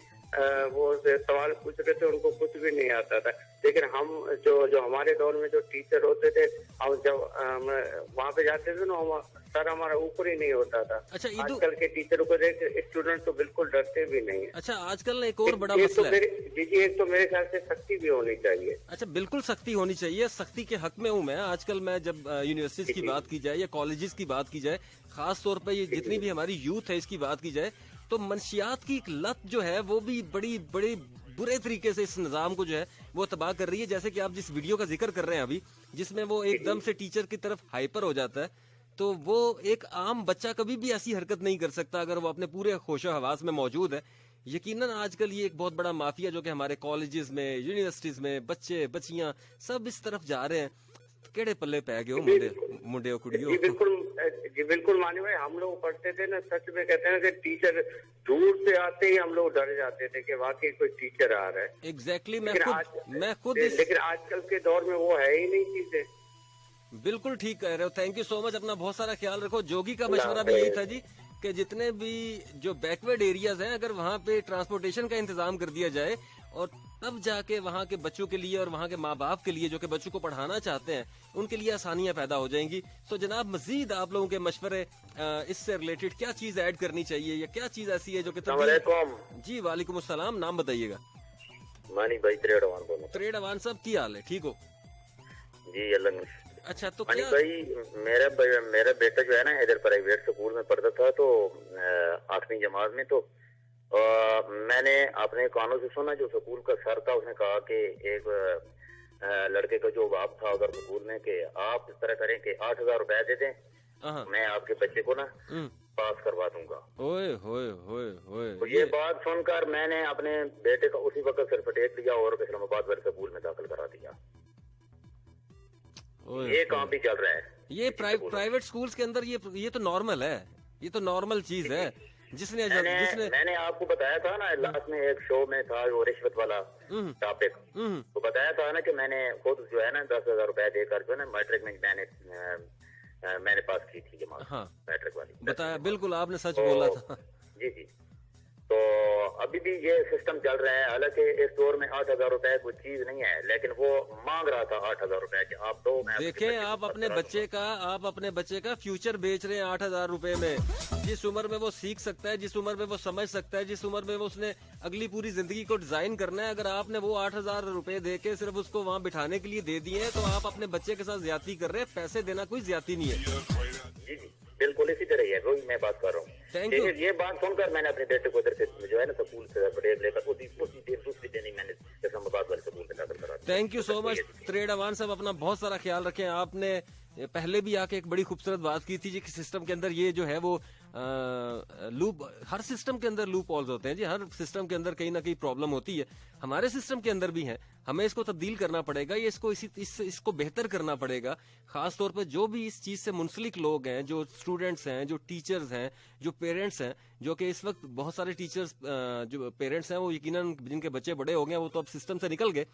वो सवाल पूछ रहे थे, उनको कुछ भी नहीं आता था। लेकिन हम जो हमारे दौर में जो टीचर होते थे, हम जब वहाँ पे जाते थे ना, सर हमारा ऊपर ही नहीं होता था। अच्छा, आजकल के टीचरों को देख स्टूडेंट तो बिल्कुल डरते भी नहीं है। अच्छा, आजकल एक और बड़ा मसला है जी, एक तो मेरे ख्याल से सख्ती भी होनी चाहिए। अच्छा, बिल्कुल सख्ती होनी चाहिए, सख्ती के हक में हूँ मैं। आजकल मैं जब यूनिवर्सिटीज की बात की जाए या कॉलेजेस की बात की जाए, खास तौर पर ये जितनी भी हमारी यूथ है इसकी बात की जाए, तो मंशियात की एक लत जो है वो भी बड़ी बुरे तरीके से इस निज़ाम को जो है वो तबाह कर रही है। जैसे कि आप जिस वीडियो का जिक्र कर रहे हैं अभी, जिसमें वो एकदम से टीचर की तरफ हाइपर हो जाता है, तो वो एक आम बच्चा कभी भी ऐसी हरकत नहीं कर सकता अगर वो अपने पूरे होशो हवास में मौजूद है। यकीनन आजकल ये एक बहुत बड़ा माफिया जो कि हमारे कॉलेजेस में, यूनिवर्सिटीज में बच्चे बच्चियां सब इस तरफ जा रहे हैं। केड़े पल्ले पै गए हो मुंडे कुड़ियों। जी बिल्कुल मानी भाई, हम लोग पढ़ते थे ना, सच में कहते हैं कि टीचर दूर से आते ही हम लोग डर जाते थे कि वाकई कोई टीचर आ रहा है। एग्जैक्टली। मैं खुद लेकिन आजकल के दौर में वो है ही नहीं चीजें। बिल्कुल ठीक कह रहे हो, थैंक यू सो मच, अपना बहुत सारा ख्याल रखो। जोगी का मशवरा भी यही था जी कि जितने भी जो बैकवर्ड एरियाज हैं, अगर वहाँ पे ट्रांसपोर्टेशन का इंतजाम कर दिया जाए, और तब जाके वहाँ के बच्चों के लिए और वहाँ के माँ बाप के लिए जो कि बच्चों को पढ़ाना चाहते हैं, उनके लिए आसानियां पैदा हो जाएंगी। तो जनाब, मजीद आप लोगों के मशवरे इससे रिलेटेड क्या चीज ऐड करनी चाहिए, या क्या चीज ऐसी है जो कि जी वालेकुम अस्सलाम, नाम बताइएगा। मानी भाई त्रेडवान बोलो। त्रेडवान साहब, की हाल है? ठीक हो जी अल्लाह। अच्छा, तो क्या भाई, मेरा बेटा जो है ना इधर प्राइवेट स्कूल में पढ़ता था, तो 8वीं जमात में, तो मैंने अपने कानों से सुना, जो स्कूल का सर था उसने कहा कि एक लड़के का जो बाप था उधर स्कूल में, कि आप इस तरह करें कि 8,000 रुपए दे दें मैं आपके बच्चे को ना पास करवा दूंगा। ओए होए होए होए। तो ये बात सुनकर मैंने अपने बेटे का उसी वक्त सर्टिफिकेट लिया और इस्लामाबाद वाले स्कूल में दाखिल करा दिया। ये काम भी चल रहा है। ये प्राइवेट स्कूल्स के अंदर ये तो नॉर्मल है, ये तो नॉर्मल चीज है। जिसने मैंने आपको बताया था ना, लास्ट में एक शो में था वो रिश्वत वाला टॉपिक, तो बताया था ना कि मैंने खुद जो है ना 10,000 रुपए देकर जो है ना मैट्रिक में मैंने पास की थी जमा। हाँ, मैट्रिक वाली बताया, बिल्कुल आपने सच बोला था। जी जी। तो अभी भी ये सिस्टम चल रहा है। हालांकि इस दौर में 8,000 रुपए कोई चीज नहीं है, लेकिन वो मांग रहा था 8,000 रुपए कि आप दो। देखें, आप अपने बच्चे का फ्यूचर बेच रहे हैं 8,000 रुपए में। जिस उम्र में वो सीख सकता है, जिस उम्र में वो समझ सकता है, जिस उम्र में वो उसने अगली पूरी जिंदगी को डिजाइन करना है, अगर आपने वो 8,000 रुपए दे के सिर्फ उसको वहाँ बिठाने के लिए दे दिए हैं, तो आप अपने बच्चे के साथ ज्यादती कर रहे हैं। पैसे देना कोई ज्यादती नहीं है। जी जी, बिल्कुल इसी तरह है, वही मैं बात कर रहा हूँ। ये बात सुनकर मैंने अपने बेटे को इधर से जो है ना स्कूल से ब्रेक लेकर उसी दूसरी दिन ही मैंने इस्लामाबाद वाले स्कूल में दाखिल करा। थैंक यू सो मच त्रेडवान साहब, अपना बहुत सारा ख्याल रखें। आपने पहले भी आके एक बड़ी खूबसूरत बात की थी जी कि सिस्टम के अंदर ये जो है वो लूप, हर सिस्टम के अंदर लूप होल्स होते हैं जी, हर सिस्टम के अंदर कहीं ना कहीं प्रॉब्लम होती है। हमारे सिस्टम के अंदर भी है, हमें इसको तब्दील करना पड़ेगा, ये इसको बेहतर करना पड़ेगा। खास तौर पे जो भी इस चीज से मुंसलिक लोग हैं, जो स्टूडेंट्स हैं, जो टीचर्स हैं, जो पेरेंट्स हैं, जो कि इस वक्त बहुत सारे टीचर्स जो पेरेंट्स हैं वो यकीनन जिनके बच्चे बड़े हो गए वो तो अब सिस्टम से निकल गए,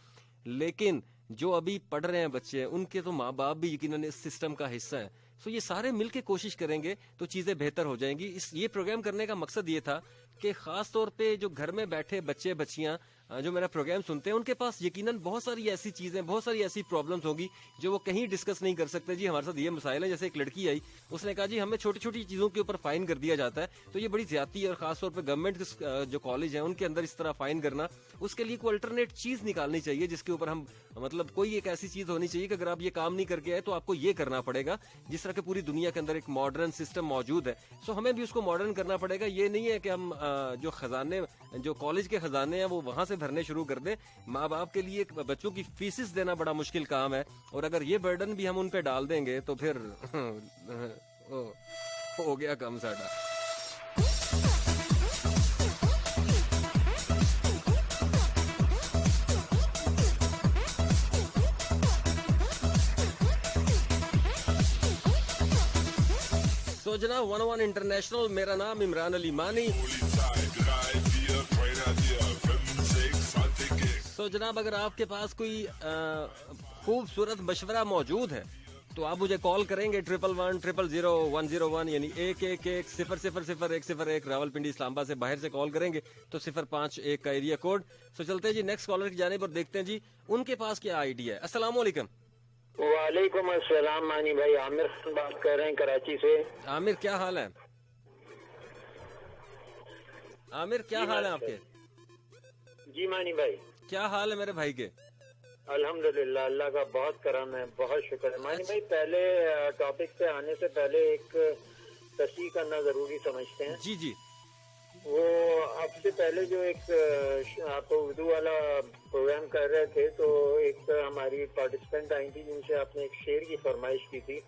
लेकिन जो अभी पढ़ रहे हैं बच्चे, उनके तो माँ बाप भी यकीनन इस सिस्टम का हिस्सा है। सो ये सारे मिलके कोशिश करेंगे तो चीजें बेहतर हो जाएंगी। ये प्रोग्राम करने का मकसद ये था कि खास तौर पे जो घर में बैठे बच्चे बच्चियां जो मेरा प्रोग्राम सुनते हैं, उनके पास यकीनन बहुत सारी ऐसी चीजें, बहुत सारी ऐसी प्रॉब्लम्स होगी जो वो कहीं डिस्कस नहीं कर सकते। जी हमारे साथ ये मसाइल है, जैसे एक लड़की आई, उसने कहा जी हमें छोटी छोटी चीजों के ऊपर फाइन कर दिया जाता है, तो ये बड़ी ज्यादती है। और खासतौर पर गवर्नमेंट जो कॉलेज है उनके अंदर इस तरह फाइन करना, उसके लिए कोई अल्टरनेट चीज निकालनी चाहिए जिसके ऊपर हम, मतलब कोई एक ऐसी चीज होनी चाहिए कि अगर आप ये काम नहीं करके आए तो आपको ये करना पड़ेगा। जिस तरह के पूरी दुनिया के अंदर एक मॉडर्न सिस्टम मौजूद है, सो हमें भी उसको मॉडर्न करना पड़ेगा। ये नहीं है कि हम जो खजाने, जो कॉलेज के खजाने हैं वो वहां से भरने शुरू कर दें। माँ बाप के लिए बच्चों की फीसिस देना बड़ा मुश्किल काम है, और अगर ये बर्डन भी हम उन पे डाल देंगे तो फिर हो गया कम साडा। सोजना 101 इंटरनेशनल, मेरा नाम इमरान अली मानी। तो जनाब, अगर आपके पास कोई खूबसूरत मशवरा मौजूद है तो आप मुझे कॉल करेंगे 11100101, यानी 111000101 रावलपिंडी इस्लामाबाद से बाहर से कॉल करेंगे तो 051 का एरिया कोड। तो चलते हैं जी नेक्स्ट कॉलर की जाने पर, देखते हैं जी उनके पास क्या आइडिया है। अस्सलाम वालेकुम। वालेकुम अस्सलाम मानी भाई, आमिर बात कर रहे हैं कराची से। आमिर क्या हाल है? आमिर क्या हाल है आपके? जी मानी भाई, क्या हाल है मेरे भाई के? अल्हम्दुलिल्लाह, अल्लाह का बहुत करम है, बहुत शुक्र है। मानी भाई, पहले टॉपिक पे आने से पहले एक तस्दीक करना जरूरी समझते हैं। जी जी। वो आपसे पहले जो एक आप उर्दू वाला प्रोग्राम कर रहे थे, तो एक हमारी पार्टिसिपेंट आई थी जिनसे आपने एक शेर की फरमाइश की थी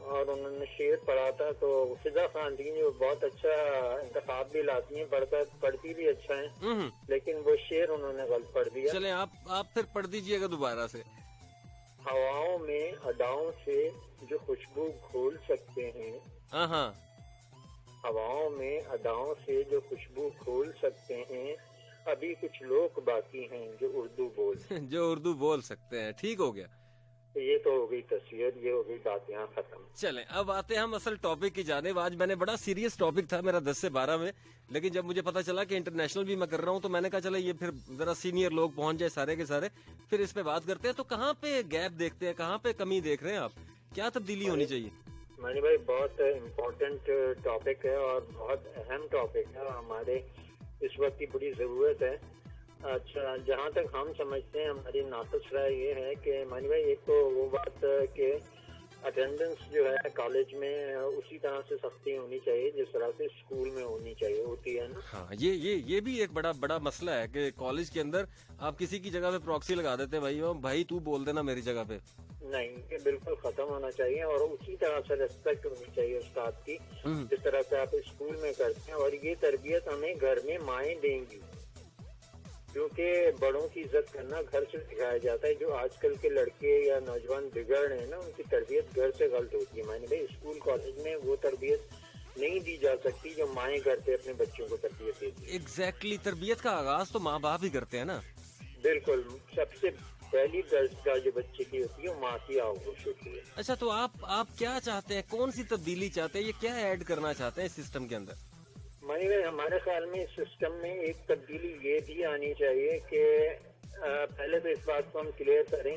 और उन्होंने शेर पढ़ा था। तो फिजा खान थी जो बहुत अच्छा इंतखाब भी लाती हैं, पढ़ती भी अच्छा है, लेकिन वो शेर उन्होंने गलत पढ़ दिया। चले आप फिर पढ़ दीजिएगा दोबारा से। हवाओं में अदाओं से जो खुशबू घोल सकते हैं, हाँ, हवाओं में अदाओं से जो खुशबू घोल सकते हैं, अभी कुछ लोग बाकी हैं जो उर्दू बोल सकते हैं। ठीक हो गया, तो ये तो हो गई तस्वीर, ये हो गई बात यहाँ खत्म। चलें अब आते हैं हम असल टॉपिक की जानिब। आज मैंने बड़ा सीरियस टॉपिक था मेरा 10 से 12 में, लेकिन जब मुझे पता चला कि इंटरनेशनल भी मैं कर रहा हूँ तो मैंने कहा चलो ये फिर जरा सीनियर लोग पहुंच जाए सारे के सारे, फिर इस पे बात करते हैं। तो कहाँ पे गैप देखते हैं, कहाँ पे कमी देख रहे हैं आप, क्या तब्दीली होनी चाहिए? मानी भाई, बहुत इम्पोर्टेंट टॉपिक है और बहुत अहम टॉपिक है, हमारे इस वक्त की बड़ी जरूरत है। अच्छा, जहाँ तक हम समझते हैं, हमारी नातस राय ये है कि मानी भाई, एक तो वो बात कि अटेंडेंस जो है कॉलेज में उसी तरह से सख्ती होनी चाहिए जिस तरह से स्कूल में होनी चाहिए, होती है ना। हाँ, ये भी एक बड़ा मसला है कि कॉलेज के अंदर आप किसी की जगह पे प्रॉक्सी लगा देते हैं, भाई तू बोल देना मेरी जगह पे। नहीं, ये बिल्कुल खत्म होना चाहिए और उसी तरह से रेस्पेक्ट होनी चाहिए उस्ताद की जिस तरह से आप स्कूल में करते हैं। और ये तरबियत हमें घर में माएँ देंगी, क्योंकि बड़ों की इज्जत करना घर से सिखाया जाता है। जो आजकल के लड़के या नौजवान बिगड़ रहे हैं ना, उनकी तरबियत घर से गलत होती है। मैंने भाई स्कूल कॉलेज में वो तरबियत नहीं दी जा सकती जो माएँ घर पे अपने बच्चों को तरबियत देती है। एग्जैक्टली, तरबियत का आगाज तो माँ बाप ही करते हैं ना। बिल्कुल, सबसे पहली दर्जा जो बच्चे की होती है वो माँ की आगोश होती है। अच्छा, तो आप क्या चाहते हैं, कौन सी तब्दीली चाहते हैं, ये क्या ऐड करना चाहते हैं इस सिस्टम के अंदर? मानी भाई, हमारे ख्याल में इस सिस्टम में एक तब्दीली ये भी आनी चाहिए कि पहले तो इस बात को हम क्लियर करें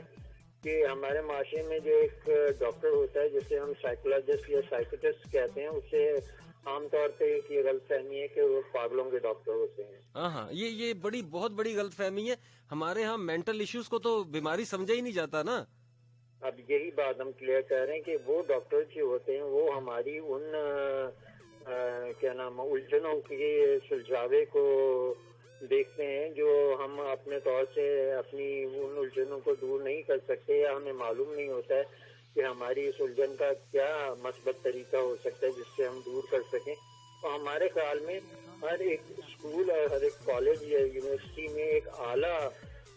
कि हमारे माशरे में जो एक डॉक्टर होता है जिसे हम साइकोलॉजिस्ट या साइकोटिस्ट कहते हैं, उससे आमतौर पे एक ये गलतफहमी है कि वो पागलों के डॉक्टर होते हैं। हाँ, ये बहुत बड़ी गलतफहमी है। हमारे यहाँ मेंटल इश्यूज को तो बीमारी समझा ही नहीं जाता ना। अब यही बात हम क्लियर कर रहे हैं कि वो डॉक्टर जो होते हैं वो हमारी उन क्या नाम उलझनों के सुलझावे को देखते हैं जो हम अपने तौर से अपनी उन उलझनों को दूर नहीं कर सकते, या हमें मालूम नहीं होता है कि हमारी इस उलझन का क्या मस्बत तरीका हो सकता है जिससे हम दूर कर सकें। तो हमारे ख्याल में हर एक स्कूल और हर एक कॉलेज या यूनिवर्सिटी में एक आला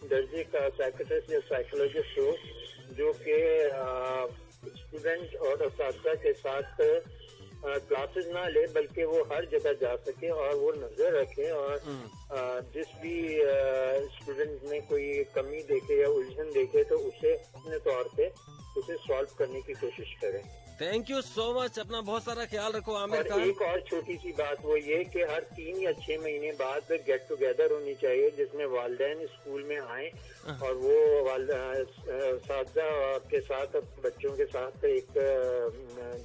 दर्जे का साइकोलॉजिस्ट या साइकोलॉजिस्ट हो जो कि स्टूडेंट और असातिज़ा के साथ क्लासेस ना ले, बल्कि वो हर जगह जा सके और वो नजर रखे और जिस भी स्टूडेंट में कोई कमी देखे या उलझन देखे तो उसे अपने तौर पे उसे सॉल्व करने की कोशिश करें। थैंक यू सो मच, अपना बहुत सारा ख्याल रखो आमिर खान। एक और छोटी सी बात वो ये कि हर 3 या 6 महीने बाद गेट टुगेदर होनी चाहिए जिसमें वालिदैन स्कूल में आए और वो साथी के साथ बच्चों के साथ एक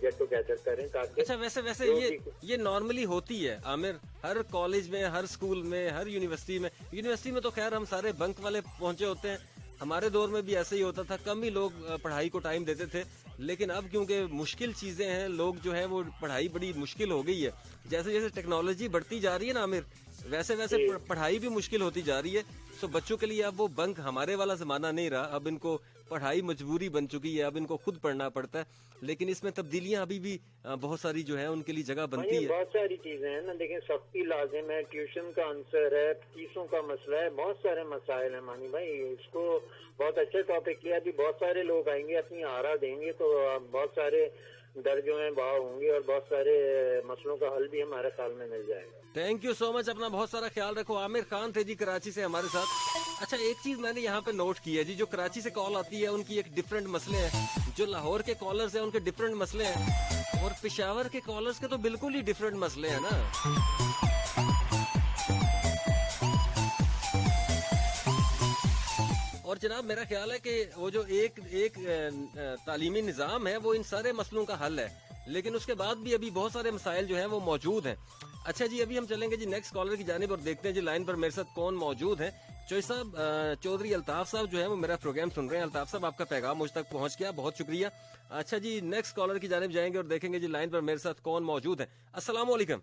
गेट टुगेदर करें ताकि। अच्छा, वैसे ये नॉर्मली होती है आमिर, हर कॉलेज में, हर स्कूल में, हर यूनिवर्सिटी में तो खैर हम सारे बंक वाले पहुंचे होते हैं। हमारे दौर में भी ऐसे ही होता था, कम ही लोग पढ़ाई को टाइम देते थे। लेकिन अब क्योंकि मुश्किल चीजें हैं, लोग जो है वो पढ़ाई बड़ी मुश्किल हो गई है। जैसे जैसे टेक्नोलॉजी बढ़ती जा रही है ना आमिर, वैसे पढ़ाई भी मुश्किल होती जा रही है। तो बच्चों के लिए अब वो बंक हमारे वाला जमाना नहीं रहा, अब इनको पढ़ाई मजबूरी बन चुकी है, अब इनको खुद पढ़ना पड़ता है। लेकिन इसमें तब्दीलियां अभी भी बहुत सारी जो है उनके लिए जगह बनती है। बहुत सारी चीजें हैं ना, देखिए सख्ती लाजिम है, ट्यूशन का आंसर है, फीसों का मसला है, बहुत सारे मसाइल है। मानी भाई, इसको बहुत अच्छा टॉपिक किया, अभी बहुत सारे लोग आएंगे अपनी आरा देंगे तो बहुत सारे दर जो है भाव होंगे और बहुत सारे मसलों का हल भी हमारे ख्याल में मिल जाएगा। थैंक यू सो मच, अपना बहुत सारा ख्याल रखो। आमिर खान थे जी कराची से हमारे साथ। अच्छा, एक चीज मैंने यहाँ पे नोट की है जी, जो कराची से कॉल आती है उनकी एक डिफरेंट मसले हैं, जो लाहौर के कॉलर्स हैं उनके डिफरेंट मसले हैं, और पेशावर के कॉलर्स के तो बिल्कुल ही डिफरेंट मसले हैं ना। और जनाब, मेरा ख्याल है कि वो जो एक तालीमी निज़ाम है वो इन सारे मसलों का हल है, लेकिन उसके बाद भी अभी बहुत सारे मसाइल जो हैं वो मौजूद हैं। अच्छा जी, अभी हम चलेंगे जी नेक्स्ट कॉलर की जानिब और देखते हैं जी लाइन पर मेरे साथ कौन मौजूद है। चौधरी साहब, चौधरी अल्ताफ साहब जो है वो मेरा प्रोग्राम सुन रहे हैं। अल्ताफ साहब, आपका पैगाम मुझ तक पहुंच गया, बहुत शुक्रिया। अच्छा जी, नेक्स्ट कॉलर की जानिब जाएंगे और देखेंगे जी लाइन पर मेरे साथ कौन मौजूद है। अस्सलाम वालेकुम।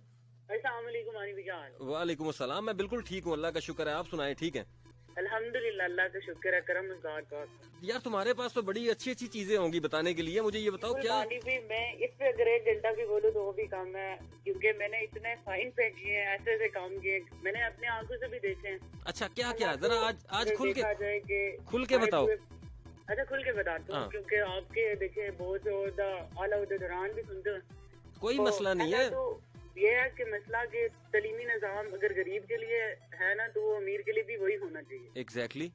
वालेकुम अस्सलाम, मैं बिल्कुल ठीक हूँ, अल्लाह का शुक्र है। आप सुनाए, ठीक है? अल्हम्दुलिल्लाह, अल्लाह का शुक्र है, करम का। यार, तुम्हारे पास तो बड़ी अच्छी अच्छी चीजें होंगी बताने के लिए, मुझे ये बताओ क्या। भी मैं इस पे अगर 1 घंटा भी बोलूँ तो वो भी कम है, क्योंकि मैंने इतने फाइन पे किए हैं, ऐसे काम किए, मैंने अपने आंखों से भी देखे हैं। अच्छा, क्या क्या, जरा आज खुल के बताओ। अच्छा, खुल के बताता हूँ, क्योंकि आपके देखे बहुत आला उहदेदारान भी सुनते हैं। कोई मसला नहीं है। ये है कि मसला के तलीमी निज़ाम अगर गरीब के लिए है ना, तो वो अमीर के लिए भी वही होना चाहिए। एग्जैक्टली।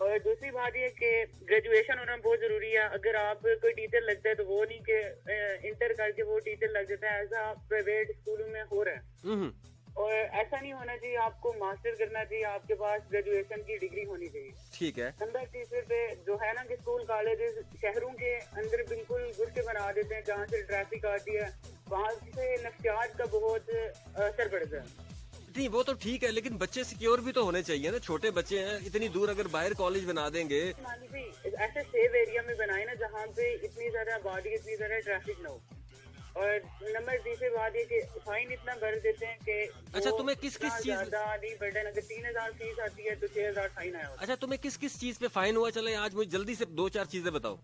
और दूसरी बात ये कि ग्रेजुएशन होना बहुत जरूरी है। अगर आप कोई टीचर लगता है तो वो नहीं कि इंटर करके वो टीचर लग जाता है, ऐसा प्राइवेट स्कूलों में हो रहा है। और ऐसा नहीं होना चाहिए, आपको मास्टर करना चाहिए, आपके पास ग्रेजुएशन की डिग्री होनी चाहिए। ठीक है। नंबर तीसरे पे जो है ना कि स्कूल कॉलेज शहरों के अंदर बिल्कुल घुस के बना देते हैं, जहाँ से ट्रैफिक आती है वहाँ से नफ्सियात का बहुत असर पड़ता है। नहीं वो तो ठीक है, लेकिन बच्चे सिक्योर भी तो होने चाहिए ना, छोटे बच्चे हैं, इतनी दूर अगर बाहर कॉलेज बना देंगे। ऐसे सेफ एरिया में बनाए ना जहाँ पे इतनी ज्यादा आबादी, इतनी ज्यादा ट्रैफिक ना हो। और नंबर दूसरी बात ये कि फाइन इतना भर देते हैं कि अच्छा तुम्हें किस चीज नहीं बर्डन, अगर 3000 फीस आती है तो 6000 फाइन आया। अच्छा तुम्हें किस चीज पे फाइन हुआ? चले आज मुझे जल्दी से 2-4 चीजें बताओ।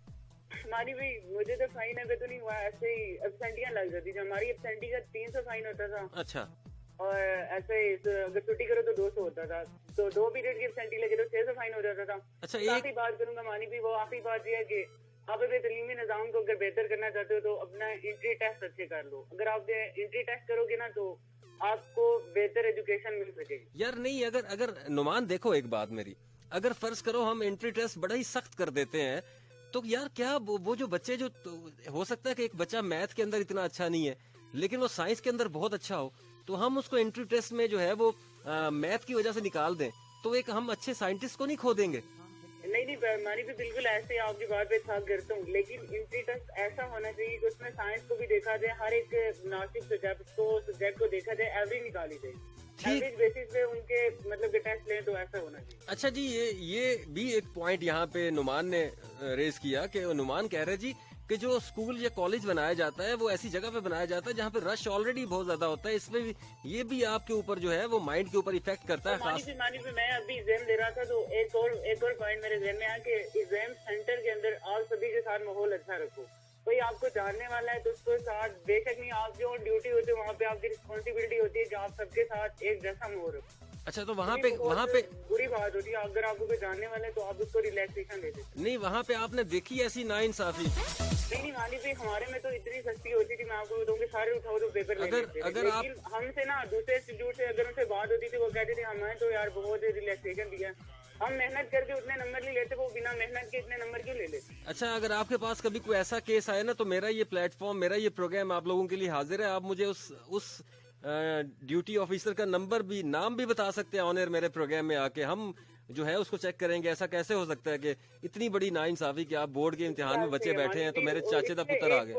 हमारी भी मुझे तो फाइन है तो नहीं हुआ, ऐसे ही एब्सेंटियां लग जाती थी। हमारी एब्सेंटी का 300 फाइन होता था। अच्छा। और ऐसे अगर छुट्टी करो तो 200 होता था, तो 2 पीरियड की एब्सेंटी लगे तो 600 फाइन हो जाता था। अच्छा एक बात करूंगा मानी भी, वो आखिरी बात यह है कि आप अगर तलीमी निज़ाम को अगर बेहतर करना चाहते हो तो अपना एंट्री टेस्ट अच्छे कर लो। अगर आप एंट्री टेस्ट करोगे ना तो आपको बेहतर एजुकेशन मिल सकेगी। यार नहीं, अगर नुमान देखो एक बात मेरी, अगर फर्ज करो हम एंट्री टेस्ट बड़ा ही सख्त कर देते हैं तो यार क्या वो जो बच्चे जो हो सकता है कि एक बच्चा मैथ के अंदर इतना अच्छा नहीं है लेकिन वो साइंस के अंदर बहुत अच्छा हो, तो हम उसको एंट्री टेस्ट में जो है वो मैथ की वजह से निकाल दें तो एक हम अच्छे साइंटिस्ट को नहीं खो देंगे। नहीं मानी भी बिल्कुल ऐसे आपकी बात पे इत्तेफाक करता हूँ, लेकिन एंट्री टेस्ट ऐसा होना चाहिए कि उसमें साइंस को भी देखा जाए, हर एक मुनासिब सब्जेक्ट को देखा जाए, एवरेज निकाली जाए, एवरेज बेसिस पे उनके मतलब के टेस्ट लें तो ऐसा होना चाहिए। अच्छा जी, ये भी एक पॉइंट यहाँ पे नुमान ने रेज किया कि नुमान कह रहे जी कि जो स्कूल या कॉलेज बनाया जाता है वो ऐसी जगह पे बनाया जाता है जहाँ पे रश ऑलरेडी बहुत ज्यादा होता है, इसमें भी ये भी आपके ऊपर जो है वो माइंड के ऊपर इफेक्ट करता है। मानी भी मैं अभी एग्जाम दे रहा था तो एक और पॉइंट मेरे जहन में आया कि एग्जाम सेंटर के अंदर आप सभी के साथ माहौल अच्छा रखो। कोई आपको जानने वाला है तो उसके साथ बेशक नहीं, आप जो ड्यूटी होती है वहाँ पे आपकी रिस्पॉन्सिबिलिटी होती है कि आप सबके साथ एक जैसा माहौल रखो। अच्छा तो वहाँ पे बुरी बात होती है अगर आपको कोई जानने वाले है तो आप उसको रिलैक्सेशन देते। नहीं वहाँ पे आपने देखी ऐसी नाइंसाफी? नहीं मानी भी हमारे में तो इतनी सख्ती होती थी, मैं आपको बताऊंगी सारे उठाओ तो पेपर अगर आप हमसे ना दूसरे इंस्टीट्यूट से अगर उनसे बात होती थी वो कहते थे हमें तो यार बहुत रिलैक्सेशन दिया, हम मेहनत करके उतने नंबर नहीं लेते, वो बिना मेहनत के इतने नंबर क्यों ले लेते। अच्छा अगर आपके पास कभी कोई ऐसा केस आए ना तो मेरा ये प्लेटफॉर्म, मेरा ये प्रोग्राम आप लोगों के लिए हाजिर है। आप मुझे उस ड्यूटी ऑफिसर का नंबर भी, नाम भी बता सकते हैं ऑन एयर मेरे प्रोग्राम में आके, हम जो है उसको चेक करेंगे। ऐसा कैसे हो सकता है कि इतनी बड़ी नाइंसाफी कि आप बोर्ड के इम्तिहान में बच्चे बैठे हैं तो मेरे चाचे का पुत्र आ गए।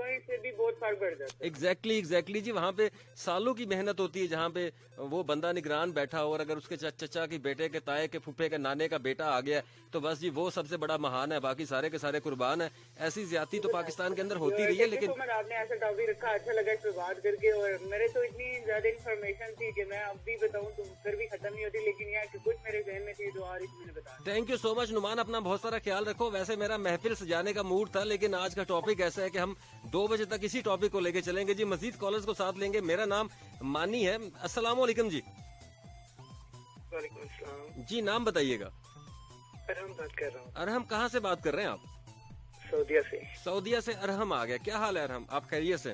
एग्जैक्टली जी, वहाँ पे सालों की मेहनत होती है जहाँ पे वो बंदा निगरान बैठा हो और अगर उसके चचा के बेटे के ताए के फुफे के नाने का बेटा आ गया तो बस जी वो सबसे बड़ा महान है, बाकी सारे के सारे कुर्बान है। ऐसी ज्यादती तो पाकिस्तान के अंदर होती रही है। लेकिन आपने ऐसा टॉपिक रखा, अच्छा लगा इस पे बात करके, और मेरे तो इतनी ज्यादा इन्फॉर्मेशन थी कि मैं अब भी बताऊं तो फिर भी खत्म नहीं होती, लेकिन यार कुछ मेरे जहन में थी तो आज मैंने बताया। Thank you so much Numan, अपना बहुत सारा ख्याल रखो। वैसे मेरा महफिल सजाने का मूड था लेकिन आज का टॉपिक ऐसा है कि हम 2 बजे तक इसी टॉपिक को लेके चलेंगे जी। मजीद कॉलर्स को साथ लेंगे। मेरा नाम मानी है। अस्सलाम वालेकुम जी। वालेकुम अस्सलाम जी, नाम बताइएगा। अरहम बात कर रहा हूँ। अरहम कहाँ से बात कर रहे हैं आप? सऊदीया से। सऊदीया से अरहम आ गया। क्या हाल है अरहम, आप खैरियत से?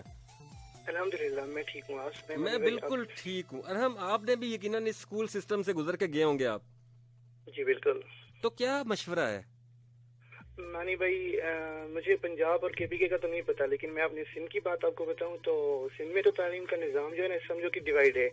अल्हम्दुलिल्लाह मैं ठीक हूँ। आप? मैं बिल्कुल ठीक हूँ। अरहम आपने भी यकीनन इस स्कूल सिस्टम से गुजर के गए होंगे आप? जी बिल्कुल। तो क्या मशवरा है? मानी भाई मुझे पंजाब और केपीके का तो नहीं पता, लेकिन मैं अपने सिंध की बात आपको बताऊं तो सिंध में तो तालीम का निज़ाम जो है ना समझो कि डिवाइड है।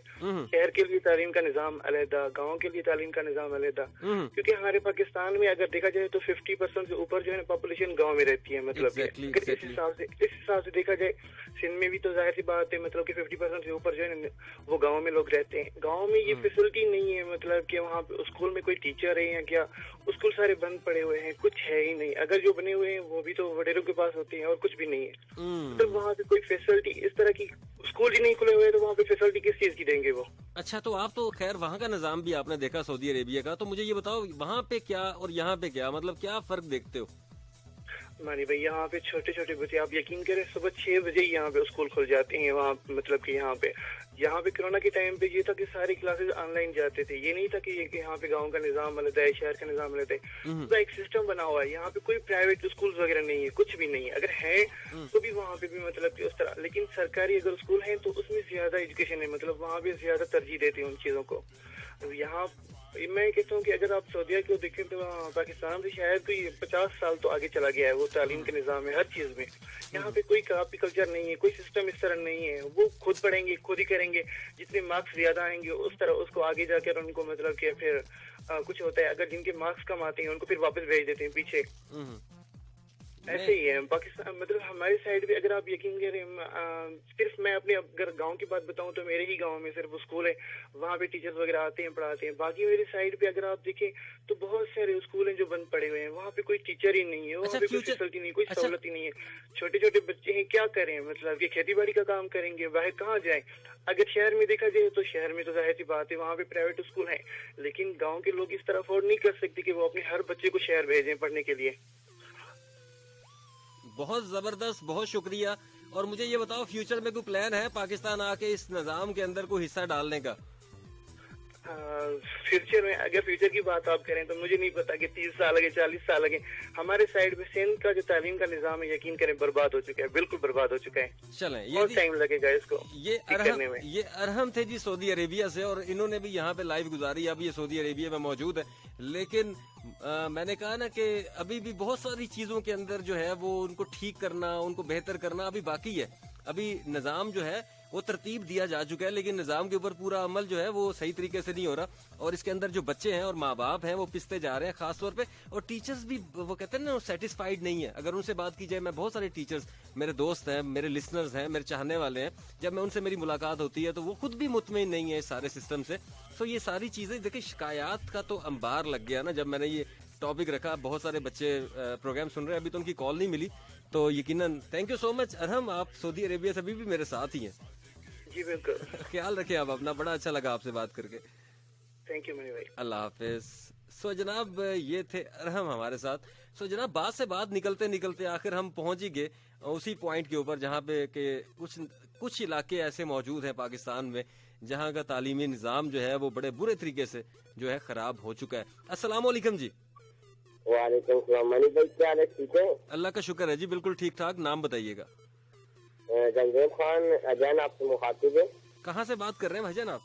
शहर के लिए तालीम का निज़ाम अलहदा, गाँव के लिए तालीम का निज़ाम अलहदा। क्योंकि हमारे पाकिस्तान में अगर देखा जाए तो 50% से ऊपर जो है ना पॉपुलेशन गाँव में रहती है। मतलब इस हिसाब से देखा जाए सिंध में भी तो जाहिर सी बात है मतलब कि 50% से ऊपर जो है ना वो गाँव में लोग रहते हैं। गाँव में ये फैसिलिटी नहीं है, मतलब कि वहाँ स्कूल में कोई टीचर है या क्या, स्कूल सारे बंद पड़े हुए हैं, कुछ है ही नहीं। अगर जो बने हुए हैं वो भी तो वडेरों के पास होते हैं और कुछ भी नहीं है। तो वहाँ पे कोई फैसिलिटी इस तरह की, स्कूल ही नहीं खुले हुए तो वहाँ पे फैसिलिटी किस चीज की देंगे वो। अच्छा तो आप तो खैर वहाँ का निजाम भी आपने देखा सऊदी अरेबिया का, तो मुझे ये बताओ वहाँ पे क्या और यहाँ पे क्या, मतलब क्या फर्क देखते हो? मानी भाई यहाँ पे छोटे छोटे बच्चे, आप यकीन करें सुबह 6 बजे ही यहाँ पे स्कूल खुल जाते हैं। वहाँ मतलब कि यहाँ पे कोरोना के टाइम पे ये था कि सारी क्लासेस ऑनलाइन जाते थे। ये नहीं था कि यहाँ पे गांव का निजाम अलग है, शहर का निजाम अलग है। तो एक सिस्टम बना हुआ है। यहाँ पे कोई प्राइवेट स्कूल वगैरह नहीं है, कुछ भी नहीं है। अगर है तो भी वहाँ पे भी मतलब कि उस तरह, लेकिन सरकारी अगर स्कूल है तो उसमें ज्यादा एजुकेशन है, मतलब वहाँ पे ज्यादा तरजीह देते हैं उन चीजों को। यहाँ मैं कहता हूँ कि अगर आप सऊदीया को देखें तो पाकिस्तान से शायद कोई 50 साल तो आगे चला गया है वो तालीम के निज़ाम है हर चीज़ में। यहाँ पे कोई कॉपी कल्चर नहीं है, कोई सिस्टम इस तरह नहीं है। वो खुद पढ़ेंगे, खुद ही करेंगे, जितने मार्क्स ज्यादा आएंगे उस तरह उसको आगे जाकर उनको मतलब कि फिर कुछ होता है। अगर जिनके मार्क्स कम आते हैं उनको फिर वापस भेज देते हैं पीछे। ऐसे ही है पाकिस्तान, मतलब हमारी साइड पे अगर आप यकीन करें, सिर्फ मैं अपने अगर गांव की बात बताऊं तो मेरे ही गांव में सिर्फ स्कूल है, वहाँ पे टीचर्स वगैरह आते हैं पढ़ाते हैं। बाकी मेरी साइड पे अगर आप देखें तो बहुत सारे स्कूल हैं जो बंद पड़े हुए हैं, वहाँ पे कोई टीचर ही नहीं है, वहाँ पे कोई फैसिलिटी नहीं, कोई सहूलत ही नहीं है। छोटे छोटे बच्चे हैं, क्या करें, मतलब कि खेती बाड़ी का काम करेंगे, बाहर कहाँ जाए। अगर शहर में देखा जाए तो शहर में तो जाहिर सी बात है वहाँ पे प्राइवेट स्कूल है, लेकिन गाँव के लोग इस तरह अफोर्ड नहीं कर सकते कि वो अपने हर बच्चे को शहर भेजें पढ़ने के लिए। बहुत जबरदस्त, बहुत शुक्रिया। और मुझे ये बताओ, फ्यूचर में कोई प्लान है पाकिस्तान आके इस निजाम के अंदर कोई हिस्सा डालने का? फ्यूचर में अगर फ्यूचर की बात आप करें तो मुझे नहीं पता कि 30 साल लगे 40 साल लगे। हमारे साइड में सिंध का जो तालीम का निजाम है यकीन करें बर्बाद हो चुका है, बिल्कुल बर्बाद हो चुका है। चलें, बहुत टाइम लगेगा इसको करने में। ये अरहम थे जी सऊदी अरेबिया से, और इन्होंने भी यहाँ पे लाइव गुजारी। अब ये सऊदी अरेबिया में मौजूद है, लेकिन मैंने कहा ना कि अभी भी बहुत सारी चीजों के अंदर जो है वो उनको ठीक करना, उनको बेहतर करना अभी बाकी है। अभी निजाम जो है वो तरतीब दिया जा चुका है, लेकिन निजाम के ऊपर पूरा अमल जो है वो सही तरीके से नहीं हो रहा, और इसके अंदर जो बच्चे हैं और माँ बाप हैं वो पिसते जा रहे हैं खास तौर पे। और टीचर्स भी वो कहते हैं ना सेटिस्फाइड नहीं है। अगर उनसे बात की जाए, मैं बहुत सारे टीचर्स, मेरे दोस्त हैं, मेरे लिसनर्स हैं, मेरे चाहने वाले हैं, जब मैं उनसे मेरी मुलाकात होती है तो वो खुद भी मुतमईन नहीं है इस सारे सिस्टम से। तो ये सारी चीजें देखिए, शिकायत का तो अंबार लग गया ना जब मैंने ये टॉपिक रखा। बहुत सारे बच्चे प्रोग्राम सुन रहे हैं, अभी तो उनकी कॉल नहीं मिली, तो यकीनन thank you so much Arham, आप सऊदी अरेबिया से अभी भी मेरे साथ ही हैं। जी बिल्कुल, ख्याल रखें आप अपना, बड़ा अच्छा लगा आपसे बात करके। थैंक यू मेरे भाई, अल्लाह हाफिज। सो जनाब, ये थे अरहम हमारे साथ। सो जनाब, बात से बात निकलते निकलते आखिर हम पहुंच ही गए उसी पॉइंट के ऊपर जहाँ पे के कुछ इलाके ऐसे मौजूद हैं पाकिस्तान में जहाँ का तालीमी निज़ाम जो है वो बड़े बुरे तरीके से जो है खराब हो चुका है। अस्सलाम वालेकुम जी। वालेकुम सलाम। मनी भाई क्या हाल है, ठीक है? अल्लाह का शुक्र है जी, बिल्कुल ठीक ठाक। नाम बताइएगा। जंगेब खान अजैन आपसे मुखातिब है। कहाँ से बात कर रहे हैं भाईजान आप?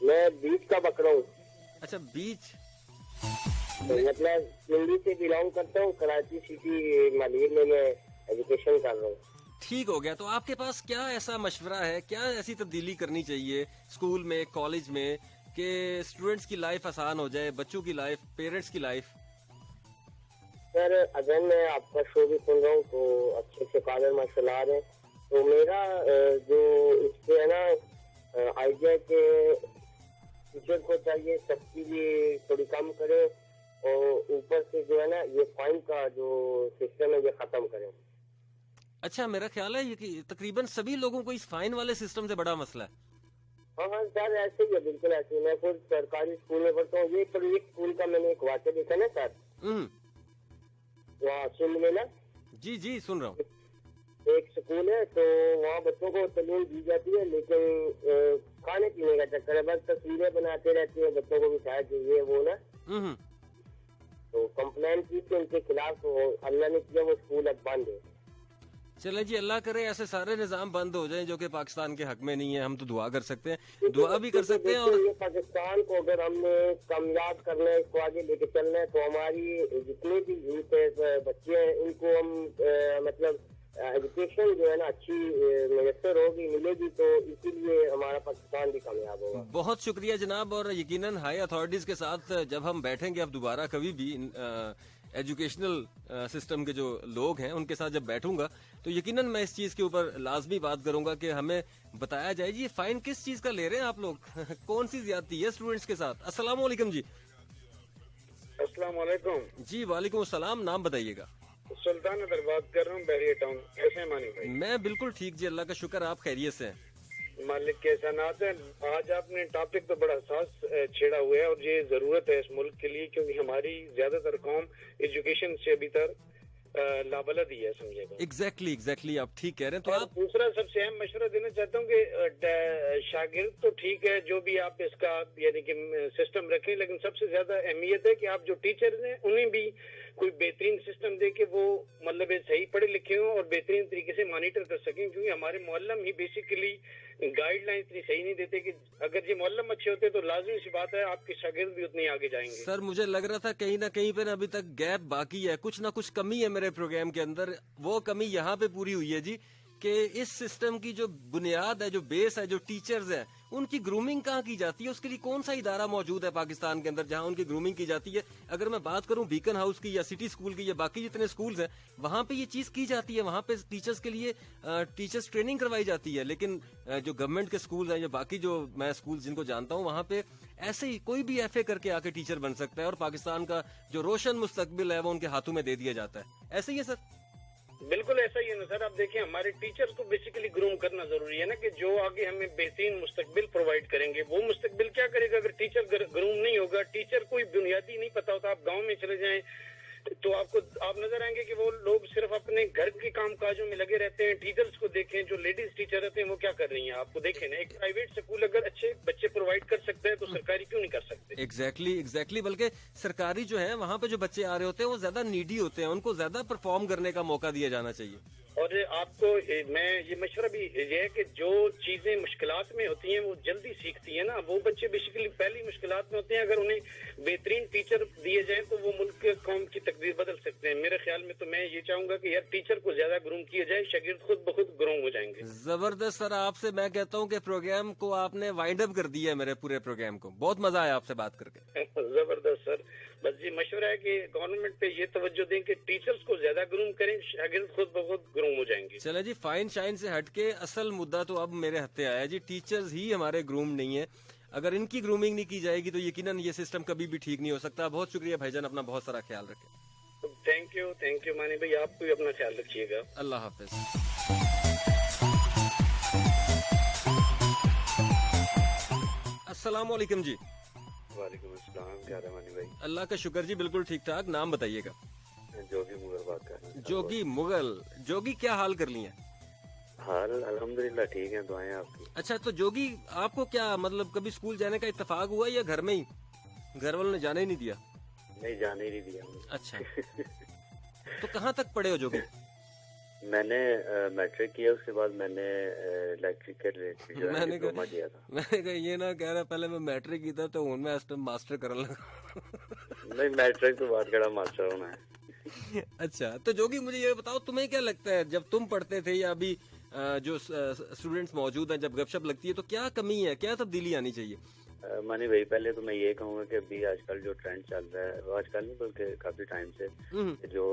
मैं बीच का बकरा हूँ। अच्छा, बीच, मतलब दिल्ली से बिलोंग करता हूँ, कराची सिटी मालिर में मैं एजुकेशन कर रहा हूँ। ठीक हो गया। तो आपके पास क्या ऐसा मशवरा है, क्या ऐसी तब्दीली करनी चाहिए स्कूल में, कॉलेज में, कि स्टूडेंट्स की लाइफ आसान हो जाए, बच्चों की लाइफ, पेरेंट्स की लाइफ? सर, अगर मैं आपका शो भी सुन रहा हूँ तो अच्छे से कादर माशाल्लाह है, तो मेरा जो इससे है ना आइडिया के टीचर को चाहिए सब्सिडी थोड़ी कम करे, और ऊपर से जो है ना ये फाइन का जो सिस्टम है ये खत्म करें। अच्छा, मेरा ख्याल है ये कि तकरीबन सभी लोगों को इस फाइन वाले सिस्टम से बड़ा मसला है। हाँ सर, ऐसे ही है, बिल्कुल ऐसे ही। मैं खुद सरकारी स्कूल में पढ़ता हूँ। ये स्कूल का मैंने एक वाक्य देखा ना सर, वहाँ सुन लेना। जी जी, सुन रहा हूँ। एक स्कूल है तो वहाँ बच्चों को तालीम दी जाती है, लेकिन खाने पीने का चक्कर है, बस तस्वीरें बनाते रहते हैं, बच्चों को भी शायद चाहिए वो ना। तो कंप्लेंट की थी उनके खिलाफ, तो अल्लाह ने किया वो स्कूल अब बंद है। चले जी, अल्लाह करे ऐसे सारे निजाम बंद हो जाएं जो कि पाकिस्तान के हक में नहीं है। हम तो दुआ कर सकते हैं, दुआ भी कर सकते हैं। और ये पाकिस्तान को अगर हमने कामयाब करना है, इसको आगे लेके चलना है, तो हमारी जितने भी यूथ है, बच्चे हैं, इनको हम मतलब एजुकेशन जो है ना अच्छी मैसर होगी, मिलेगी, तो इसीलिए हमारा पाकिस्तान भी कामयाब होगा। बहुत शुक्रिया जनाब। और यकीनन हाई अथॉरिटीज के साथ जब हम बैठेंगे अब दोबारा कभी भी, एजुकेशनल सिस्टम के जो लोग हैं उनके साथ जब बैठूंगा, तो यकीनन मैं इस चीज के ऊपर लाजमी बात करूंगा कि हमें बताया जाए जी फाइन किस चीज का ले रहे हैं आप लोग कौन सी ज्यादती है स्टूडेंट्स के साथ। अस्सलाम वालेकुम जी। अस्सलाम वालेकुम जी। वालेकुम अस्सलाम। नाम बताइएगा। सुल्तान अदर बात कर रहा हूँ, बैरिया टाउन। कैसे हैं मानी भाई? मैं बिल्कुल ठीक जी, अल्लाह का शुक्र। आप खैरियत से हैं? मालिक के एहसानात हैं। आज आपने टॉपिक तो बड़ा सास छेड़ा हुआ है, और ये जरूरत है इस मुल्क के लिए, क्योंकि हमारी ज्यादातर कौम एजुकेशन से अभी तक लाबलद ही है, समझेगा। एग्जैक्टली आप ठीक कह रहे हैं। तो आप दूसरा सबसे अहम मशवरा देना चाहता हूँ कि शागिर्द तो ठीक है, जो भी आप इसका यानी कि सिस्टम रखें, लेकिन सबसे ज्यादा अहमियत है कि आप जो टीचर हैं उन्हें भी कोई बेहतरीन सिस्टम दे के वो मतलब सही पढ़े लिखे हों और बेहतरीन तरीके से मॉनिटर कर सकें, क्योंकि हमारे मुअल्लिम ही बेसिकली गाइडलाइन इतनी सही नहीं देते कि अगर ये मुअल्लिम अच्छे होते तो लाजमी सी बात है आपके शागिर्द भी उतने आगे जाएंगे। सर, मुझे लग रहा था कहीं ना कहीं पे अभी तक गैप बाकी है, कुछ ना कुछ कमी है मेरे प्रोग्राम के अंदर। वो कमी यहाँ पे पूरी हुई है जी कि इस सिस्टम की जो बुनियाद है, जो बेस है, जो टीचर्स हैं, उनकी ग्रूमिंग कहाँ की जाती है? उसके लिए कौन सा इदारा मौजूद है पाकिस्तान के अंदर जहाँ उनकी ग्रूमिंग की जाती है? अगर मैं बात करूँ बीकन हाउस की या सिटी स्कूल की या बाकी जितने स्कूल्स हैं, वहाँ पे ये चीज की जाती है, वहाँ पे टीचर्स के लिए टीचर्स ट्रेनिंग करवाई जाती है। लेकिन जो गवर्नमेंट के स्कूल हैं या बाकी जो मैं स्कूल जिनको जानता हूँ, वहाँ पे ऐसे ही कोई भी FA करके आके टीचर बन सकता है और पाकिस्तान का जो रोशन मुस्तकबिल है वो उनके हाथों में दे दिया जाता है। ऐसे ही है सर? बिल्कुल ऐसा ही है ना सर। आप देखिए, हमारे टीचर्स को बेसिकली ग्रूम करना जरूरी है ना, कि जो आगे हमें बेहतरीन मुस्तकबिल प्रोवाइड करेंगे। वो मुस्तकबिल क्या करेगा अगर टीचर ग्रूम नहीं होगा? टीचर कोई बुनियादी नहीं पता होता। आप गांव में चले जाएं तो आप नजर आएंगे कि वो लोग सिर्फ अपने घर के काम काजों में लगे रहते हैं। टीचर्स को देखें, जो लेडीज टीचर रहते हैं वो क्या कर रही हैं, आपको देखें ना। एक प्राइवेट स्कूल अगर अच्छे बच्चे प्रोवाइड कर सकता है तो सरकारी क्यों नहीं कर सकते? एग्जैक्टली। बल्कि सरकारी जो है वहाँ पे जो बच्चे आ रहे होते हैं वो ज्यादा नीडी होते हैं, उनको ज्यादा परफॉर्म करने का मौका दिया जाना चाहिए। और आपको मैं ये मशवरा भी ये है कि जो चीजें मुश्किलात में होती हैं वो जल्दी सीखती हैं ना। वो बच्चे बेसिकली पहली मुश्किलात में होते हैं। अगर उन्हें बेहतरीन टीचर दिए जाएं तो वो मुल्क कौम की तकदीर बदल सकते हैं। मेरे ख्याल में तो मैं ये चाहूंगा कि यार टीचर को ज्यादा ग्रूम किया जाए, शागिर्द खुद ब खुद ग्रूम हो जाएंगे। जबरदस्त सर, आपसे मैं कहता हूँ कि प्रोग्राम को आपने वाइंड अप कर दिया है, मेरे पूरे प्रोग्राम को। बहुत मजा आया आपसे बात करके। जबरदस्त सर। बस ये मशवरा है कि गवर्नमेंट पे ये तवज्जो दें कि टीचर्स को ज्यादा ग्रूम करें, शागिर्द खुद ब खुद ग्रूम हो जाएंगे। चलो जी, फाइन शाइन से हटके असल मुद्दा तो अब मेरे हत्थे आया जी। टीचर्स ही हमारे ग्रूम नहीं है। अगर इनकी ग्रूमिंग नहीं की जाएगी तो यकीनन ये सिस्टम कभी भी ठीक नहीं हो सकता। बहुत शुक्रिया भाईजान, अपना बहुत सारा ख्याल रखें। थैंक यू मानी भाई, आप भी अपना ख्याल रखिएगा। अल्लाह हाफिज। अस्सलाम वालेकुम जी। वालेकुम अस्सलाम, क्या हाल है मानी भाई? अल्लाह का शुक्र जी, बिल्कुल ठीक ठाक। नाम बताइएगा। जोगी मुगल बात कर रहे हैं। जोगी मुगल। जोगी, क्या हाल कर लिए? हाल अल्हम्दुलिल्लाह ठीक है, दुआएं आपकी। अच्छा, तो जोगी आपको क्या मतलब कभी स्कूल जाने का इत्तेफाक हुआ या घर में ही घर वालों ने जाने ही नहीं दिया? नहीं, जाने ही नहीं दिया। अच्छा तो कहाँ तक पढ़े हो जोगी? मैंने मैट्रिक किया, उसके बाद मैंने इलेक्ट्रिकल डिप्लोमा किया था। मैंने कहा ये ना कह रहा पहले मैं मैट्रिक की था तो हूँ मैं मास्टर करने लगा। नहीं, मैट्रिक तो बात करा, मास्टर होना है। अच्छा, तो जोगी मुझे ये बताओ, तुम्हें क्या लगता है जब तुम पढ़ते थे या अभी जो स्टूडेंट्स मौजूद हैं, जब गपशप लगती है तो क्या कमी है, क्या तब्दीली आनी चाहिए? मानी भाई, पहले तो मैं ये कहूँगा कि अभी आजकल जो ट्रेंड चल रहा है, वो आजकल नहीं बल्कि काफी टाइम से, जो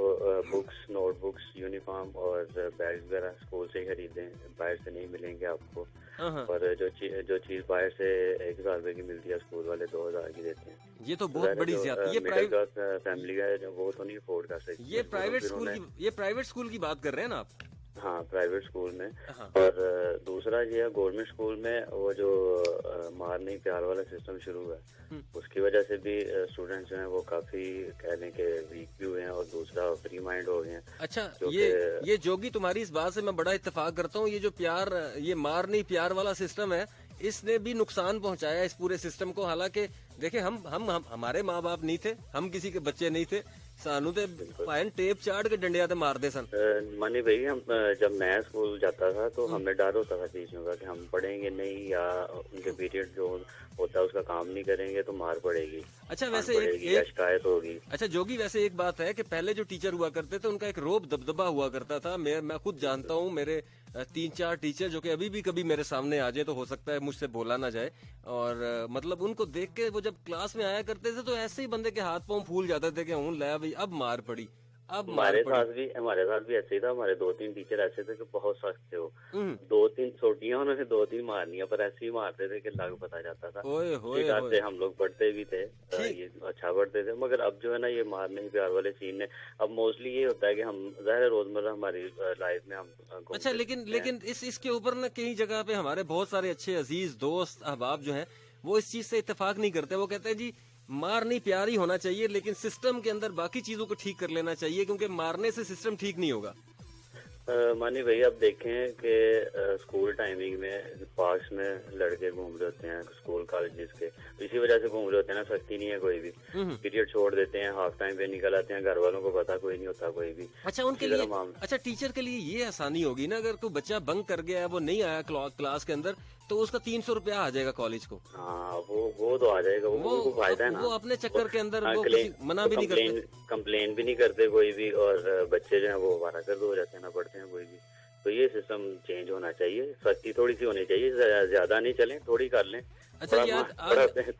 बुक्स, नोटबुक्स, यूनिफॉर्म और बैग वगैरह स्कूल से ही खरीदें, बाहर से नहीं मिलेंगे आपको। और जो चीज बाहर से 1000 रुपए की मिलती है, स्कूल वाले 2000 की देते हैं। ये तो बहुत बड़ी ज्यादती है। ये प्राइवेट फैमिली का है वो तो नहीं अफोर्ड कर सकती। ये प्राइवेट स्कूल की बात कर रहे हैं ना आप? हाँ, प्राइवेट स्कूल में। और दूसरा ये है, गवर्नमेंट स्कूल में वो जो मार नहीं प्यार वाला सिस्टम शुरू है, उसकी वजह से भी स्टूडेंट्स जो हैं वो काफी कह लें कि वीक भी हुए हैं और दूसरा फ्री माइंड हो गए हैं। अच्छा, ये जोगी तुम्हारी इस बात से मैं बड़ा इत्तेफाक करता हूँ। ये जो ये मार नहीं प्यार वाला सिस्टम है, इसने भी नुकसान पहुंचाया इस पूरे सिस्टम को। हालांकि देखे, हम हमारे माँ बाप नहीं थे, हम किसी के बच्चे नहीं थे, सानू ते पायन टेप चाड़ के डंडिया ते मारते सन। मानी भाई, हम जब मैं स्कूल जाता था तो हमें डर होता था चीजों का कि हम पढ़ेंगे नहीं या उनके पीरियड जो होता है उसका काम नहीं करेंगे तो मार पड़ेगी। अच्छा, वैसे एक शिकायत होगी। अच्छा जोगी, वैसे एक बात है कि पहले जो टीचर हुआ करते थे उनका एक रोब दबदबा हुआ करता था। मैं खुद जानता हूँ, मेरे 3-4 टीचर जो कि अभी भी कभी मेरे सामने आ जाए तो हो सकता है मुझसे बोला ना जाए, और मतलब उनको देख के वो जब क्लास में आया करते थे तो ऐसे ही बंदे के हाथ पांव फूल जाते थे कि हूँ ले भाई अब मार पड़ी। अब हमारे साथ भी ऐसे ही था। हमारे 2-3 टीचर ऐसे थे कि बहुत सख्त थे। वो 2-3 छोटियां उन्होंने 2-3 मारनियां, पर ऐसे ही मारते थे कि लग पता जाता था। से हम लोग पढ़ते भी थे, ये अच्छा पढ़ते थे। मगर अब जो है ना, ये मार नहीं प्यार वाले सीन ने, अब मोस्टली ये होता है कि हम ज़ाहिर रोजमर्रा हमारी लाइफ में हम। अच्छा, लेकिन इसके ऊपर ना कई जगह पे हमारे बहुत सारे अच्छे अजीज दोस्त अहबाब जो हैं वो इस चीज से इत्तेफाक नहीं करते। वो कहते हैं जी मार नहीं प्यार ही होना चाहिए, लेकिन सिस्टम के अंदर बाकी चीजों को ठीक कर लेना चाहिए, क्योंकि मारने से सिस्टम ठीक नहीं होगा। मानी भाई, आप देखें कि स्कूल टाइमिंग में पार्क्स में लड़के घूम रहे होते हैं, स्कूल कॉलेजेस के, इसी वजह से घूम रहे होते हैं ना, सख्ती नहीं है कोई भी। पीरियड छोड़ देते हैं, हाफ टाइम पे निकल आते हैं, घर वालों को पता कोई नहीं होता कोई भी। अच्छा, उनके लिए अच्छा टीचर के लिए ये आसानी होगी ना, अगर कोई बच्चा बंक कर गया है, वो नहीं आया क्लास के अंदर, तो उसका 300 रुपया आ जाएगा कॉलेज को। हाँ, वो तो आ जाएगा, वो फायदा है ना। वो अपने चक्कर के अंदर वो मना भी नहीं करते, कंप्लेन भी नहीं करते कोई भी, और बच्चे जो है वो वारागर्द हो जाते हैं, ना पढ़ते हैं कोई भी। तो ये सिस्टम चेंज होना चाहिए, सख्ती थोड़ी सी होनी चाहिए, ज्यादा नहीं चलें, थोड़ी कर लें। अच्छा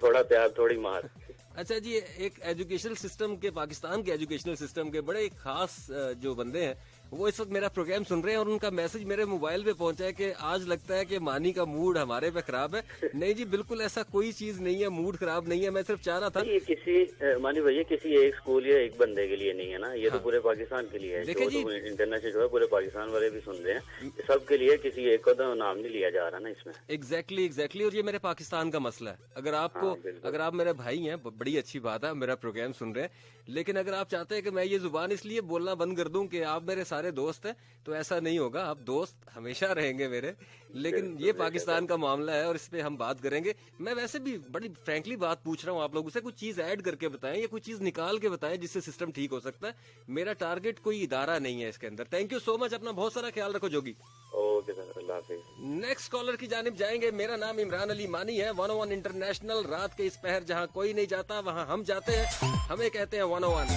थोड़ा प्यार थोड़ी मार। अच्छा जी, एक एजुकेशनल सिस्टम के, पाकिस्तान के एजुकेशनल सिस्टम के बड़े खास जो बंदे हैं वो इस वक्त मेरा प्रोग्राम सुन रहे हैं और उनका मैसेज मेरे मोबाइल पे पहुंचा है कि आज लगता है कि मानी का मूड हमारे पे खराब है। नहीं जी, बिल्कुल ऐसा कोई चीज नहीं है, मूड खराब नहीं है। मैं सिर्फ चाह रहा था ये किसी मानी भैया किसी एक स्कूल या एक बंदे के लिए नहीं है ना, ये तो पूरे पाकिस्तान के लिए है। देखिए जी, इंटरनेशनल जो है पूरे पाकिस्तान वाले भी सुन रहे हैं, सबके लिए, किसी एक का नाम नहीं लिया जा रहा ना इसमें। एग्जैक्टली और ये मेरे पाकिस्तान का मसला है। अगर आप मेरे भाई हैं, बड़ी अच्छी बात है, मेरा प्रोग्राम सुन रहे हैं, लेकिन अगर आप चाहते हैं कि मैं ये जुबान इसलिए बोलना बंद कर दूं कि आप मेरे सारे दोस्त हैं, तो ऐसा नहीं होगा। आप दोस्त हमेशा रहेंगे मेरे, लेकिन ये पाकिस्तान का मामला है और इस पे हम बात करेंगे। मैं वैसे भी बड़ी फ्रैंकली बात पूछ रहा हूँ आप लोगों से, कुछ चीज ऐड करके बताएं या कुछ चीज निकाल के बताएं जिससे सिस्टम ठीक हो सकता है। मेरा टारगेट कोई इदारा नहीं है इसके अंदर। थैंक यू सो मच, अपना बहुत सारा ख्याल रखो जोगी। ओके सर, अल्लाह हाफिज़। नेक्स्ट कॉलर की जानिब जाएंगे। मेरा नाम इमरान अली मानी है। 101 इंटरनेशनल, रात के इस पहर जहाँ कोई नहीं जाता वहाँ हम जाते हैं, हमें कहते हैं 101।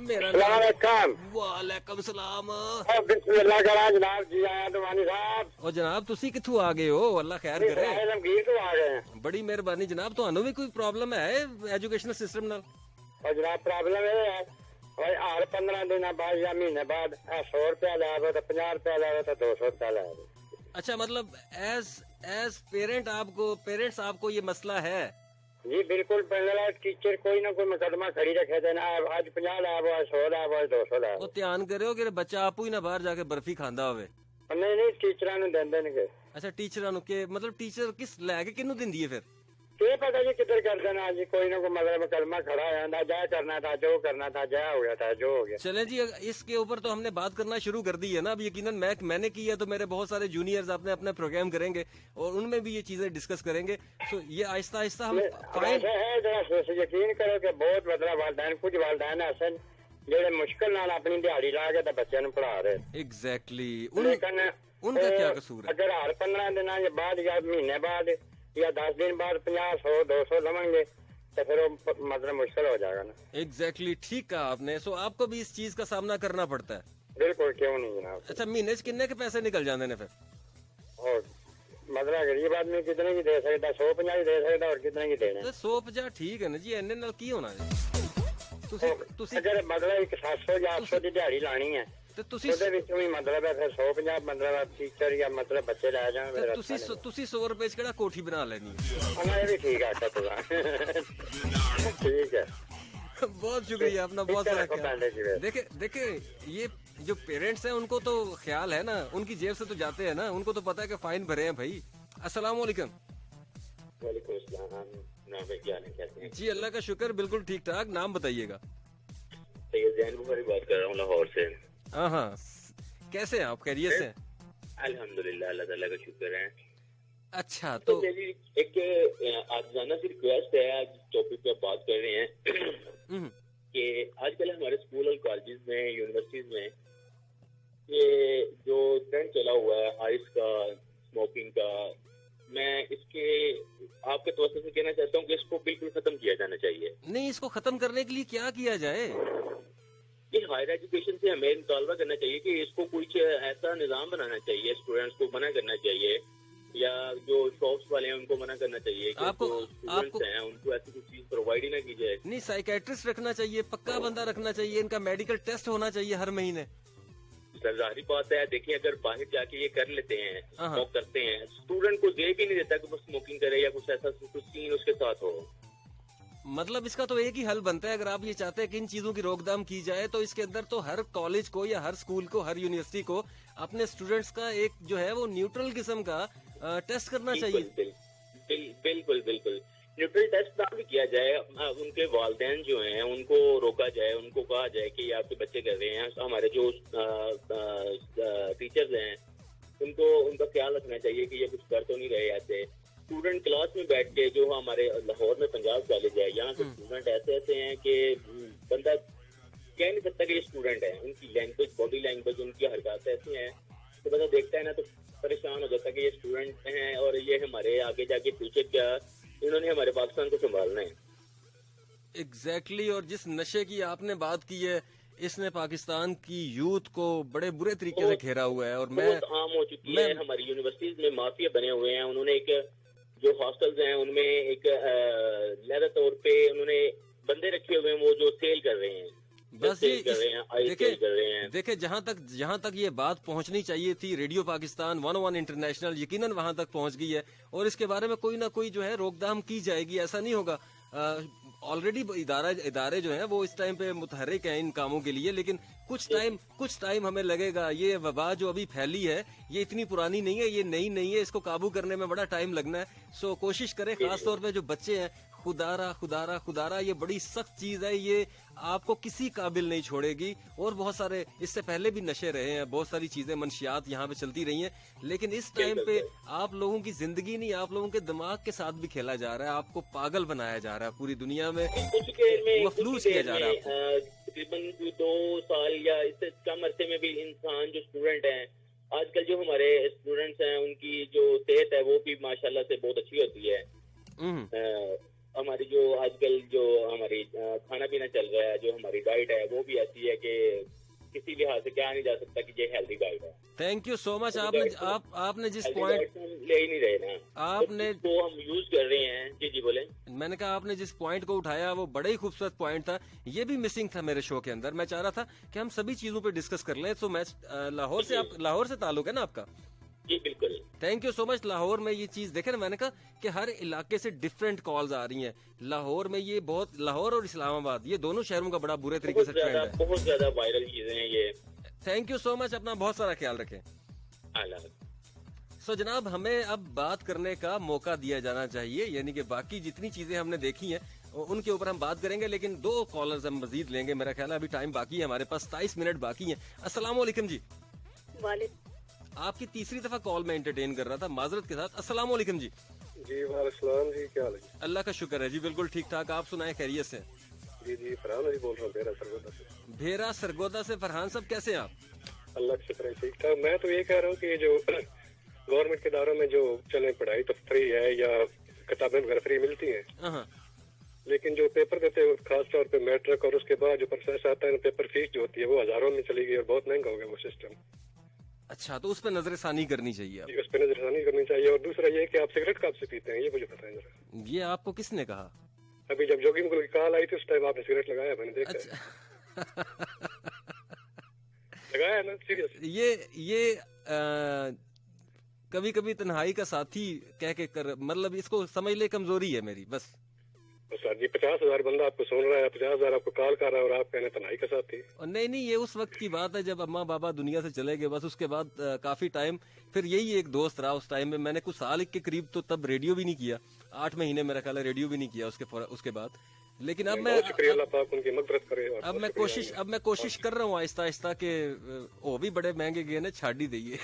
मेरा वालेकुम सलाम। बिस्मिल्लाह करा जनाब जी, आया तो मानी साहब। और जनाब तुसी किथों आ गए हो? अल्लाह खैर करे। तो आ गए हैं। बड़ी मेहरबानी जनाब। ਤੁਹਾਨੂੰ भी कोई प्रॉब्लम है एजुकेशनल सिस्टम नाल? और जनाब प्रॉब्लम है भाई, हर 15 दिन बाद या महीने बाद 100 रुपया ला तो 50 रुपया ला तो 200 रुपया ला। अच्छा, मतलब एज पेरेंट्स आपको ये मसला है? जी बिल्कुल। टीचर कोई ना कोई मुकदमा खड़ी रखे देना, आज 50 ला, 100 ला, 200 ला। वो ध्यान करो कि बच्चा आपू ही ना बाहर जाके बर्फी खांदा होवे। नहीं टीचर नु देंगे। अच्छा, टीचर के मतलब टीचर किस लैके किन्नू दिंदी है फिर? ये पता जी किधर कर देना जी, कोई ना कोई मतलब मुकदमा खड़ा है, जा करना था, जो करना था, जा हो गया था, जो हो गया। चलें जी, इसके ऊपर तो हमने बात करना शुरू कर दी है ना। अब यकीनन मैंने की है तो मेरे बहुत सारे जूनियर्स अपने प्रोग्राम करेंगे और उनमें भी ये चीजें डिस्कस करेंगे। तो ये आहिस्ता आहिस्ता हम यकीन करो कि बहुत मतलब वालदैन, कुछ वालदैन ऐसे जेडे मुश्किल नाल अपनी दिहाड़ी ला के बच्चे नु पढ़ा रहे। एग्जैक्टली। लेकिन उनका क्या कसूर है? अगर हर 15 दिन बाद या महीने बाद या 10 दिन बाद 50, 100, 200 लवेंगे तो फिर वो मतलब मुश्किल हो जाएगा ना। एग्जैक्टली, ठीक कहा आपने। सो आपको भी इस चीज का सामना करना पड़ता है? बिल्कुल, क्यों नहीं जनाब। अच्छा, महीने च किन्ने के पैसे निकल जाते हैं फिर? और मतलब गरीब आदमी कितने की दे सकता, 150 दे सकता और कितने की देने? 150 ठीक है ना जी, इन्ने नाल की होना है? अगर मतलब 700 या 800 की दिहाड़ी लानी है ਉਹਦੇ ਵਿੱਚ ਵੀ ਮਤਲਬ ਹੈ ਫਿਰ 150 ਮਤਲਬ ਟੀਚਰ ਜਾਂ ਮਤਲਬ ਬੱਚੇ ਲੈ ਜਾਣ। ਤੁਸੀਂ 100 ਰੁਪਏ ਚ ਕਿਹੜਾ ਕੋਠੀ ਬਣਾ ਲੈਣੀ ਹੈ? ਉਹਨਾਂ ਇਹ ਵੀ ਠੀਕ ਆ ਅੱਛਾ ठीक है। बहुत शुक्रिया, अपना बहुत सारा ख्याल। देखे ये जो पेरेंट्स हैं उनको तो ख्याल है ना, उनकी जेब से तो जाते हैं ना, उनको तो पता है कि फाइन भरे हैं भाई। अस्सलाम वालेकुम। जी अल्लाह का शुक्र, बिल्कुल ठीक ठाक। नाम बताइएगा। सैयद बुखारी बात कर रहा हूँ लाहौर से। हाँ, कैसे हैं आप? खैरियत से? अल्हम्दुलिल्लाह, अल्लाह ताला का शुक्र है। अच्छा, तो मेरी एक आजाना सी रिक्वेस्ट है, आज टॉपिक पे बात कर रहे हैं कि आजकल हमारे स्कूल और कॉलेजेस में, यूनिवर्सिटीज में ये जो ट्रेंड चला हुआ है आइस का, स्मोकिंग का, मैं इसके आपके तवज्जो से कहना चाहता हूँ कि इसको बिल्कुल खत्म किया जाना चाहिए। नहीं, इसको खत्म करने के लिए क्या किया जाए? ये हायर एजुकेशन से हमें मुतालबा करना चाहिए कि इसको कुछ ऐसा निजाम बनाना चाहिए, स्टूडेंट्स को मना करना चाहिए या जो शॉप्स वाले हैं उनको मना करना चाहिए कि जो स्टूडेंट्स हैं उनको ऐसी कुछ चीज प्रोवाइड ही ना की जाए। नहीं, साइकेट्रिस्ट रखना चाहिए, पक्का बंदा रखना चाहिए, इनका मेडिकल टेस्ट होना चाहिए हर महीने। सर जाहिर बात है, देखिए अगर बाहर जाके ये कर लेते हैं, स्मोक करते हैं, स्टूडेंट को दे भी नहीं देता कि वो स्मोकिंग करे या कुछ ऐसा कुछ सीन उसके साथ हो। मतलब इसका तो एक ही हल बनता है, अगर आप ये चाहते हैं कि इन चीजों की रोकथाम की जाए तो इसके अंदर तो हर कॉलेज को या हर स्कूल को, हर यूनिवर्सिटी को अपने स्टूडेंट्स का एक जो है वो न्यूट्रल किस्म का टेस्ट करना चाहिए। बिल्कुल बिल्कुल, न्यूट्रल टेस्ट ना भी किया जाए, उनके वालिदैन जो हैं उनको रोका जाए, उनको कहा जाए कि ये आपके बच्चे कर रहे हैं। हमारे जो टीचर्स हैं उनको उनका ख्याल रखना चाहिए कि ये कुछ कर तो नहीं रहे ऐसे। स्टूडेंट क्लास में बैठ के, जो हमारे लाहौर में पंजाब कॉलेज है, यहाँ के स्टूडेंट ऐसे हैं कि बंदा कह नहीं सकता कि ये स्टूडेंट है। उनकी लैंग्वेज, बॉडी लैंग्वेज, उनकी हरकत ऐसी हैं तो बंदा देखता है ना तो परेशान हो जाता है कि ये स्टूडेंट हैं और ये हमारे आगे जाके फ्यूचर क्या, इन्होंने हमारे पाकिस्तान को संभालना है। एग्जैक्टली। और जिस नशे की आपने बात की है, इसने पाकिस्तान की यूथ को बड़े बुरे तरीके से घेरा हुआ है और मैं आम हो चुकी है। हमारी यूनिवर्सिटीज में माफिया बने हुए हैं। उन्होंने एक जो हॉस्टल्स हैं उनमें एक लहदा तौर पे उन्होंने बंदे रखे हुए हैं वो जो सेल कर रहे हैं, बस ये देखे जहाँ तक ये बात पहुँचनी चाहिए थी, रेडियो पाकिस्तान 101 इंटरनेशनल यकीनन वहाँ तक पहुँच गई है और इसके बारे में कोई ना कोई जो है रोकथाम की जाएगी। ऐसा नहीं होगा, ऑलरेडी इदारे जो हैं वो इस टाइम पे मुतहर्रिक हैं इन कामों के लिए, लेकिन कुछ टाइम हमें लगेगा। ये वबा जो अभी फैली है ये इतनी पुरानी नहीं है, ये नई नहीं है, इसको काबू करने में बड़ा टाइम लगना है। सो कोशिश करें, खास तौर पे जो बच्चे हैं, खुदारा ये बड़ी सख्त चीज है, ये आपको किसी काबिल नहीं छोड़ेगी। और बहुत सारे इससे पहले भी नशे रहे हैं, बहुत सारी चीजें मनशियात यहाँ पे चलती रही हैं, लेकिन इस टाइम पे आप लोगों की जिंदगी नहीं, आप लोगों के दिमाग के साथ भी खेला जा रहा है, आपको पागल बनाया जा रहा है, पूरी दुनिया में मफलूज किया जा रहा है। तकरीबन 2 साल या इससे कम अरसे में भी इंसान जो स्टूडेंट हैं, आजकल जो हमारे स्टूडेंट्स हैं उनकी जो सेहत है वो भी माशाल्लाह से बहुत अच्छी होती है। हमारी जो आजकल जो हमारी खाना पीना चल रहा है, जो हमारी डाइट है वो भी ऐसी है कि किसी लिहाज से कहा नहीं जा सकता कि ये हेल्दी डाइट है। Thank you so much. आपने जिस पॉइंट ले ही नहीं रहे ना, आपने तो हम यूज कर रहे हैं। जी बोले। मैंने कहा आपने जिस पॉइंट को उठाया वो बड़ा ही खूबसूरत पॉइंट था, ये भी मिसिंग था मेरे शो के अंदर। मैं चाह रहा था कि हम सभी चीजों पे डिस्कस कर लें। तो मैं लाहौर से ताल्लुक है ना आपका? जी बिल्कुल। Thank you so much. Lahore में ये चीज देखे ना, मैंने कहा कि हर इलाके से डिफरेंट कॉल्स आ रही हैं। लाहौर में ये बहुत, लाहौर और इस्लामाबाद ये दोनों शहरों का बड़ा बुरे तरीके से ट्रेंड है, बहुत ज्यादा वायरल चीजें हैं ये। थैंक यू सो मच, अपना बहुत सारा ख्याल रखें। सो जनाब, हमें अब बात करने का मौका दिया जाना चाहिए, यानी कि बाकी जितनी चीजें हमने देखी हैं उनके ऊपर हम बात करेंगे, लेकिन 2 कॉलर्स हम मजीद लेंगे। मेरा ख्याल है अभी टाइम बाकी है, हमारे पास 27 मिनट बाकी है। अस्सलाम वालेकुम जी। आपकी तीसरी दफा कॉल में एंटरटेन कर रहा था, माजरत के साथ। अस्सलाम वालेकुम जी। जी वालेकुम जी, क्या हाल है? अल्लाह का शुक्र है जी, बिल्कुल ठीक ठाक। आप सुनाए, खैरियत से? जी फरहान अली बोल रहा हूँ भेरा सरगोदा से। भेरा सरगोदा से। फरहान साहब कैसे हैं आप? अल्लाह का शुक्र है, ठीक ठाक। मैं तो ये कह रहा हूँ कि जो गवर्नमेंट के दायरों में जो चले पढ़ाई तो फ्री है या किताबें वगैरह फ्री मिलती हैं, लेकिन जो पेपर देते हैं खास तौर पे मैट्रिक और उसके बाद जो प्रोसेस आता है पेपर फीस जो होती है वो हजारों में चली गई और बहुत महंगा हो गया वो सिस्टम। अच्छा, तो उस पर नजरसानी करनी चाहिए। उस पर नजरसानी करनी चाहिए। और दूसरा ये कि आप सिगरेट कब से पीते हैं ये मुझे बताएं जरा। ये आपको किसने कहा? अभी जब जोगी मुगल की कॉल आई थी उस टाइम आपने सिगरेट लगाया, मैंने देखा। अच्छा। लगाया ना, सीरियस। ये कभी कभी तन्हाई का साथी कह के कर, मतलब इसको समझ ले कमजोरी है मेरी, बस। सर जी 50,000 बंदा आपको सुन रहा है, 50,000 आपको कॉल कर रहा है और आप कहने तन्हाई का साथी। नहीं, ये उस वक्त की बात है जब अम्मा बाबा दुनिया से चले गए, बस। उसके बाद काफी टाइम फिर यही एक दोस्त रहा। उस टाइम में मैंने कुछ साल के करीब तो तब रेडियो भी नहीं किया, 8 महीने मेरा ख्याल है रेडियो भी नहीं किया उसके बाद। लेकिन अब मैं उनकी मदद करे। अब मैं कोशिश कर रहा हूँ आहिस्ता आहिस्ता के वो भी बड़े महंगे गए ना, छाड़ ही दिए।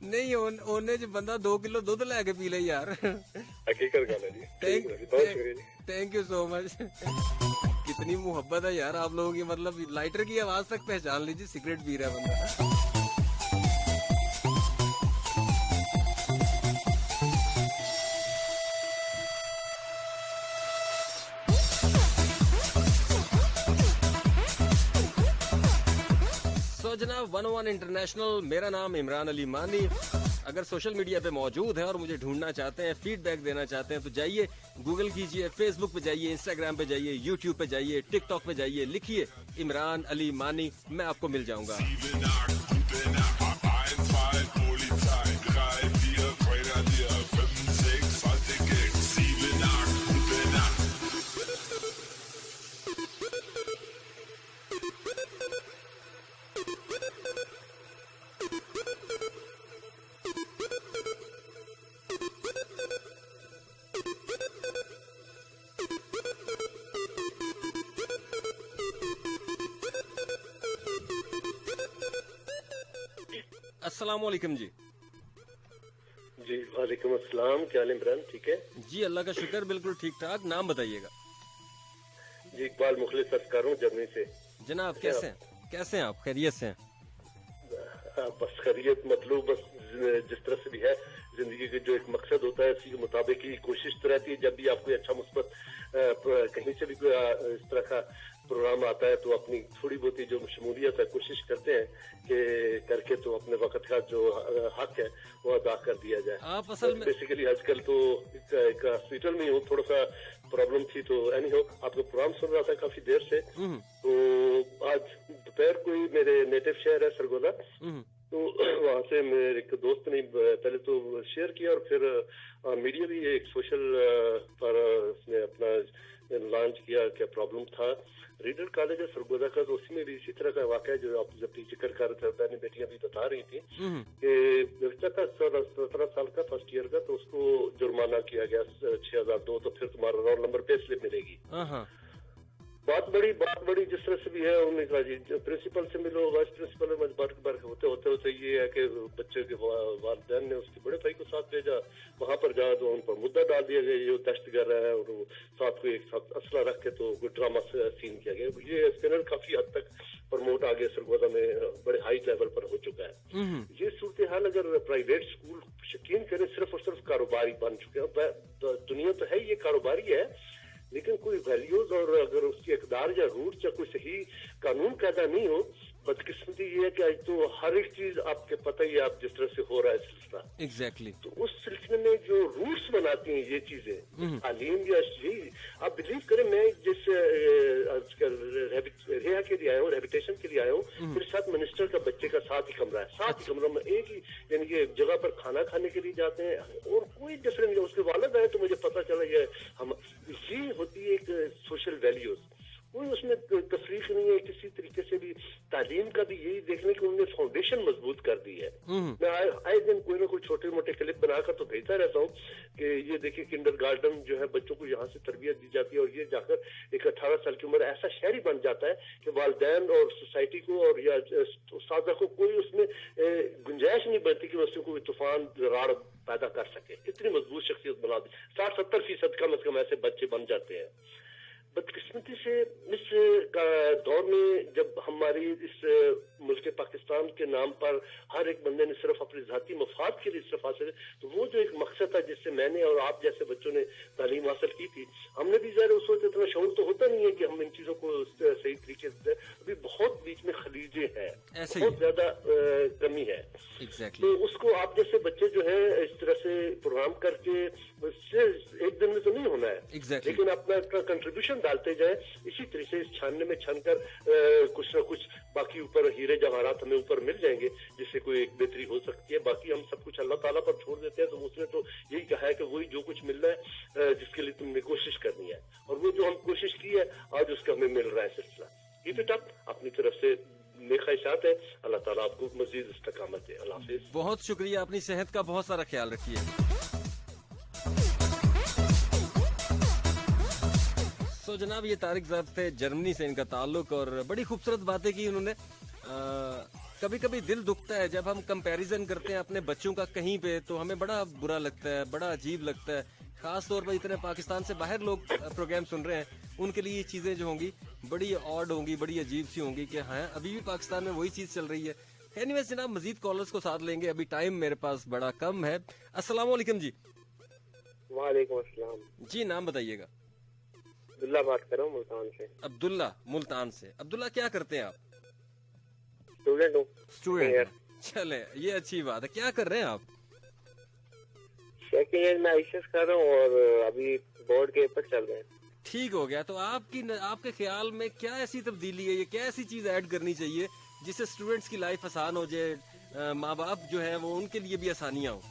नहीं होने जो बंदा 2 किलो दूध लेके पी ले यार। हकीकत गल है जी। Thank you so much. कितनी मोहब्बत है यार आप लोगों की, मतलब लाइटर की आवाज तक पहचान लीजिए, सिगरेट पी रहा है बंदा। जनाब 101 इंटरनेशनल, मेरा नाम इमरान अली मानी। अगर सोशल मीडिया पे मौजूद है और मुझे ढूंढना चाहते हैं, फीडबैक देना चाहते हैं, तो जाइए गूगल कीजिए, फेसबुक पे जाइए, इंस्टाग्राम पे जाइए, यूट्यूब पे जाइए, टिकटॉक पे जाइए, लिखिए इमरान अली मानी, मैं आपको मिल जाऊंगा। अस्सलाम वालेकुम जी। जी वालेकुम अस्सलाम, क्या हाल है इमरान? ठीक है जी, अल्लाह का शुक्र, बिल्कुल ठीक ठाक। नाम बताइएगा? जी इकबाल मुखलिस सरकार हूँ जर्मनी से। जनाब कैसे हैं आप? खैरियत से हैं? बस खैरियत मतलूब, बस जिस तरह से भी है जिंदगी के जो एक मकसद होता है उसी के मुताबिक की कोशिश तो रहती है। जब भी आपको अच्छा मुस्बत कहीं से भी इस तरह का प्रोग्राम आता है तो अपनी थोड़ी बहुत जो शमूलियत है कोशिश करते हैं कि करके तो अपने वक्त का जो हक है वो अदा कर दिया जाए। आप असल में बेसिकली आजकल तो एक हॉस्पिटल में हूँ, थोड़ा सा प्रॉब्लम थी तो एनी हो आपका प्रोग्राम सुन रहा था काफी देर से। तो आज दोपहर कोई मेरे नेटिव शहर है सरगोदा, तो वहाँ से मेरे एक दोस्त ने पहले तो शेयर किया और फिर मीडिया भी एक सोशल पर उसने अपना लॉन्च किया क्या प्रॉब्लम था। रीडर कॉलेज है सरगोदा का, तो उसमें भी इसी तरह का वाकया जो आप जब जिक्र कर रहे थे अपनी बेटियां भी बता रही थी कि बच्चा था 17 साल का फर्स्ट ईयर का, तो उसको जुर्माना किया गया 6002, तो फिर तुम्हारा रोल नंबर पे स्लिप मिलेगी। बात बड़ी जिस तरह से भी है उन्होंने कहा जी प्रिंसिपल से मिलो, वाइस प्रिंसिपल में बात होते ये है कि बच्चे के वालिदैन ने उसके बड़े भाई को साथ भेजा, वहां पर जा तो उन पर मुद्दा डाल दिया गया ये दहशतगर्द है, और साथ को एक साथ असला रख के तो कोई ड्रामा सीन किया गया। ये स्कैनर काफी हद तक प्रमोट आगे सरगोदा में बड़े हाई लेवल पर हो चुका है। ये सूरत हाल अगर प्राइवेट स्कूल यकीन करें सिर्फ और सिर्फ कारोबारी बन चुके हैं। दुनिया तो है ये कारोबारी है, लेकिन कोई वैल्यूज और अगर उसकी इकदार या रूट या कोई सही कानून पैदा नहीं हो, बदकिस्मती ये है कि आज तो हर एक चीज आपके पता ही आप जिस तरह से हो रहा है सिलसिला। एग्जैक्टली। तो उस सिलसिले में जो रूट्स बनाती हैं ये चीजें तालीम या यही आप बिलीव करें, मैं जिस आजकल रिहा के लिए आया हूँ, रेबिटेशन के लिए आया हूँ, मेरे साथ मिनिस्टर का बच्चे का साथ ही कमरा है, साथ ही कमरा में एक ही यानी कि जगह पर खाना खाने के लिए जाते हैं और कोई डिफरेंस नहीं। उसके वालिद आए तो मुझे पता चला ये होती है एक सोशल वैल्यूज, कोई उसमें तफरीक नहीं है किसी तरीके से भी। तालीम का भी यही देखने की उन्होंने फाउंडेशन मजबूत कर दी है। मैं आए दिन कोई ना कोई छोटे मोटे क्लिप बनाकर तो भेजता रहता हूँ कि ये देखिए किंडर गार्डन जो है बच्चों को यहाँ से तरबियत दी जाती है, और ये जाकर एक 18 साल की उम्र ऐसा शहरी बन जाता है कि वालिदैन और सोसाइटी को और या उस्तादा को कोई उसमें गुंजाइश नहीं बनती कि उसमें कोई तूफान राड़ पैदा कर सके। इतनी मजबूत शख्सियत बना दी, 60-70% कम से कम ऐसे बच्चे बन जाते हैं। बदकिस्मती से इस दौर में जब हमारी इस मुल्क पाकिस्तान के नाम पर हर एक बंदे ने सिर्फ अपने जाती मफाद के लिए सिर्फ हासिल, तो वो जो एक मकसद था जिससे मैंने और आप जैसे बच्चों ने तालीम हासिल की थी, हमने भी ज़रा उस वक्त इतना शौक तो होता नहीं है कि हम इन चीज़ों को सही तरीके से, अभी बहुत बीच में खलीजे हैं, बहुत ज्यादा कमी है। तो उसको आप जैसे बच्चे जो है इस तरह से प्रोग्राम करके एक दिन में तो नहीं होना है, लेकिन अपना कंट्रीब्यूशन डालते जाए, इसी तरह से इस छानने में छान कर कुछ ना कुछ बाकी ऊपर हीरे जवाहरात हमें ऊपर मिल जाएंगे जिससे कोई एक बेहतरी हो सकती है। बाकी हम सब कुछ अल्लाह ताला पर छोड़ देते हैं, तो उसने तो यही कहा है कि वही जो कुछ मिल रहा है जिसके लिए तुमने कोशिश करनी है, और वो जो हम कोशिश की है आज उसका हमें मिल रहा है सिलसिला। कीप इट अप, अपनी तरफ से ख्वाहिशात है, अल्लाह ताला आपको मजीद इस्तकामत दे। अल्लाह हाफिज़। बहुत शुक्रिया, अपनी सेहत का बहुत सारा ख्याल रखिए। तो जनाब ये तारिक ज़ाद थे, जर्मनी से इनका ताल्लुक, और बड़ी खूबसूरत बातें की उन्होंने। कभी कभी दिल दुखता है जब हम कंपैरिजन करते हैं अपने बच्चों का कहीं पे, तो हमें बड़ा बुरा लगता है, बड़ा अजीब लगता है। खास तौर पर इतने पाकिस्तान से बाहर लोग प्रोग्राम सुन रहे हैं, उनके लिए ये चीज़ें जो होंगी बड़ी ऑड होंगी, बड़ी अजीब सी होंगी कि हाँ अभी भी पाकिस्तान में वही चीज़ चल रही है। एनीवेज जनाब मजीद कॉलर्स को साथ लेंगे, अभी टाइम मेरे पास बड़ा कम है। अस्सलाम वालेकुम जी। वालेकुम अस्सलाम जी, नाम बताइएगा। अब्दुल्ला बात कर रहा हूँ मुल्तान से। अब्दुल्ला मुल्तान से। अब्दुल्ला क्या करते हैं आप? स्टूडेंट हूँ। स्टूडेंट, चले ये अच्छी बात है। क्या कर रहे हैं आप? सेकंड ईयर में आईसीएस कर रहा हूँ और अभी बोर्ड के पेपर चल रहे हैं। ठीक हो गया। तो आपके ख्याल में क्या ऐसी तब्दीली है, ये क्या ऐसी चीज ऐड करनी चाहिए जिससे स्टूडेंट्स की लाइफ आसान हो जाए, माँ बाप जो है वो उनके लिए भी आसानियाँ हो?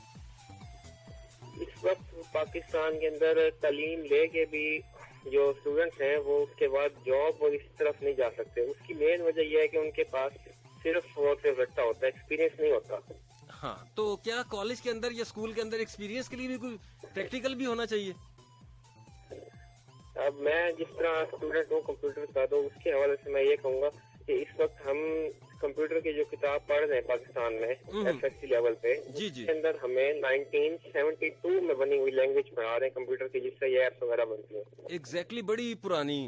इस वक्त पाकिस्तान के अंदर तालीम लेके भी जो स्टूडेंट्स हैं वो उसके बाद जॉब और इस तरफ नहीं जा सकते। उसकी मेन वजह यह है कि उनके पास सिर्फ और सिर्फ रट्टा होता है, एक्सपीरियंस नहीं होता। हाँ, तो क्या कॉलेज के अंदर या स्कूल के अंदर एक्सपीरियंस के लिए भी कोई प्रैक्टिकल भी होना चाहिए? अब मैं जिस तरह स्टूडेंट हूँ कंप्यूटर का, तो उसके हवाले से मैं ये कहूँगा कि इस वक्त हम कंप्यूटर की जो किताब पढ़ रहे हैं पाकिस्तान में एसएससी लेवल पे, उसके अंदर हमें 1972 में बनी हुई लैंग्वेज पढ़ा रहे हैं कंप्यूटर की, जिससे ये एप्स वगैरह बनती है। एग्जैक्टली, बड़ी पुरानी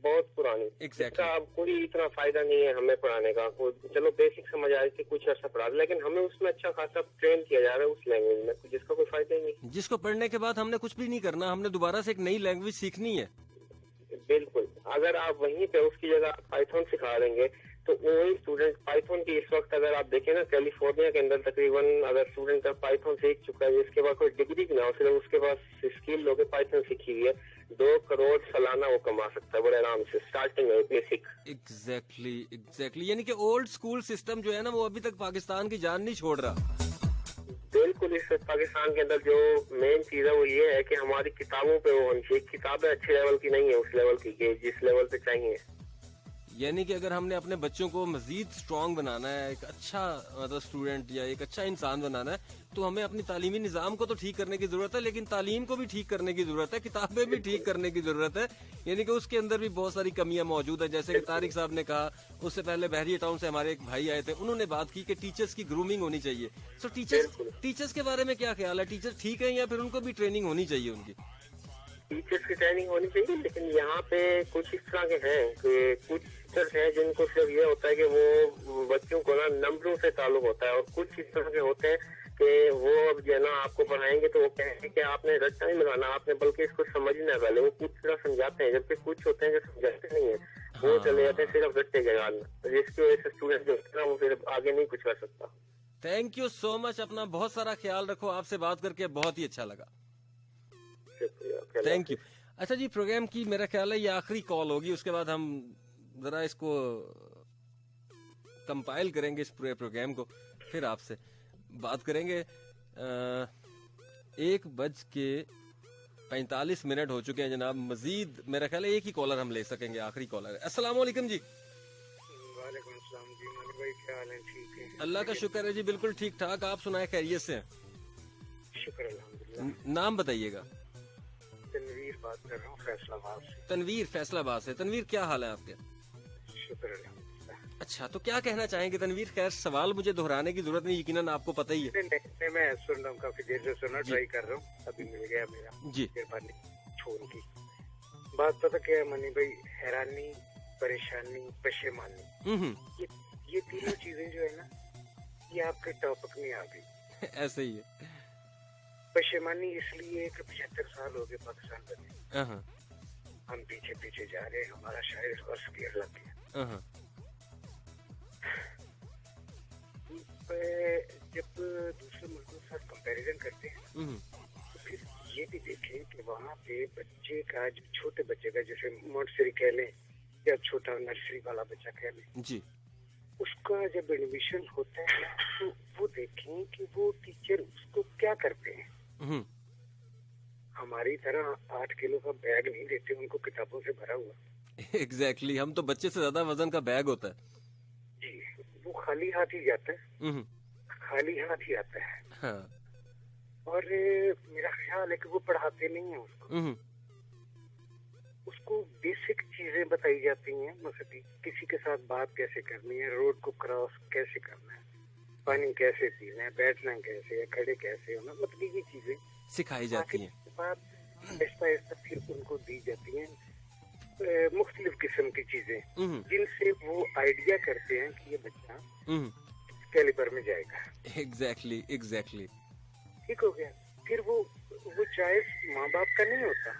बहुत पुरानी। Exactly. अब कोई इतना फायदा नहीं है हमें पढ़ाने का। चलो बेसिक समझ आ रही थी, कुछ अर्सा पढ़ा, लेकिन हमें उसमें अच्छा खासा ट्रेन किया जा रहा है उस लैंग्वेज में, जिसका कोई फायदा ही नहीं। जिसको पढ़ने के बाद हमने कुछ भी नहीं करना, हमने दोबारा से एक नई लैंग्वेज सीखनी है। बिल्कुल, अगर आप वहीं पे उसकी जगह पाइथन सिखा देंगे तो वही स्टूडेंट पाइथन की, इस वक्त अगर आप देखें ना कैलिफोर्निया के अंदर तकरीबन अगर स्टूडेंट का पाइथन सीख चुका है, जिसके बाद कोई डिग्री ना हो, सिर्फ उसके पास स्किल लोगे पाइथन सीखी हुई है, 2 करोड़ सालाना वो कमा सकता है बड़े आराम से, स्टार्टिंग में बेसिक। एग्जैक्टली यानी कि ओल्ड स्कूल सिस्टम जो है ना वो अभी तक पाकिस्तान की जान नहीं छोड़ रहा। बिल्कुल, इस पाकिस्तान के अंदर जो मेन चीज है वो ये है कि हमारी किताबों पे वो होनी चाहिए। किताबें अच्छे लेवल की नहीं है, उस लेवल की जिस लेवल पे चाहिए। यानी कि अगर हमने अपने बच्चों को मजीद स्ट्रांग बनाना है, एक अच्छा मतलब स्टूडेंट या एक अच्छा इंसान बनाना है, तो हमें अपनी तालीमी निज़ाम को तो ठीक करने की जरूरत है, लेकिन तालीम को भी ठीक करने की जरूरत है, किताबें भी ठीक करने की जरूरत है। यानी कि उसके अंदर भी बहुत सारी कमियां मौजूद है। जैसे कि तारिक साहब ने कहा, उससे पहले बहरिया टाउन से हमारे एक भाई आए थे, उन्होंने बात की कि टीचर्स की ग्रूमिंग होनी चाहिए। सो टीचर्स के बारे में क्या ख्याल है? टीचर ठीक है या फिर उनको भी ट्रेनिंग होनी चाहिए? उनकी टीचर्स की ट्रेनिंग होनी चाहिए, लेकिन यहाँ पे कुछ इस तरह के हैं कि कुछ टीचर्स हैं जिनको सिर्फ ये होता है कि वो बच्चों को ना नंबरों से ताल्लुक होता है, और कुछ इस तरह के होते हैं कि वो अब जो है ना आपको पढ़ाएंगे तो वो कहेंगे कि आपने रट्टा नहीं लगाना, आपने बल्कि इसको समझना है पहले। वो कुछ तरह समझाते हैं, जबकि कुछ होते हैं जो समझाते नहीं है, वो चले जाते हैं सिर्फ रट्टे के गाल में, जिसकी वजह से स्टूडेंट जो होता है वो फिर आगे नहीं कुछ कर सकता। थैंक यू सो मच, अपना बहुत सारा ख्याल रखो। आपसे बात करके बहुत ही अच्छा लगा, थैंक यू। अच्छा जी, प्रोग्राम की मेरा ख्याल है ये आखिरी कॉल होगी, उसके बाद हम जरा इसको कंपाइल करेंगे इस पूरे प्रोग्राम को, फिर आपसे बात करेंगे। 1:45 हो चुके हैं जनाब। मजीद मेरा ख्याल है एक ही कॉलर हम ले सकेंगे, आखिरी कॉलर है। अस्सलाम वालेकुम जी। वालेकुम अस्सलाम जी, मलिक भाई क्या हाल है? ठीक है, अल्लाह का शुक्र है जी, बिल्कुल ठीक ठाक। आप सुनाए, खैरियत से? शुक्र अल्हम्दुलिल्लाह। नाम बताइएगा। तनवीर बात कर रहा हूँ फैसलाबाद से। तनवीर फैसलाबाद से। तनवीर क्या हाल है आपके? शुक्र अल्हम्दुलिल्लाह। अच्छा, तो क्या कहना चाहेंगे तनवीर? खैर सवाल मुझे दोहराने की जरूरत नहीं, यकीनन आपको पता ही है। मैं सुन रहा हूँ, काफी देर से सुनना ट्राई कर रहा हूँ, अभी मिल गया मेरा जी छोड़ की बात। पता क्या है मनी भाई, हैरानी, परेशानी, पशेमानी, ये तीनों चीजें जो है ना ये आपके टॉपिक में आ गई। ऐसे ही है। पशेमानी इसलिए कि 75 साल हो गए पाकिस्तान बने, हम पीछे पीछे जा रहे हैं, हमारा शायद वर्ष गिर लग गया। जब दूसरे मुल्कों के साथ कंपैरिजन करते हैं तो फिर ये भी देखें कि वहाँ पे बच्चे का, जो छोटे बच्चे का, जैसे मोंटेसरी कह लें या छोटा नर्सरी वाला बच्चा कह लें जी, उसका जब एडमिशन होता है तो वो देखें कि वो टीचर उसको क्या करते हैं। हमारी तरह 8 किलो का बैग नहीं देते उनको किताबों से भरा हुआ। एग्जैक्टली, हम तो बच्चे से ज्यादा वजन का बैग होता है जी, वो खाली हाथ ही जाता है, खाली हाथ ही आता है। हाँ। और मेरा ख्याल है कि वो पढ़ाते नहीं है उसको बेसिक चीजें बताई जाती हैं, मतलब किसी के साथ बात कैसे करनी है, रोड को क्रॉस कैसे करना है, पानी कैसे पीना है, बैठना कैसे है, खड़े कैसे होना, मतलब ये चीजें सिखाई जाती हैं। बाद आहिस्ता फिर उनको दी जाती हैं मुख्तलिफ किस्म की चीजें, जिनसे वो आइडिया करते हैं कि ये बच्चा कैलिबर में जाएगा। एग्जैक्टली ठीक हो गया। फिर वो चॉइस माँ बाप का नहीं होता,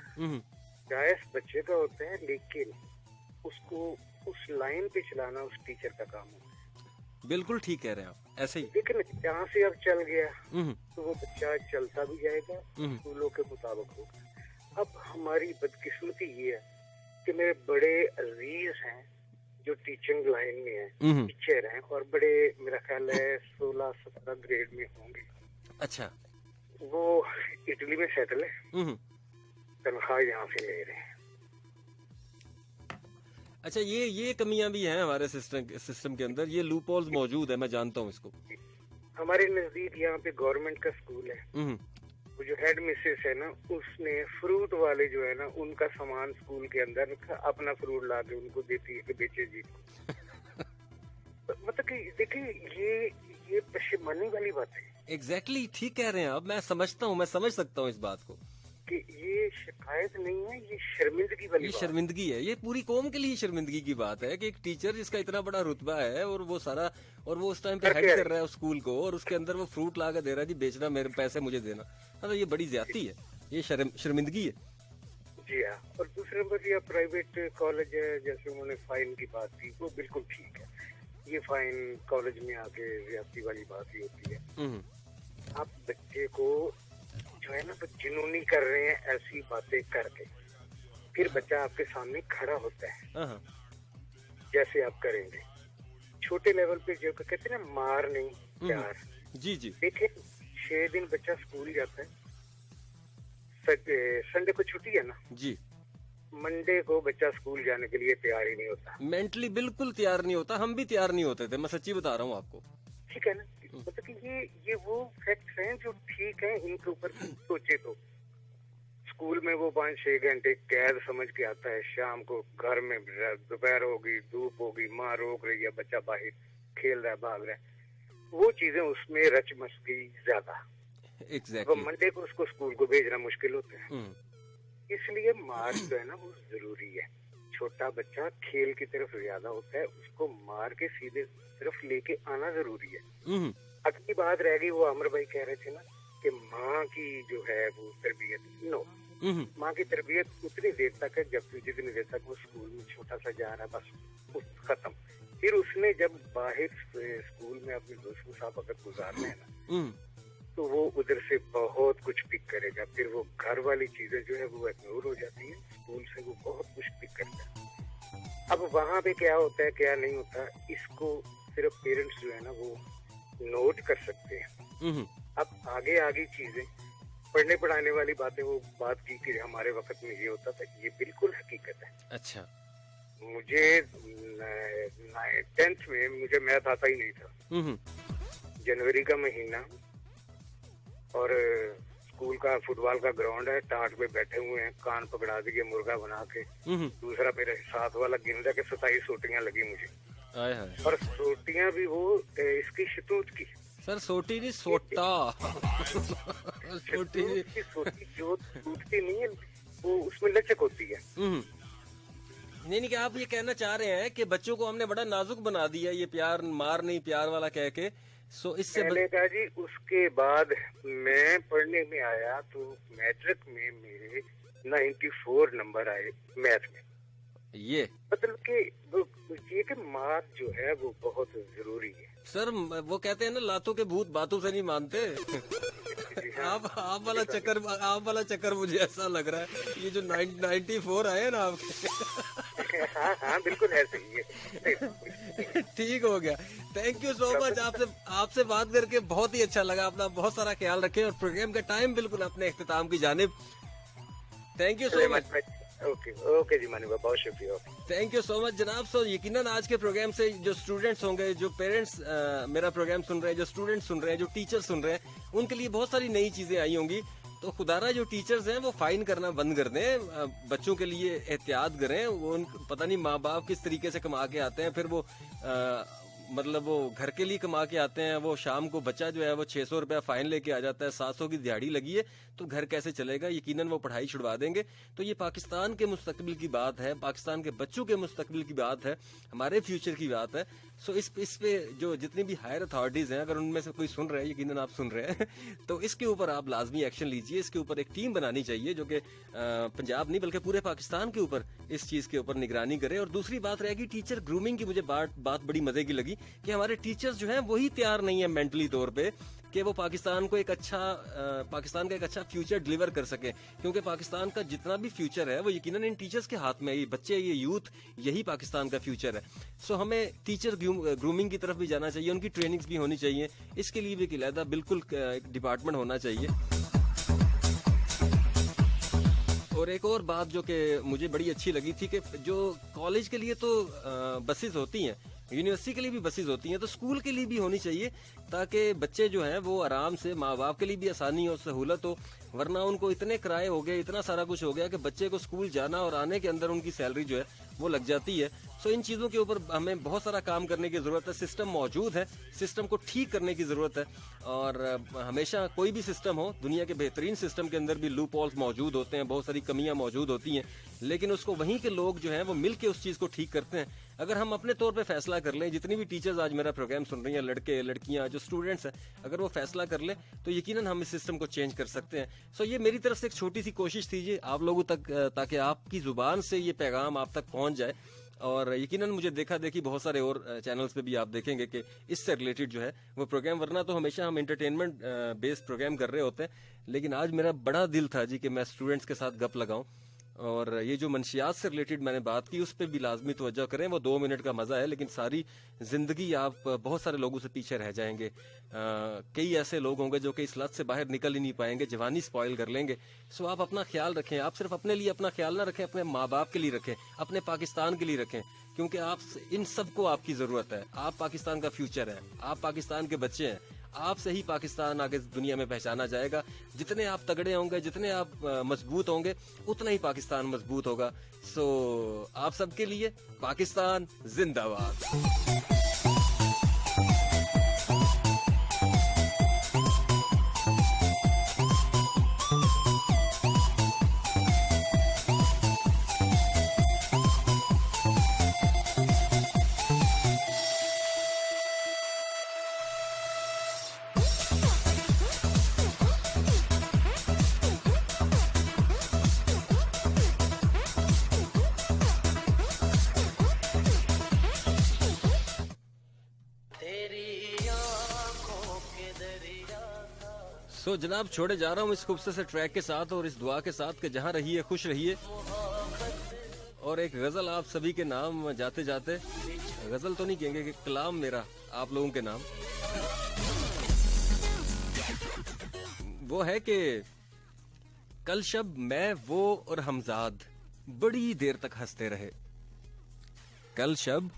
चॉइस बच्चे का होता है, लेकिन उसको उस लाइन पे चलाना उस टीचर का काम होता है। बिल्कुल ठीक कह रहे हैं आप, ऐसे ही। लेकिन जहाँ से अब चल गया तो वो बच्चा चलता भी जाएगा, स्कूलों के मुताबिक होगा। अब हमारी बदकिस्मती ये है कि मेरे बड़े अजीज हैं जो टीचिंग लाइन में हैं, टीचर हैं, और बड़े मेरा ख्याल है 16-17 ग्रेड में होंगे। अच्छा। वो इटली में सेटल है, तनख्वाह यहाँ से ले रहे हैं। अच्छा, ये कमियां भी हैं हमारे सिस्टम के अंदर, ये लूपहोल्स मौजूद है, मैं जानता हूँ इसको। हमारे नजदीक यहाँ पे गवर्नमेंट का स्कूल है, वो जो हेड मिसेस है ना, उसने फ्रूट वाले जो है ना उनका सामान स्कूल के अंदर रखा, अपना फ्रूट ला के उनको देती है कि बेचे जी। मतलब कि देखिए ये पशेमानी वाली बात है। एग्जैक्टली ठीक कह रहे हैं आप, मैं समझता हूँ, मैं समझ सकता हूँ इस बात को कि ये ये शिकायत नहीं है, ये शर्मिंदगी वाली, ये शर्मिंदगी है। ये पूरी कौम के लिए शर्मिंदगी की बात है कि एक टीचर जिसका इतना बड़ा रुतबा है और वो सारा, और वो उस टाइम पे हेड कर रहा है उस स्कूल को, और उसके अंदर वो फ्रूट ला के दे रहा है जी, बेचना मेरे पैसे मुझे देना। मतलब ये बड़ी ज्यादती है, ये शर्मिंदगी है। जी हाँ। और दूसरे नंबर ये प्राइवेट कॉलेज है, जैसे उन्होंने फाइन की बात की, वो बिल्कुल ठीक है। ये फाइन कॉलेज में आके ज्यादती वाली बात ही होती है। आप बच्चे को जो है ना वो जुनूनी कर रहे हैं ऐसी बातें करके, फिर बच्चा आपके सामने खड़ा होता है जैसे आप करेंगे। छोटे लेवल पे जो कहते हैं ना, मार नहीं प्यार। जी जी। देखिए 6 दिन बच्चा स्कूल जाता है, संडे को छुट्टी है ना जी, मंडे को बच्चा स्कूल जाने के लिए तैयार ही नहीं होता, मेंटली बिल्कुल तैयार नहीं होता। हम भी तैयार नहीं होते थे, मैं सच्ची बता रहा हूँ आपको। ठीक है ना, मतलब कि ये वो फैक्ट्स हैं जो ठीक हैं, इनके ऊपर सोचे तो। स्कूल में वो 5-6 घंटे कैद समझ के आता है, शाम को घर में दोपहर होगी, धूप होगी, माँ रोक रही है, बच्चा बाहर खेल रहा है, भाग रहा है, वो चीजें उसमें रच मच गई ज्यादा। Exactly. मंडे को उसको स्कूल को भेजना मुश्किल होता है। इसलिए मार जो है ना वो जरूरी है। छोटा बच्चा खेल की तरफ ज्यादा होता है, उसको मार के सीधे तरफ लेके आना जरूरी है। अगली बात रह गई, वो अमर भाई कह रहे थे ना कि माँ की जो है वो तरबियत, नो, माँ की तरबियत उतनी देर तक है जब जितनी देर तक वो स्कूल में छोटा सा जा रहा है, बस खत्म। फिर उसने जब बाहर स्कूल में अपने दोस्तों के साथ अगर गुजारना है ना, तो वो उधर से बहुत कुछ पिक करेगा। फिर वो घर वाली चीजें जो है वो इग्नोर हो जाती है, स्कूल से वो बहुत कुछ पिक करता है। अब वहाँ पे क्या होता है क्या नहीं होता, इसको सिर्फ पेरेंट्स जो है ना वो नोट कर सकते हैं। अब आगे आगे चीजें पढ़ने पढ़ाने वाली बातें, वो बात की कि हमारे वक्त में ये होता था, ये बिल्कुल हकीकत है। अच्छा। मुझे 10th में मुझे मैथ आता ही नहीं था। जनवरी का महीना और स्कूल का फुटबॉल का ग्राउंड है, टाट पे बैठे हुए हैं, कान पकड़ा दिए मुर्गा बना के। दूसरा मेरे साथ वाला गिन रहा के 27 सोटियां लगी मुझे। और सोटियां भी वो इसकी शतूत की। सर सोटी नहीं, सोटा। सोटी जो टूटती नहीं है, वो उसमें लचक होती है। नहीं कि आप ये कहना चाह रहे हैं कि बच्चों को हमने बड़ा नाजुक बना दिया, ये प्यार मार नहीं प्यार वाला कह के। सो इससे पहले का जी, उसके बाद मैं पढ़ने में आया तो मैट्रिक में मेरे 94 नंबर आए मैथ में। ये मतलब कि ये कि मार जो है वो बहुत जरूरी है। सर वो कहते हैं ना, लातों के भूत बातों से नहीं मानते। आप वाला चक्कर मुझे ऐसा लग रहा है, ये जो 94 आए ना आपके। हाँ बिल्कुल ऐसे ही है। ठीक हो गया, थैंक यू सो मच। आपसे बात करके बहुत ही अच्छा लगा। अपना बहुत सारा ख्याल रखें और प्रोग्राम का टाइम बिल्कुल अपने इख्तिताम की जानिब। Thank you so much. Okay जी मानी, बहुत शुक्रिया। थैंक यू सो मच जनाब। सो यकीनन आज के प्रोग्राम से जो स्टूडेंट्स होंगे, जो पेरेंट्स मेरा प्रोग्राम सुन रहे हैं, जो स्टूडेंट्स सुन रहे हैं, जो टीचर सुन रहे हैं, उनके लिए बहुत सारी नई चीजें आई होंगी। तो खुदारा जो टीचर्स हैं वो फाइन करना बंद कर दें, बच्चों के लिए एहतियात करें। वो पता नहीं माँ बाप किस तरीके से कमा के आते हैं, फिर वो मतलब वो घर के लिए कमा के आते हैं। वो शाम को बच्चा जो है वो 600 रुपया फाइन लेके आ जाता है, 700 की दिहाड़ी लगी है, तो घर कैसे चलेगा। यकीनन वो पढ़ाई छुड़वा देंगे। तो ये पाकिस्तान के मुस्तकबिल की बात है, पाकिस्तान के बच्चों के मुस्तकबिल की बात है, हमारे फ्यूचर की बात है। सो इस पे जो जितनी भी हायर अथॉरिटीज हैं, अगर उनमें से कोई सुन रहे हैं, यकीनन आप सुन रहे हैं, तो इसके ऊपर आप लाजमी एक्शन लीजिए। इसके ऊपर एक टीम बनानी चाहिए जो कि पंजाब नहीं बल्कि पूरे पाकिस्तान के ऊपर इस चीज के ऊपर निगरानी करे। और दूसरी बात रहेगी टीचर ग्रूमिंग की। मुझे बात बड़ी मजे की लगी कि हमारे टीचर्स जो हैं वही तैयार नहीं है मेंटली तौर पे कि वो पाकिस्तान का एक अच्छा फ्यूचर डिलीवर कर सके। क्योंकि पाकिस्तान का जितना भी फ्यूचर है वो यकीनन इन टीचर्स के हाथ में है। ये बच्चे, ये यूथ, यही पाकिस्तान का फ्यूचर है। सो हमें टीचर ग्रूमिंग की तरफ भी जाना चाहिए, उनकी ट्रेनिंग्स भी होनी चाहिए। इसके लिए भी एक अलहदा बिल्कुल एक डिपार्टमेंट होना चाहिए। और एक और बात जो कि मुझे बड़ी अच्छी लगी थी कि जो कॉलेज के लिए तो बसेस होती हैं, यूनिवर्सिटी के लिए भी बसेस होती हैं, तो स्कूल के लिए भी होनी चाहिए, ताकि बच्चे जो हैं वो आराम से, माँ बाप के लिए भी आसानी हो, सहूलत हो। वरना उनको इतने किराए हो गए, इतना सारा कुछ हो गया कि बच्चे को स्कूल जाना और आने के अंदर उनकी सैलरी जो है वो लग जाती है। सो इन चीज़ों के ऊपर हमें बहुत सारा काम करने की ज़रूरत है। सिस्टम मौजूद है, सिस्टम को ठीक करने की ज़रूरत है। और हमेशा कोई भी सिस्टम हो, दुनिया के बेहतरीन सिस्टम के अंदर भी लूप होल्स मौजूद होते हैं, बहुत सारी कमियां मौजूद होती हैं, लेकिन उसको वहीं के लोग जो हैं वो मिल के उस चीज़ को ठीक करते हैं। अगर हम अपने तौर पे फैसला कर लें, जितनी भी टीचर्स आज मेरा प्रोग्राम सुन रही हैं, लड़के लड़कियां जो स्टूडेंट्स हैं, अगर वो फैसला कर लें तो यकीनन हम इस सिस्टम को चेंज कर सकते हैं। सो ये मेरी तरफ से एक छोटी सी कोशिश थी जी आप लोगों तक, ताकि आपकी जुबान से ये पैगाम आप तक पहुंच जाए। और यकीनन मुझे देखा देखी बहुत सारे और चैनल्स पे भी आप देखेंगे कि इससे रिलेटेड जो है वो प्रोग्राम, वरना तो हमेशा हम एंटरटेनमेंट बेस्ड प्रोग्राम कर रहे होते हैं, लेकिन आज मेरा बड़ा दिल था जी कि मैं स्टूडेंट्स के साथ गप लगाऊं। और ये जो मंशियात से रिलेटेड मैंने बात की उस पर भी लाजमी तवज्जो करें। वो 2 मिनट का मजा है, लेकिन सारी जिंदगी आप बहुत सारे लोगों से पीछे रह जाएंगे। कई ऐसे लोग होंगे जो कि इस लत से बाहर निकल ही नहीं पाएंगे, जवानी स्पॉइल कर लेंगे। सो आप अपना ख्याल रखें। आप सिर्फ अपने लिए अपना ख्याल ना रखें, अपने माँ बाप के लिए रखें, अपने पाकिस्तान के लिए रखें, क्योंकि आप इन सबको आपकी जरूरत है। आप पाकिस्तान का फ्यूचर है, आप पाकिस्तान के बच्चे हैं। आपसे ही पाकिस्तान आगे दुनिया में पहचाना जाएगा। जितने आप तगड़े होंगे, जितने आप मजबूत होंगे, उतना ही पाकिस्तान मजबूत होगा। सो आप सबके लिए पाकिस्तान जिंदाबाद। तो जनाब छोड़े जा रहा हूँ इस खूबसूरत से ट्रैक के साथ और इस दुआ के साथ कि जहाँ रहिए खुश रहिए। और एक गजल आप सभी के नाम जाते जाते, गजल तो नहीं कहेंगे कि कलाम मेरा आप लोगों के नाम, वो है कि कल शब मैं वो और हमजाद बड़ी देर तक हंसते रहे। कल शब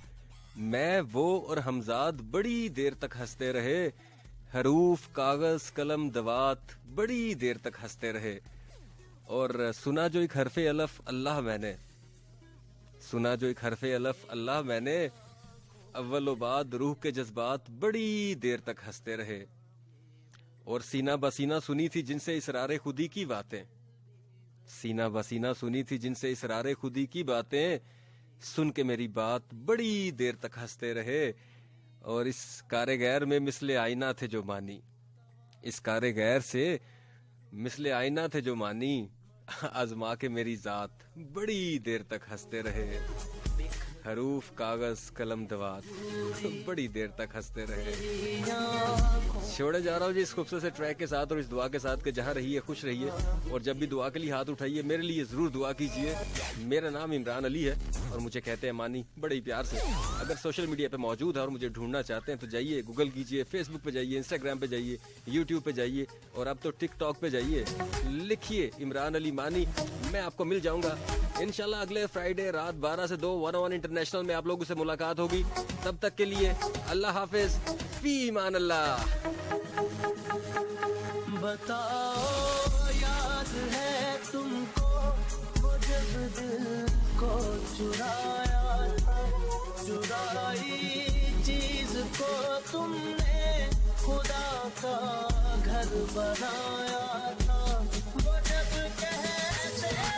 मैं वो और हमजाद बड़ी देर तक हंसते रहे। हरूफ कागज कलम दवात बड़ी देर तक हंसते रहे। और सुना जो एक हरफे अलफ अल्लाह मैंने, सुना जो एक हरफे अलफ अल्लाह मैंने, अव्वल बाद रूह के जज्बात बड़ी देर तक हंसते रहे। और सीना बसीना सुनी थी जिनसे इसरारे खुदी की बातें, सीना बसीना सुनी थी जिनसे इसरारे खुदी की बातें, सुन के मेरी बात बड़ी देर तक हंसते रहे। और इस कारे गैर में मिसले आईना थे जो मानी, इस कारे गैर से मिसले आईना थे जो मानी, आजमा के मेरी जात बड़ी देर तक हंसते रहे। हरूफ कागज कलम दवात बड़ी देर तक हंसते रहे। छोड़े जा रहा हूँ जी इस खूबसूरत से ट्रैक के साथ और इस दुआ के साथ कि जहाँ रहिए खुश रहिए। और जब भी दुआ के लिए हाथ उठाइए मेरे लिए जरूर दुआ कीजिए। मेरा नाम इमरान अली है और मुझे कहते हैं मानी बड़े ही प्यार से। अगर सोशल मीडिया पे मौजूद है और मुझे ढूंढना चाहते हैं तो जाइए गूगल कीजिए, फेसबुक पे जाइए, इंस्टाग्राम पे जाइए, यूट्यूब पे जाइए और अब तो टिकटॉक पे जाइए, लिखिए इमरान अली मानी, मैं आपको मिल जाऊंगा। इंशाल्लाह अगले फ्राइडे रात 12 से 2 1-on-1 इंटरनेशनल में आप लोगों से मुलाकात होगी। तब तक के लिए अल्लाह हाफिज, फी ईमान अल्लाह। बताओ याद है तुमको वो जब दिल को चुराया था, चुराई चीज को तुमने खुदा का घर बनाया था। वो जब कहते थे मेरा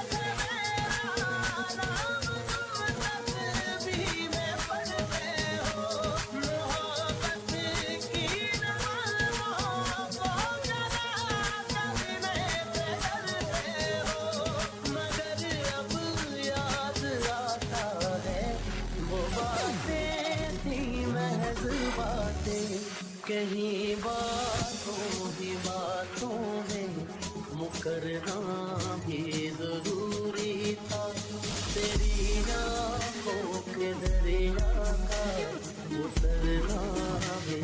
नाम तुम तस्वीर में पढ़ते हो, मोहब्बत की नमाज़ों को जरा करने पे डरते हो। मगर अब याद आता है वो बातें थी महज़ बातें, कहीं बातों ही बातों में मुकरना भी जरूरी था। तेरी आँखों के दरिया का उतरना भी